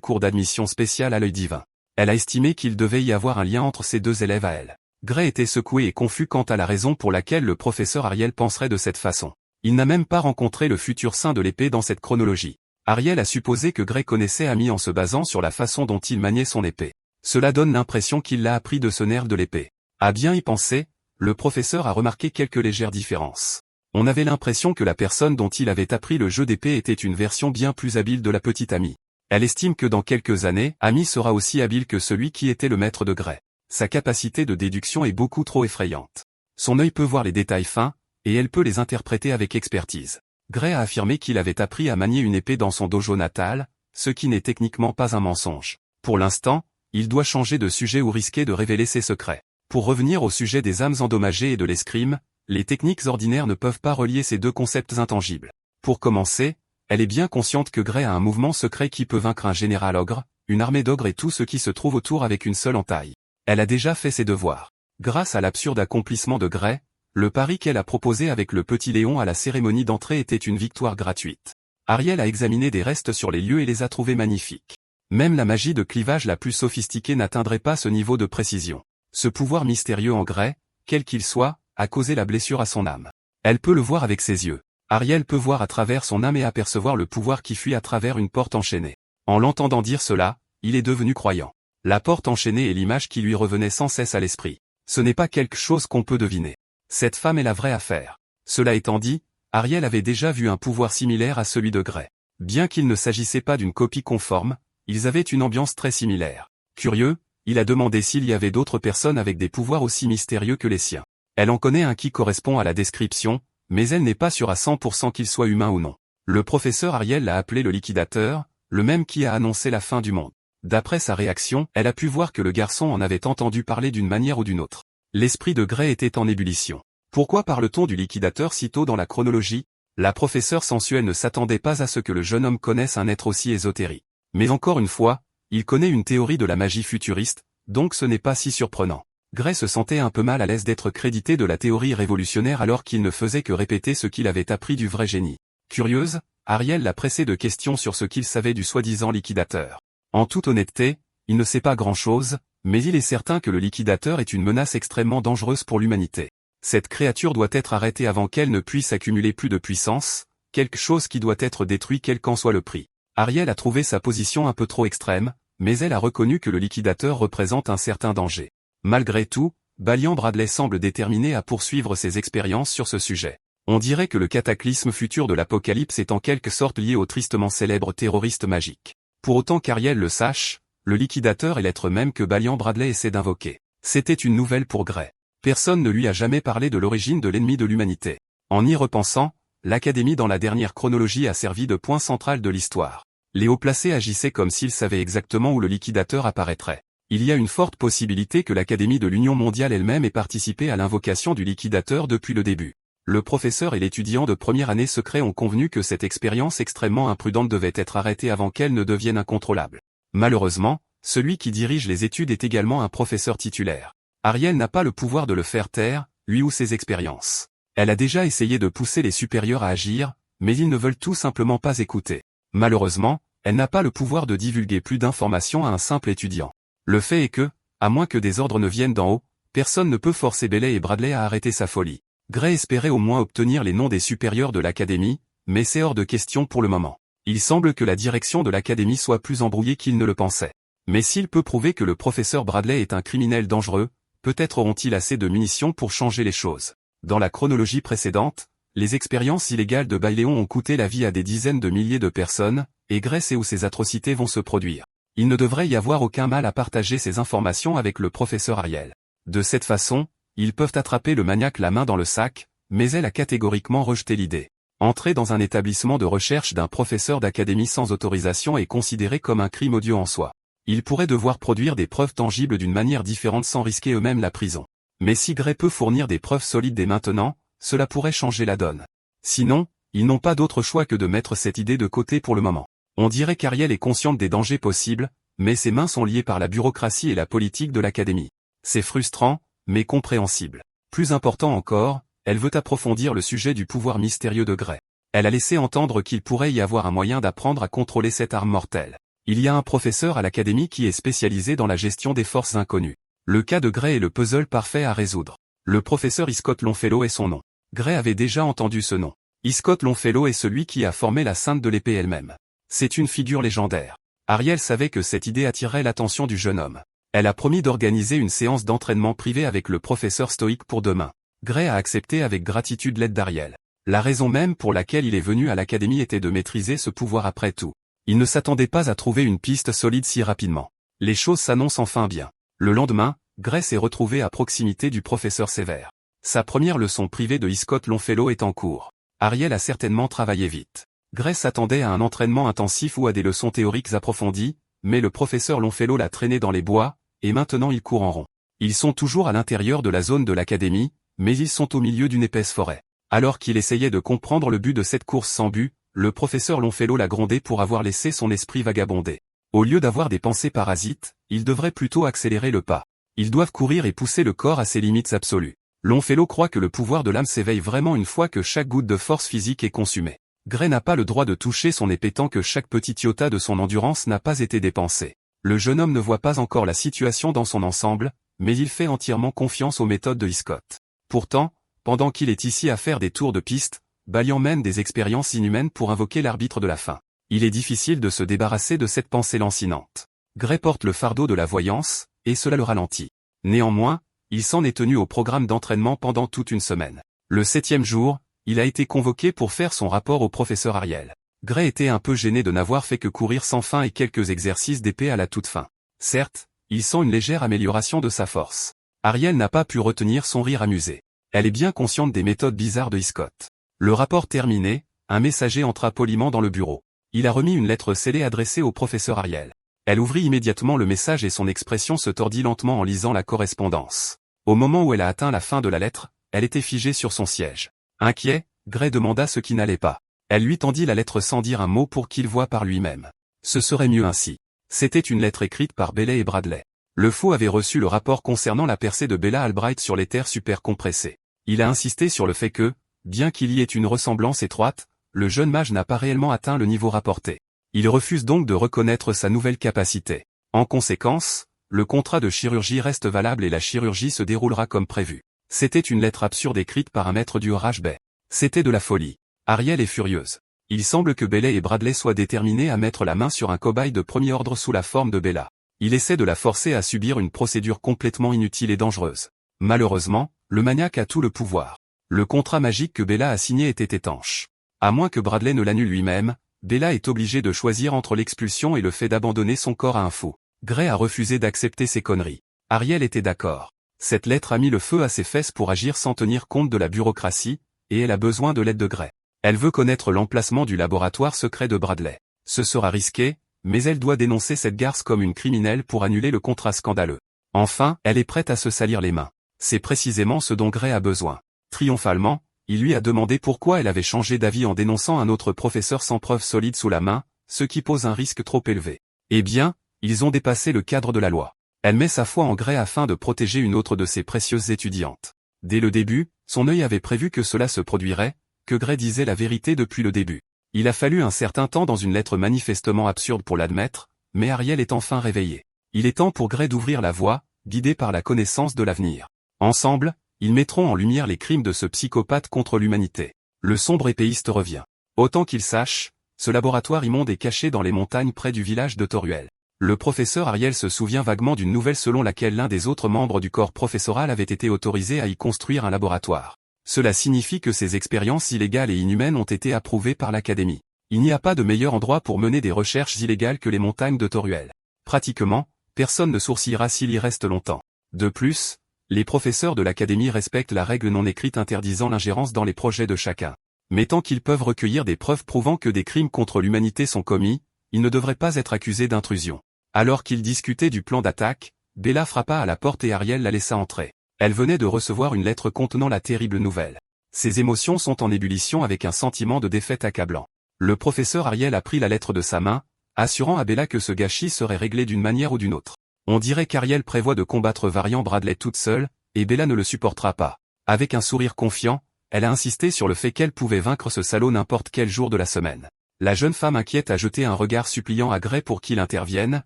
cours d'admission spéciale à l'œil divin. Elle a estimé qu'il devait y avoir un lien entre ces deux élèves à elle. Gray était secoué et confus quant à la raison pour laquelle le professeur Ariel penserait de cette façon. Il n'a même pas rencontré le futur saint de l'épée dans cette chronologie. Ariel a supposé que Gray connaissait Amy en se basant sur la façon dont il maniait son épée. Cela donne l'impression qu'il l'a appris de ce nerf de l'épée. À bien y penser, le professeur a remarqué quelques légères différences. On avait l'impression que la personne dont il avait appris le jeu d'épée était une version bien plus habile de la petite Amy. Elle estime que dans quelques années, Amy sera aussi habile que celui qui était le maître de Gray. Sa capacité de déduction est beaucoup trop effrayante. Son œil peut voir les détails fins, et elle peut les interpréter avec expertise. Gray a affirmé qu'il avait appris à manier une épée dans son dojo natal, ce qui n'est techniquement pas un mensonge. Pour l'instant, il doit changer de sujet ou risquer de révéler ses secrets. Pour revenir au sujet des âmes endommagées et de l'escrime, les techniques ordinaires ne peuvent pas relier ces deux concepts intangibles. Pour commencer, elle est bien consciente que Gray a un mouvement secret qui peut vaincre un général ogre, une armée d'ogres et tout ce qui se trouve autour avec une seule entaille. Elle a déjà fait ses devoirs. Grâce à l'absurde accomplissement de Gray, le pari qu'elle a proposé avec le petit Léon à la cérémonie d'entrée était une victoire gratuite. Ariel a examiné des restes sur les lieux et les a trouvés magnifiques. Même la magie de clivage la plus sophistiquée n'atteindrait pas ce niveau de précision. Ce pouvoir mystérieux en Gray, quel qu'il soit, a causé la blessure à son âme. Elle peut le voir avec ses yeux. Ariel peut voir à travers son âme et apercevoir le pouvoir qui fuit à travers une porte enchaînée. En l'entendant dire cela, il est devenu croyant. La porte enchaînée et l'image qui lui revenait sans cesse à l'esprit. Ce n'est pas quelque chose qu'on peut deviner. Cette femme est la vraie affaire. Cela étant dit, Ariel avait déjà vu un pouvoir similaire à celui de Gray. Bien qu'il ne s'agissait pas d'une copie conforme, ils avaient une ambiance très similaire. Curieux, il a demandé s'il y avait d'autres personnes avec des pouvoirs aussi mystérieux que les siens. Elle en connaît un qui correspond à la description, mais elle n'est pas sûre à 100% qu'il soit humain ou non. Le professeur Ariel l'a appelé le liquidateur, le même qui a annoncé la fin du monde. D'après sa réaction, elle a pu voir que le garçon en avait entendu parler d'une manière ou d'une autre. L'esprit de Gray était en ébullition. Pourquoi parle-t-on du liquidateur si tôt dans la chronologie? La professeure sensuelle ne s'attendait pas à ce que le jeune homme connaisse un être aussi ésotérique. Mais encore une fois, il connaît une théorie de la magie futuriste, donc ce n'est pas si surprenant. Gray se sentait un peu mal à l'aise d'être crédité de la théorie révolutionnaire alors qu'il ne faisait que répéter ce qu'il avait appris du vrai génie. Curieuse, Ariel l'a pressé de questions sur ce qu'il savait du soi-disant liquidateur. En toute honnêteté, il ne sait pas grand-chose, mais il est certain que le liquidateur est une menace extrêmement dangereuse pour l'humanité. Cette créature doit être arrêtée avant qu'elle ne puisse accumuler plus de puissance, quelque chose qui doit être détruit quel qu'en soit le prix. Ariel a trouvé sa position un peu trop extrême, mais elle a reconnu que le liquidateur représente un certain danger. Malgré tout, Balian Bradley semble déterminé à poursuivre ses expériences sur ce sujet. On dirait que le cataclysme futur de l'Apocalypse est en quelque sorte lié au tristement célèbre terroriste magique. Pour autant qu'Ariel le sache, le liquidateur est l'être même que Balian Bradley essaie d'invoquer. C'était une nouvelle pour Gray. Personne ne lui a jamais parlé de l'origine de l'ennemi de l'humanité. En y repensant, l'Académie dans la dernière chronologie a servi de point central de l'histoire. Les hauts placés agissaient comme s'ils savaient exactement où le liquidateur apparaîtrait. Il y a une forte possibilité que l'Académie de l'Union mondiale elle-même ait participé à l'invocation du liquidateur depuis le début. Le professeur et l'étudiant de première année secret ont convenu que cette expérience extrêmement imprudente devait être arrêtée avant qu'elle ne devienne incontrôlable. Malheureusement, celui qui dirige les études est également un professeur titulaire. Ariel n'a pas le pouvoir de le faire taire, lui ou ses expériences. Elle a déjà essayé de pousser les supérieurs à agir, mais ils ne veulent tout simplement pas écouter. Malheureusement, elle n'a pas le pouvoir de divulguer plus d'informations à un simple étudiant. Le fait est que, à moins que des ordres ne viennent d'en haut, personne ne peut forcer Bailey et Bradley à arrêter sa folie. Gray espérait au moins obtenir les noms des supérieurs de l'Académie, mais c'est hors de question pour le moment. Il semble que la direction de l'Académie soit plus embrouillée qu'il ne le pensait. Mais s'il peut prouver que le professeur Bradley est un criminel dangereux, peut-être auront-ils assez de munitions pour changer les choses. Dans la chronologie précédente, les expériences illégales de Bailéon ont coûté la vie à des dizaines de milliers de personnes, et Gray sait où ces atrocités vont se produire. Il ne devrait y avoir aucun mal à partager ces informations avec le professeur Ariel. De cette façon, ils peuvent attraper le maniaque la main dans le sac, mais elle a catégoriquement rejeté l'idée. Entrer dans un établissement de recherche d'un professeur d'académie sans autorisation est considéré comme un crime odieux en soi. Ils pourraient devoir produire des preuves tangibles d'une manière différente sans risquer eux-mêmes la prison. Mais si Gray peut fournir des preuves solides dès maintenant, cela pourrait changer la donne. Sinon, ils n'ont pas d'autre choix que de mettre cette idée de côté pour le moment. On dirait qu'Ariel est consciente des dangers possibles, mais ses mains sont liées par la bureaucratie et la politique de l'Académie. C'est frustrant, mais compréhensible. Plus important encore, elle veut approfondir le sujet du pouvoir mystérieux de Gray. Elle a laissé entendre qu'il pourrait y avoir un moyen d'apprendre à contrôler cette arme mortelle. Il y a un professeur à l'Académie qui est spécialisé dans la gestion des forces inconnues. Le cas de Gray est le puzzle parfait à résoudre. Le professeur Scott Longfellow est son nom. Gray avait déjà entendu ce nom. Scott Longfellow est celui qui a formé la Sainte de l'Épée elle-même. C'est une figure légendaire. Ariel savait que cette idée attirerait l'attention du jeune homme. Elle a promis d'organiser une séance d'entraînement privée avec le professeur stoïque pour demain. Gray a accepté avec gratitude l'aide d'Ariel. La raison même pour laquelle il est venu à l'Académie était de maîtriser ce pouvoir après tout. Il ne s'attendait pas à trouver une piste solide si rapidement. Les choses s'annoncent enfin bien. Le lendemain, Gray s'est retrouvé à proximité du professeur Sévère. Sa première leçon privée de Scott Longfellow est en cours. Ariel a certainement travaillé vite. Gray s'attendait à un entraînement intensif ou à des leçons théoriques approfondies, mais le professeur Longfellow l'a traîné dans les bois, et maintenant il court en rond. Ils sont toujours à l'intérieur de la zone de l'Académie, mais ils sont au milieu d'une épaisse forêt. Alors qu'il essayait de comprendre le but de cette course sans but, le professeur Longfellow l'a grondé pour avoir laissé son esprit vagabonder. Au lieu d'avoir des pensées parasites, ils devraient plutôt accélérer le pas. Ils doivent courir et pousser le corps à ses limites absolues. Longfellow croit que le pouvoir de l'âme s'éveille vraiment une fois que chaque goutte de force physique est consumée. Gray n'a pas le droit de toucher son épée tant que chaque petit iota de son endurance n'a pas été dépensé. Le jeune homme ne voit pas encore la situation dans son ensemble, mais il fait entièrement confiance aux méthodes de Scott. Pourtant, pendant qu'il est ici à faire des tours de piste, Balian mène des expériences inhumaines pour invoquer l'arbitre de la fin. Il est difficile de se débarrasser de cette pensée lancinante. Gray porte le fardeau de la voyance, et cela le ralentit. Néanmoins, il s'en est tenu au programme d'entraînement pendant toute une semaine. Le 7e jour, il a été convoqué pour faire son rapport au professeur Ariel. Gray était un peu gêné de n'avoir fait que courir sans fin et quelques exercices d'épée à la toute fin. Certes, il sent une légère amélioration de sa force. Ariel n'a pas pu retenir son rire amusé. Elle est bien consciente des méthodes bizarres de Scott. Le rapport terminé, un messager entra poliment dans le bureau. Il a remis une lettre scellée adressée au professeur Ariel. Elle ouvrit immédiatement le message et son expression se tordit lentement en lisant la correspondance. Au moment où elle a atteint la fin de la lettre, elle était figée sur son siège. Inquiet, Gray demanda ce qui n'allait pas. Elle lui tendit la lettre sans dire un mot pour qu'il voie par lui-même. Ce serait mieux ainsi. C'était une lettre écrite par Bailey et Bradley. Le faux avait reçu le rapport concernant la percée de Bella Albright sur les terres supercompressées. Il a insisté sur le fait que, bien qu'il y ait une ressemblance étroite, le jeune mage n'a pas réellement atteint le niveau rapporté. Il refuse donc de reconnaître sa nouvelle capacité. En conséquence, le contrat de chirurgie reste valable et la chirurgie se déroulera comme prévu. C'était une lettre absurde écrite par un maître du Orage Bay. C'était de la folie. Ariel est furieuse. Il semble que Bailey et Bradley soient déterminés à mettre la main sur un cobaye de premier ordre sous la forme de Bella. Il essaie de la forcer à subir une procédure complètement inutile et dangereuse. Malheureusement, le maniaque a tout le pouvoir. Le contrat magique que Bella a signé était étanche. À moins que Bradley ne l'annule lui-même, Bella est obligée de choisir entre l'expulsion et le fait d'abandonner son corps à un fou. Gray a refusé d'accepter ces conneries. Ariel était d'accord. Cette lettre a mis le feu à ses fesses pour agir sans tenir compte de la bureaucratie, et elle a besoin de l'aide de Gray. Elle veut connaître l'emplacement du laboratoire secret de Bradley. Ce sera risqué, mais elle doit dénoncer cette garce comme une criminelle pour annuler le contrat scandaleux. Enfin, elle est prête à se salir les mains. C'est précisément ce dont Gray a besoin. Triomphalement, il lui a demandé pourquoi elle avait changé d'avis en dénonçant un autre professeur sans preuve solide sous la main, ce qui pose un risque trop élevé. Eh bien, ils ont dépassé le cadre de la loi. Elle met sa foi en Gray afin de protéger une autre de ses précieuses étudiantes. Dès le début, son œil avait prévu que cela se produirait, que Gray disait la vérité depuis le début. Il a fallu un certain temps dans une lettre manifestement absurde pour l'admettre, mais Ariel est enfin réveillé. Il est temps pour Gray d'ouvrir la voie, guidé par la connaissance de l'avenir. Ensemble, ils mettront en lumière les crimes de ce psychopathe contre l'humanité. Le sombre épéiste revient. Autant qu'il sache, ce laboratoire immonde est caché dans les montagnes près du village de Toruel. Le professeur Ariel se souvient vaguement d'une nouvelle selon laquelle l'un des autres membres du corps professoral avait été autorisé à y construire un laboratoire. Cela signifie que ces expériences illégales et inhumaines ont été approuvées par l'Académie. Il n'y a pas de meilleur endroit pour mener des recherches illégales que les montagnes de Toruel. Pratiquement, personne ne sourcillera s'il y reste longtemps. De plus, les professeurs de l'Académie respectent la règle non écrite interdisant l'ingérence dans les projets de chacun. Mais tant qu'ils peuvent recueillir des preuves prouvant que des crimes contre l'humanité sont commis, ils ne devraient pas être accusés d'intrusion. Alors qu'ils discutaient du plan d'attaque, Bella frappa à la porte et Ariel la laissa entrer. Elle venait de recevoir une lettre contenant la terrible nouvelle. Ses émotions sont en ébullition avec un sentiment de défaite accablant. Le professeur Ariel a pris la lettre de sa main, assurant à Bella que ce gâchis serait réglé d'une manière ou d'une autre. On dirait qu'Ariel prévoit de combattre Varian Bradley toute seule, et Bella ne le supportera pas. Avec un sourire confiant, elle a insisté sur le fait qu'elle pouvait vaincre ce salaud n'importe quel jour de la semaine. La jeune femme inquiète a jeté un regard suppliant à Gray pour qu'il intervienne,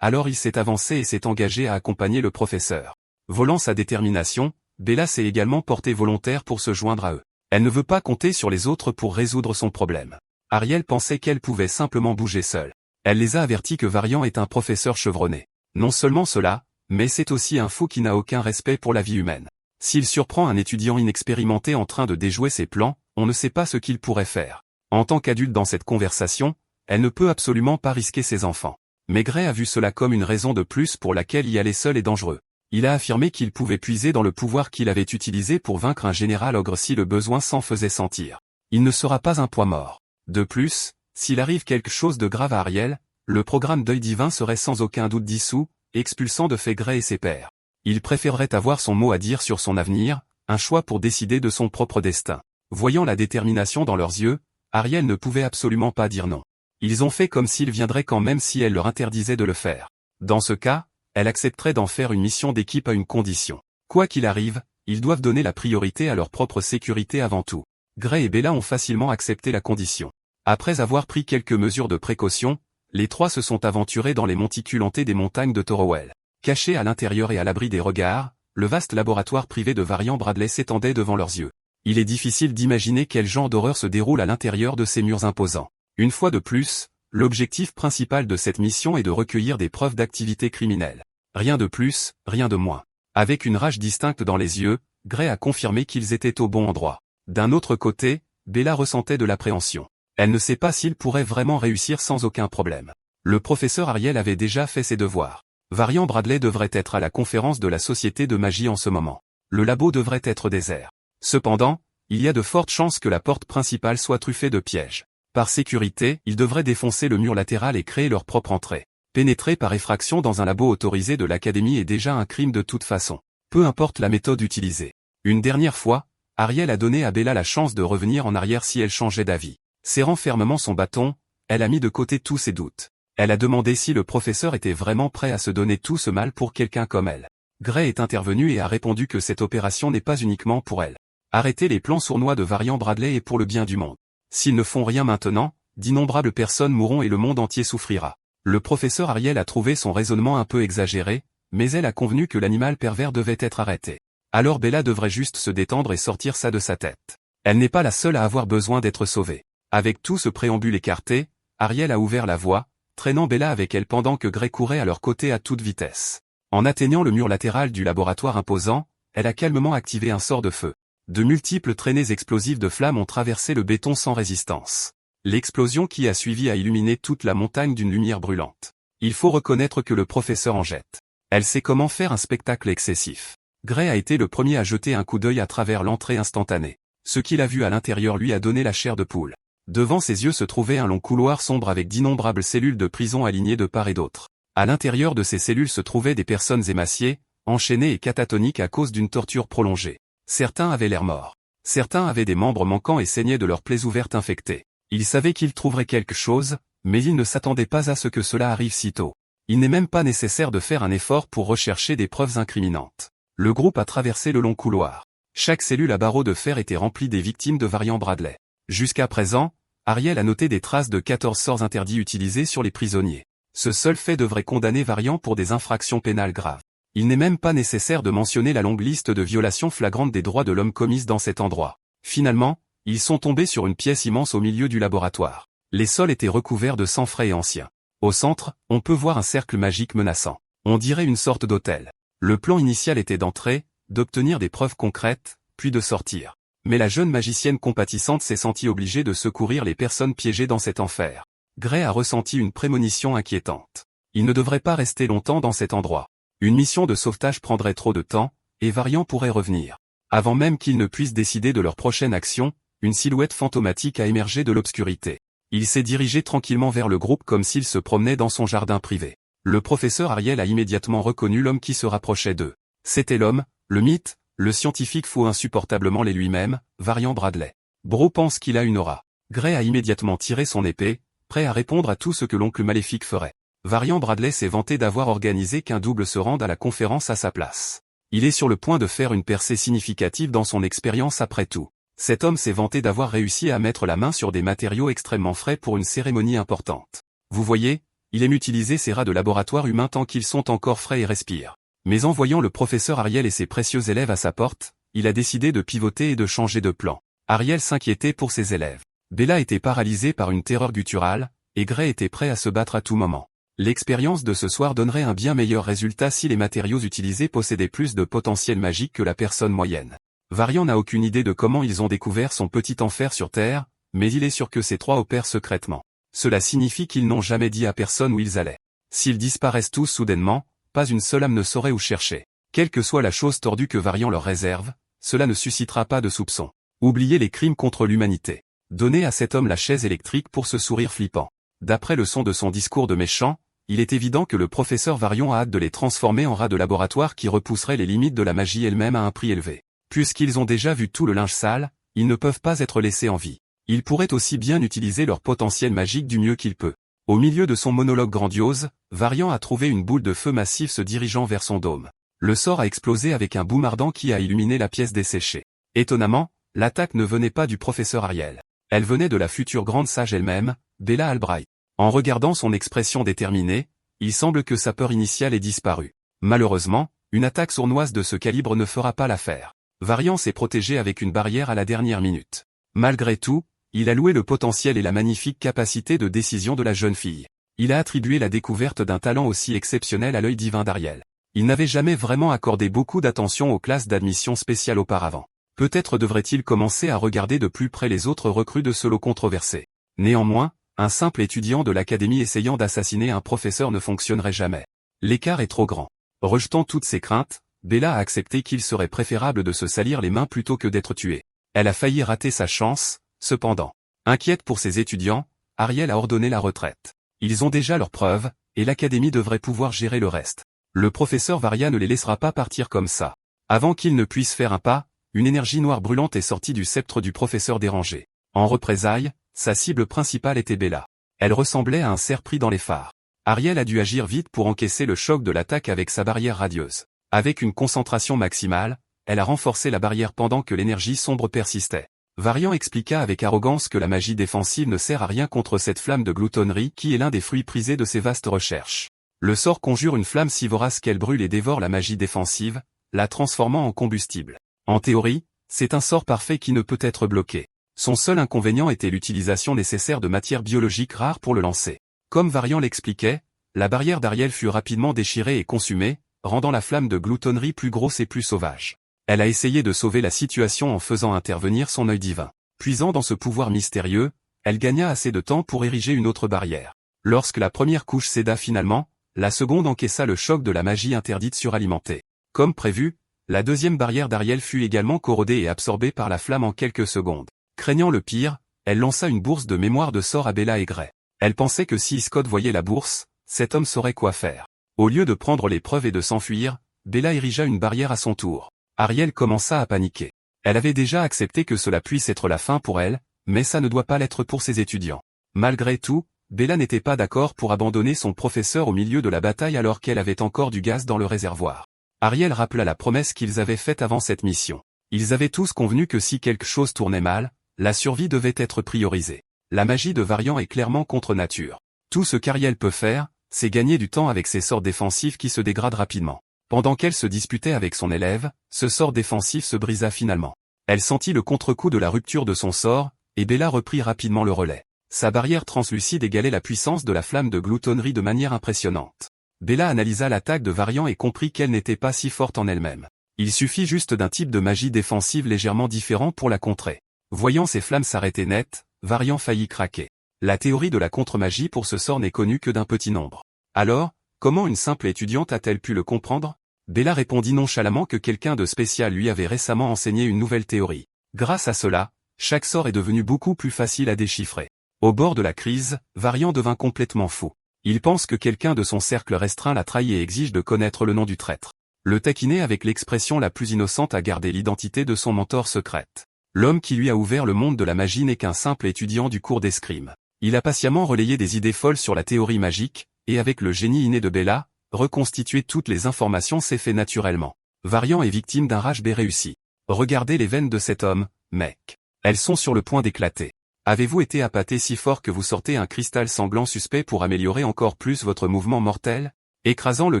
alors il s'est avancé et s'est engagé à accompagner le professeur. Volant sa détermination, Bella s'est également portée volontaire pour se joindre à eux. Elle ne veut pas compter sur les autres pour résoudre son problème. Ariel pensait qu'elle pouvait simplement bouger seule. Elle les a avertis que Varian est un professeur chevronné. Non seulement cela, mais c'est aussi un fou qui n'a aucun respect pour la vie humaine. S'il surprend un étudiant inexpérimenté en train de déjouer ses plans, on ne sait pas ce qu'il pourrait faire. En tant qu'adulte dans cette conversation, elle ne peut absolument pas risquer ses enfants. Mais Gray a vu cela comme une raison de plus pour laquelle y aller seul est dangereux. Il a affirmé qu'il pouvait puiser dans le pouvoir qu'il avait utilisé pour vaincre un général ogre si le besoin s'en faisait sentir. Il ne sera pas un poids mort. De plus, s'il arrive quelque chose de grave à Ariel, le programme d'œil divin serait sans aucun doute dissous, expulsant de fait Gray et ses pairs. Il préférerait avoir son mot à dire sur son avenir, un choix pour décider de son propre destin. Voyant la détermination dans leurs yeux, Ariel ne pouvait absolument pas dire non. Ils ont fait comme s'il viendrait quand même si elle leur interdisait de le faire. Dans ce cas, elle accepterait d'en faire une mission d'équipe à une condition. Quoi qu'il arrive, ils doivent donner la priorité à leur propre sécurité avant tout. Gray et Bella ont facilement accepté la condition. Après avoir pris quelques mesures de précaution, les trois se sont aventurés dans les monticules hantés des montagnes de Torowell. Cachés à l'intérieur et à l'abri des regards, le vaste laboratoire privé de Varian Bradley s'étendait devant leurs yeux. Il est difficile d'imaginer quel genre d'horreur se déroule à l'intérieur de ces murs imposants. Une fois de plus, L'objectif principal de cette mission est de recueillir des preuves d'activité criminelle. Rien de plus, rien de moins. Avec une rage distincte dans les yeux, Gray a confirmé qu'ils étaient au bon endroit. D'un autre côté, Bella ressentait de l'appréhension. Elle ne sait pas s'il pourrait vraiment réussir sans aucun problème. Le professeur Ariel avait déjà fait ses devoirs. Varian Bradley devrait être à la conférence de la Société de magie en ce moment. Le labo devrait être désert. Cependant, il y a de fortes chances que la porte principale soit truffée de pièges. Par sécurité, ils devraient défoncer le mur latéral et créer leur propre entrée. Pénétrer par effraction dans un labo autorisé de l'Académie est déjà un crime de toute façon. Peu importe la méthode utilisée. Une dernière fois, Ariel a donné à Bella la chance de revenir en arrière si elle changeait d'avis. Serrant fermement son bâton, elle a mis de côté tous ses doutes. Elle a demandé si le professeur était vraiment prêt à se donner tout ce mal pour quelqu'un comme elle. Gray est intervenu et a répondu que cette opération n'est pas uniquement pour elle. Arrêter les plans sournois de Varian Bradley est pour le bien du monde. S'ils ne font rien maintenant, d'innombrables personnes mourront et le monde entier souffrira. Le professeur Ariel a trouvé son raisonnement un peu exagéré, mais elle a convenu que l'animal pervers devait être arrêté. Alors Bella devrait juste se détendre et sortir ça de sa tête. Elle n'est pas la seule à avoir besoin d'être sauvée. Avec tout ce préambule écarté, Ariel a ouvert la voie, traînant Bella avec elle pendant que Gray courait à leur côté à toute vitesse. En atteignant le mur latéral du laboratoire imposant, elle a calmement activé un sort de feu. De multiples traînées explosives de flammes ont traversé le béton sans résistance. L'explosion qui a suivi a illuminé toute la montagne d'une lumière brûlante. Il faut reconnaître que le professeur en jette. Elle sait comment faire un spectacle excessif. Gray a été le premier à jeter un coup d'œil à travers l'entrée instantanée. Ce qu'il a vu à l'intérieur lui a donné la chair de poule. Devant ses yeux se trouvait un long couloir sombre avec d'innombrables cellules de prison alignées de part et d'autre. À l'intérieur de ces cellules se trouvaient des personnes émaciées, enchaînées et catatoniques à cause d'une torture prolongée. Certains avaient l'air morts. Certains avaient des membres manquants et saignaient de leurs plaies ouvertes infectées. Ils savaient qu'ils trouveraient quelque chose, mais ils ne s'attendaient pas à ce que cela arrive si tôt. Il n'est même pas nécessaire de faire un effort pour rechercher des preuves incriminantes. Le groupe a traversé le long couloir. Chaque cellule à barreaux de fer était remplie des victimes de Varian Bradley. Jusqu'à présent, Ariel a noté des traces de 14 sorts interdits utilisés sur les prisonniers. Ce seul fait devrait condamner Varian pour des infractions pénales graves. Il n'est même pas nécessaire de mentionner la longue liste de violations flagrantes des droits de l'homme commises dans cet endroit. Finalement, ils sont tombés sur une pièce immense au milieu du laboratoire. Les sols étaient recouverts de sang frais et ancien. Au centre, on peut voir un cercle magique menaçant. On dirait une sorte d'autel. Le plan initial était d'entrer, d'obtenir des preuves concrètes, puis de sortir. Mais la jeune magicienne compatissante s'est sentie obligée de secourir les personnes piégées dans cet enfer. Gray a ressenti une prémonition inquiétante. Il ne devrait pas rester longtemps dans cet endroit. Une mission de sauvetage prendrait trop de temps, et Varian pourrait revenir. Avant même qu'ils ne puissent décider de leur prochaine action, une silhouette fantomatique a émergé de l'obscurité. Il s'est dirigé tranquillement vers le groupe comme s'il se promenait dans son jardin privé. Le professeur Ariel a immédiatement reconnu l'homme qui se rapprochait d'eux. C'était l'homme, le mythe, le scientifique fou insupportablement les lui-même, Varian Bradley. Bro pense qu'il a une aura. Gray a immédiatement tiré son épée, prêt à répondre à tout ce que l'oncle maléfique ferait. Varian Bradley s'est vanté d'avoir organisé qu'un double se rende à la conférence à sa place. Il est sur le point de faire une percée significative dans son expérience après tout. Cet homme s'est vanté d'avoir réussi à mettre la main sur des matériaux extrêmement frais pour une cérémonie importante. Vous voyez, il aime utiliser ces rats de laboratoire humains tant qu'ils sont encore frais et respirent. Mais en voyant le professeur Ariel et ses précieux élèves à sa porte, il a décidé de pivoter et de changer de plan. Ariel s'inquiétait pour ses élèves. Bella était paralysée par une terreur gutturale, et Gray était prêt à se battre à tout moment. L'expérience de ce soir donnerait un bien meilleur résultat si les matériaux utilisés possédaient plus de potentiel magique que la personne moyenne. Varian n'a aucune idée de comment ils ont découvert son petit enfer sur Terre, mais il est sûr que ces trois opèrent secrètement. Cela signifie qu'ils n'ont jamais dit à personne où ils allaient. S'ils disparaissent tous soudainement, pas une seule âme ne saurait où chercher. Quelle que soit la chose tordue que Varian leur réserve, cela ne suscitera pas de soupçons. Oubliez les crimes contre l'humanité. Donnez à cet homme la chaise électrique pour ce sourire flippant. D'après le son de son discours de méchant, il est évident que le professeur Varian a hâte de les transformer en rats de laboratoire qui repousseraient les limites de la magie elle-même à un prix élevé. Puisqu'ils ont déjà vu tout le linge sale, ils ne peuvent pas être laissés en vie. Ils pourraient aussi bien utiliser leur potentiel magique du mieux qu'il peut. Au milieu de son monologue grandiose, Varian a trouvé une boule de feu massive se dirigeant vers son dôme. Le sort a explosé avec un boom ardent qui a illuminé la pièce desséchée. Étonnamment, l'attaque ne venait pas du professeur Ariel. Elle venait de la future grande sage elle-même, Bella Albright. En regardant son expression déterminée, il semble que sa peur initiale ait disparu. Malheureusement, une attaque sournoise de ce calibre ne fera pas l'affaire. Varian s'est protégé avec une barrière à la dernière minute. Malgré tout, Il a loué le potentiel et la magnifique capacité de décision de la jeune fille. Il a attribué la découverte d'un talent aussi exceptionnel à l'œil divin d'Ariel. Il n'avait jamais vraiment accordé beaucoup d'attention aux classes d'admission spéciale auparavant. Peut-être devrait-il commencer à regarder de plus près les autres recrues de ce lot controversé. Néanmoins, un simple étudiant de l'académie essayant d'assassiner un professeur ne fonctionnerait jamais. L'écart est trop grand. Rejetant toutes ses craintes, Bella a accepté qu'il serait préférable de se salir les mains plutôt que d'être tuée. Elle a failli rater sa chance, cependant. Inquiète pour ses étudiants, Ariel a ordonné la retraite. Ils ont déjà leurs preuves, et l'académie devrait pouvoir gérer le reste. Le professeur Varia ne les laissera pas partir comme ça. Avant qu'ils ne puissent faire un pas, une énergie noire brûlante est sortie du sceptre du professeur dérangé. En représailles, sa cible principale était Bella. Elle ressemblait à un cerf pris dans les phares. Ariel a dû agir vite pour encaisser le choc de l'attaque avec sa barrière radieuse. Avec une concentration maximale, elle a renforcé la barrière pendant que l'énergie sombre persistait. Varian expliqua avec arrogance que la magie défensive ne sert à rien contre cette flamme de gloutonnerie qui est l'un des fruits prisés de ses vastes recherches. Le sort conjure une flamme si vorace qu'elle brûle et dévore la magie défensive, la transformant en combustible. En théorie, c'est un sort parfait qui ne peut être bloqué. Son seul inconvénient était l'utilisation nécessaire de matières biologiques rares pour le lancer. Comme Varian l'expliquait, la barrière d'Ariel fut rapidement déchirée et consumée, rendant la flamme de gloutonnerie plus grosse et plus sauvage. Elle a essayé de sauver la situation en faisant intervenir son œil divin. Puisant dans ce pouvoir mystérieux, elle gagna assez de temps pour ériger une autre barrière. Lorsque la première couche céda finalement, la seconde encaissa le choc de la magie interdite suralimentée. Comme prévu, la deuxième barrière d'Ariel fut également corrodée et absorbée par la flamme en quelques secondes. Craignant le pire, elle lança une bourse de mémoire de sort à Bella et Gray. Elle pensait que si Scott voyait la bourse, cet homme saurait quoi faire. Au lieu de prendre l'épreuve et de s'enfuir, Bella érigea une barrière à son tour. Ariel commença à paniquer. Elle avait déjà accepté que cela puisse être la fin pour elle, mais ça ne doit pas l'être pour ses étudiants. Malgré tout, Bella n'était pas d'accord pour abandonner son professeur au milieu de la bataille alors qu'elle avait encore du gaz dans le réservoir. Ariel rappela la promesse qu'ils avaient faite avant cette mission. Ils avaient tous convenu que si quelque chose tournait mal, la survie devait être priorisée. La magie de Varian est clairement contre nature. Tout ce qu'Ariel peut faire, c'est gagner du temps avec ses sorts défensifs qui se dégradent rapidement. Pendant qu'elle se disputait avec son élève, ce sort défensif se brisa finalement. Elle sentit le contre-coup de la rupture de son sort, et Bella reprit rapidement le relais. Sa barrière translucide égalait la puissance de la flamme de gloutonnerie de manière impressionnante. Bella analysa l'attaque de Varian et comprit qu'elle n'était pas si forte en elle-même. Il suffit juste d'un type de magie défensive légèrement différent pour la contrer. Voyant ses flammes s'arrêter net, Varian faillit craquer. La théorie de la contre-magie pour ce sort n'est connue que d'un petit nombre. Alors, comment une simple étudiante a-t-elle pu le comprendre? Bella répondit nonchalamment que quelqu'un de spécial lui avait récemment enseigné une nouvelle théorie. Grâce à cela, chaque sort est devenu beaucoup plus facile à déchiffrer. Au bord de la crise, Varian devint complètement fou. Il pense que quelqu'un de son cercle restreint l'a trahi et exige de connaître le nom du traître. Le taquiner avec l'expression la plus innocente a gardé l'identité de son mentor secrète. L'homme qui lui a ouvert le monde de la magie n'est qu'un simple étudiant du cours d'escrime. Il a patiemment relayé des idées folles sur la théorie magique, et avec le génie inné de Bella, reconstituer toutes les informations s'est fait naturellement. Varian est victime d'un rage B réussi. Regardez les veines de cet homme, mec. Elles sont sur le point d'éclater. Avez-vous été appâté si fort que vous sortez un cristal sanglant suspect pour améliorer encore plus votre mouvement mortel? Écrasant le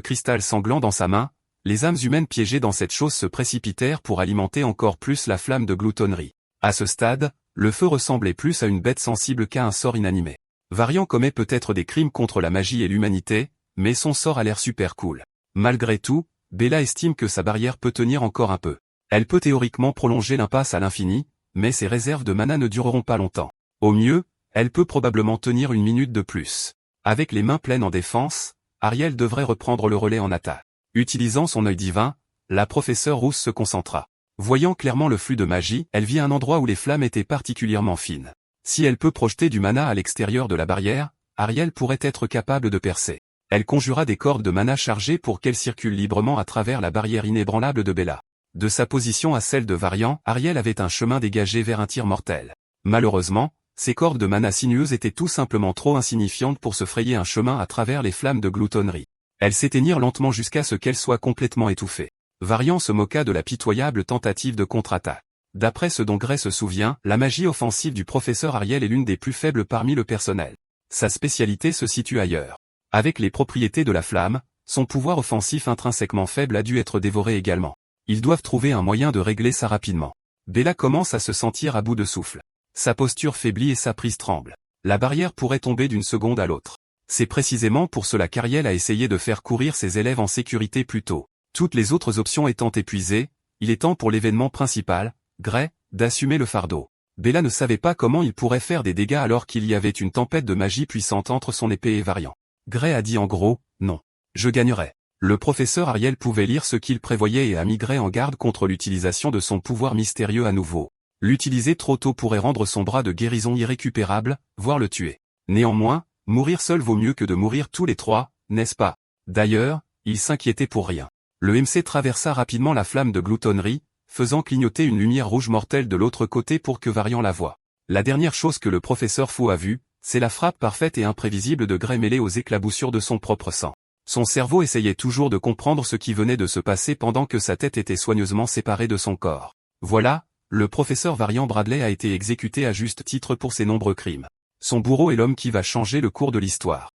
cristal sanglant dans sa main, les âmes humaines piégées dans cette chose se précipitèrent pour alimenter encore plus la flamme de gloutonnerie. À ce stade, le feu ressemblait plus à une bête sensible qu'à un sort inanimé. Varian commet peut-être des crimes contre la magie et l'humanité, mais son sort a l'air super cool. Malgré tout, Bella estime que sa barrière peut tenir encore un peu. Elle peut théoriquement prolonger l'impasse à l'infini, mais ses réserves de mana ne dureront pas longtemps. Au mieux, elle peut probablement tenir une minute de plus. Avec les mains pleines en défense, Ariel devrait reprendre le relais en attaque. Utilisant son œil divin, la professeure rousse se concentra. Voyant clairement le flux de magie, elle vit un endroit où les flammes étaient particulièrement fines. Si elle peut projeter du mana à l'extérieur de la barrière, Ariel pourrait être capable de percer. Elle conjura des cordes de mana chargées pour qu'elles circulent librement à travers la barrière inébranlable de Bella. De sa position à celle de Varian, Ariel avait un chemin dégagé vers un tir mortel. Malheureusement, ces cordes de mana sinueuses étaient tout simplement trop insignifiantes pour se frayer un chemin à travers les flammes de gloutonnerie. Elles s'éteignirent lentement jusqu'à ce qu'elles soient complètement étouffées. Varian se moqua de la pitoyable tentative de contre-attaque. D'après ce dont Gray se souvient, la magie offensive du professeur Ariel est l'une des plus faibles parmi le personnel. Sa spécialité se situe ailleurs. Avec les propriétés de la flamme, son pouvoir offensif intrinsèquement faible a dû être dévoré également. Ils doivent trouver un moyen de régler ça rapidement. Bella commence à se sentir à bout de souffle. Sa posture faiblit et sa prise tremble. La barrière pourrait tomber d'une seconde à l'autre. C'est précisément pour cela qu'Ariel a essayé de faire courir ses élèves en sécurité plus tôt. Toutes les autres options étant épuisées, il est temps pour l'événement principal, Gray, d'assumer le fardeau. Bella ne savait pas comment il pourrait faire des dégâts alors qu'il y avait une tempête de magie puissante entre son épée et Varian. Gray a dit en gros, non. Je gagnerai. Le professeur Ariel pouvait lire ce qu'il prévoyait et a mis Gray en garde contre l'utilisation de son pouvoir mystérieux à nouveau. L'utiliser trop tôt pourrait rendre son bras de guérison irrécupérable, voire le tuer. Néanmoins, mourir seul vaut mieux que de mourir tous les trois, n'est-ce pas? D'ailleurs, il s'inquiétait pour rien. Le MC traversa rapidement la flamme de gloutonnerie, faisant clignoter une lumière rouge mortelle de l'autre côté pour que Varian la voie. La dernière chose que le professeur Faux a vue, c'est la frappe parfaite et imprévisible de Gray mêlée aux éclaboussures de son propre sang. Son cerveau essayait toujours de comprendre ce qui venait de se passer pendant que sa tête était soigneusement séparée de son corps. Voilà, le professeur Varian Bradley a été exécuté à juste titre pour ses nombreux crimes. Son bourreau est l'homme qui va changer le cours de l'histoire.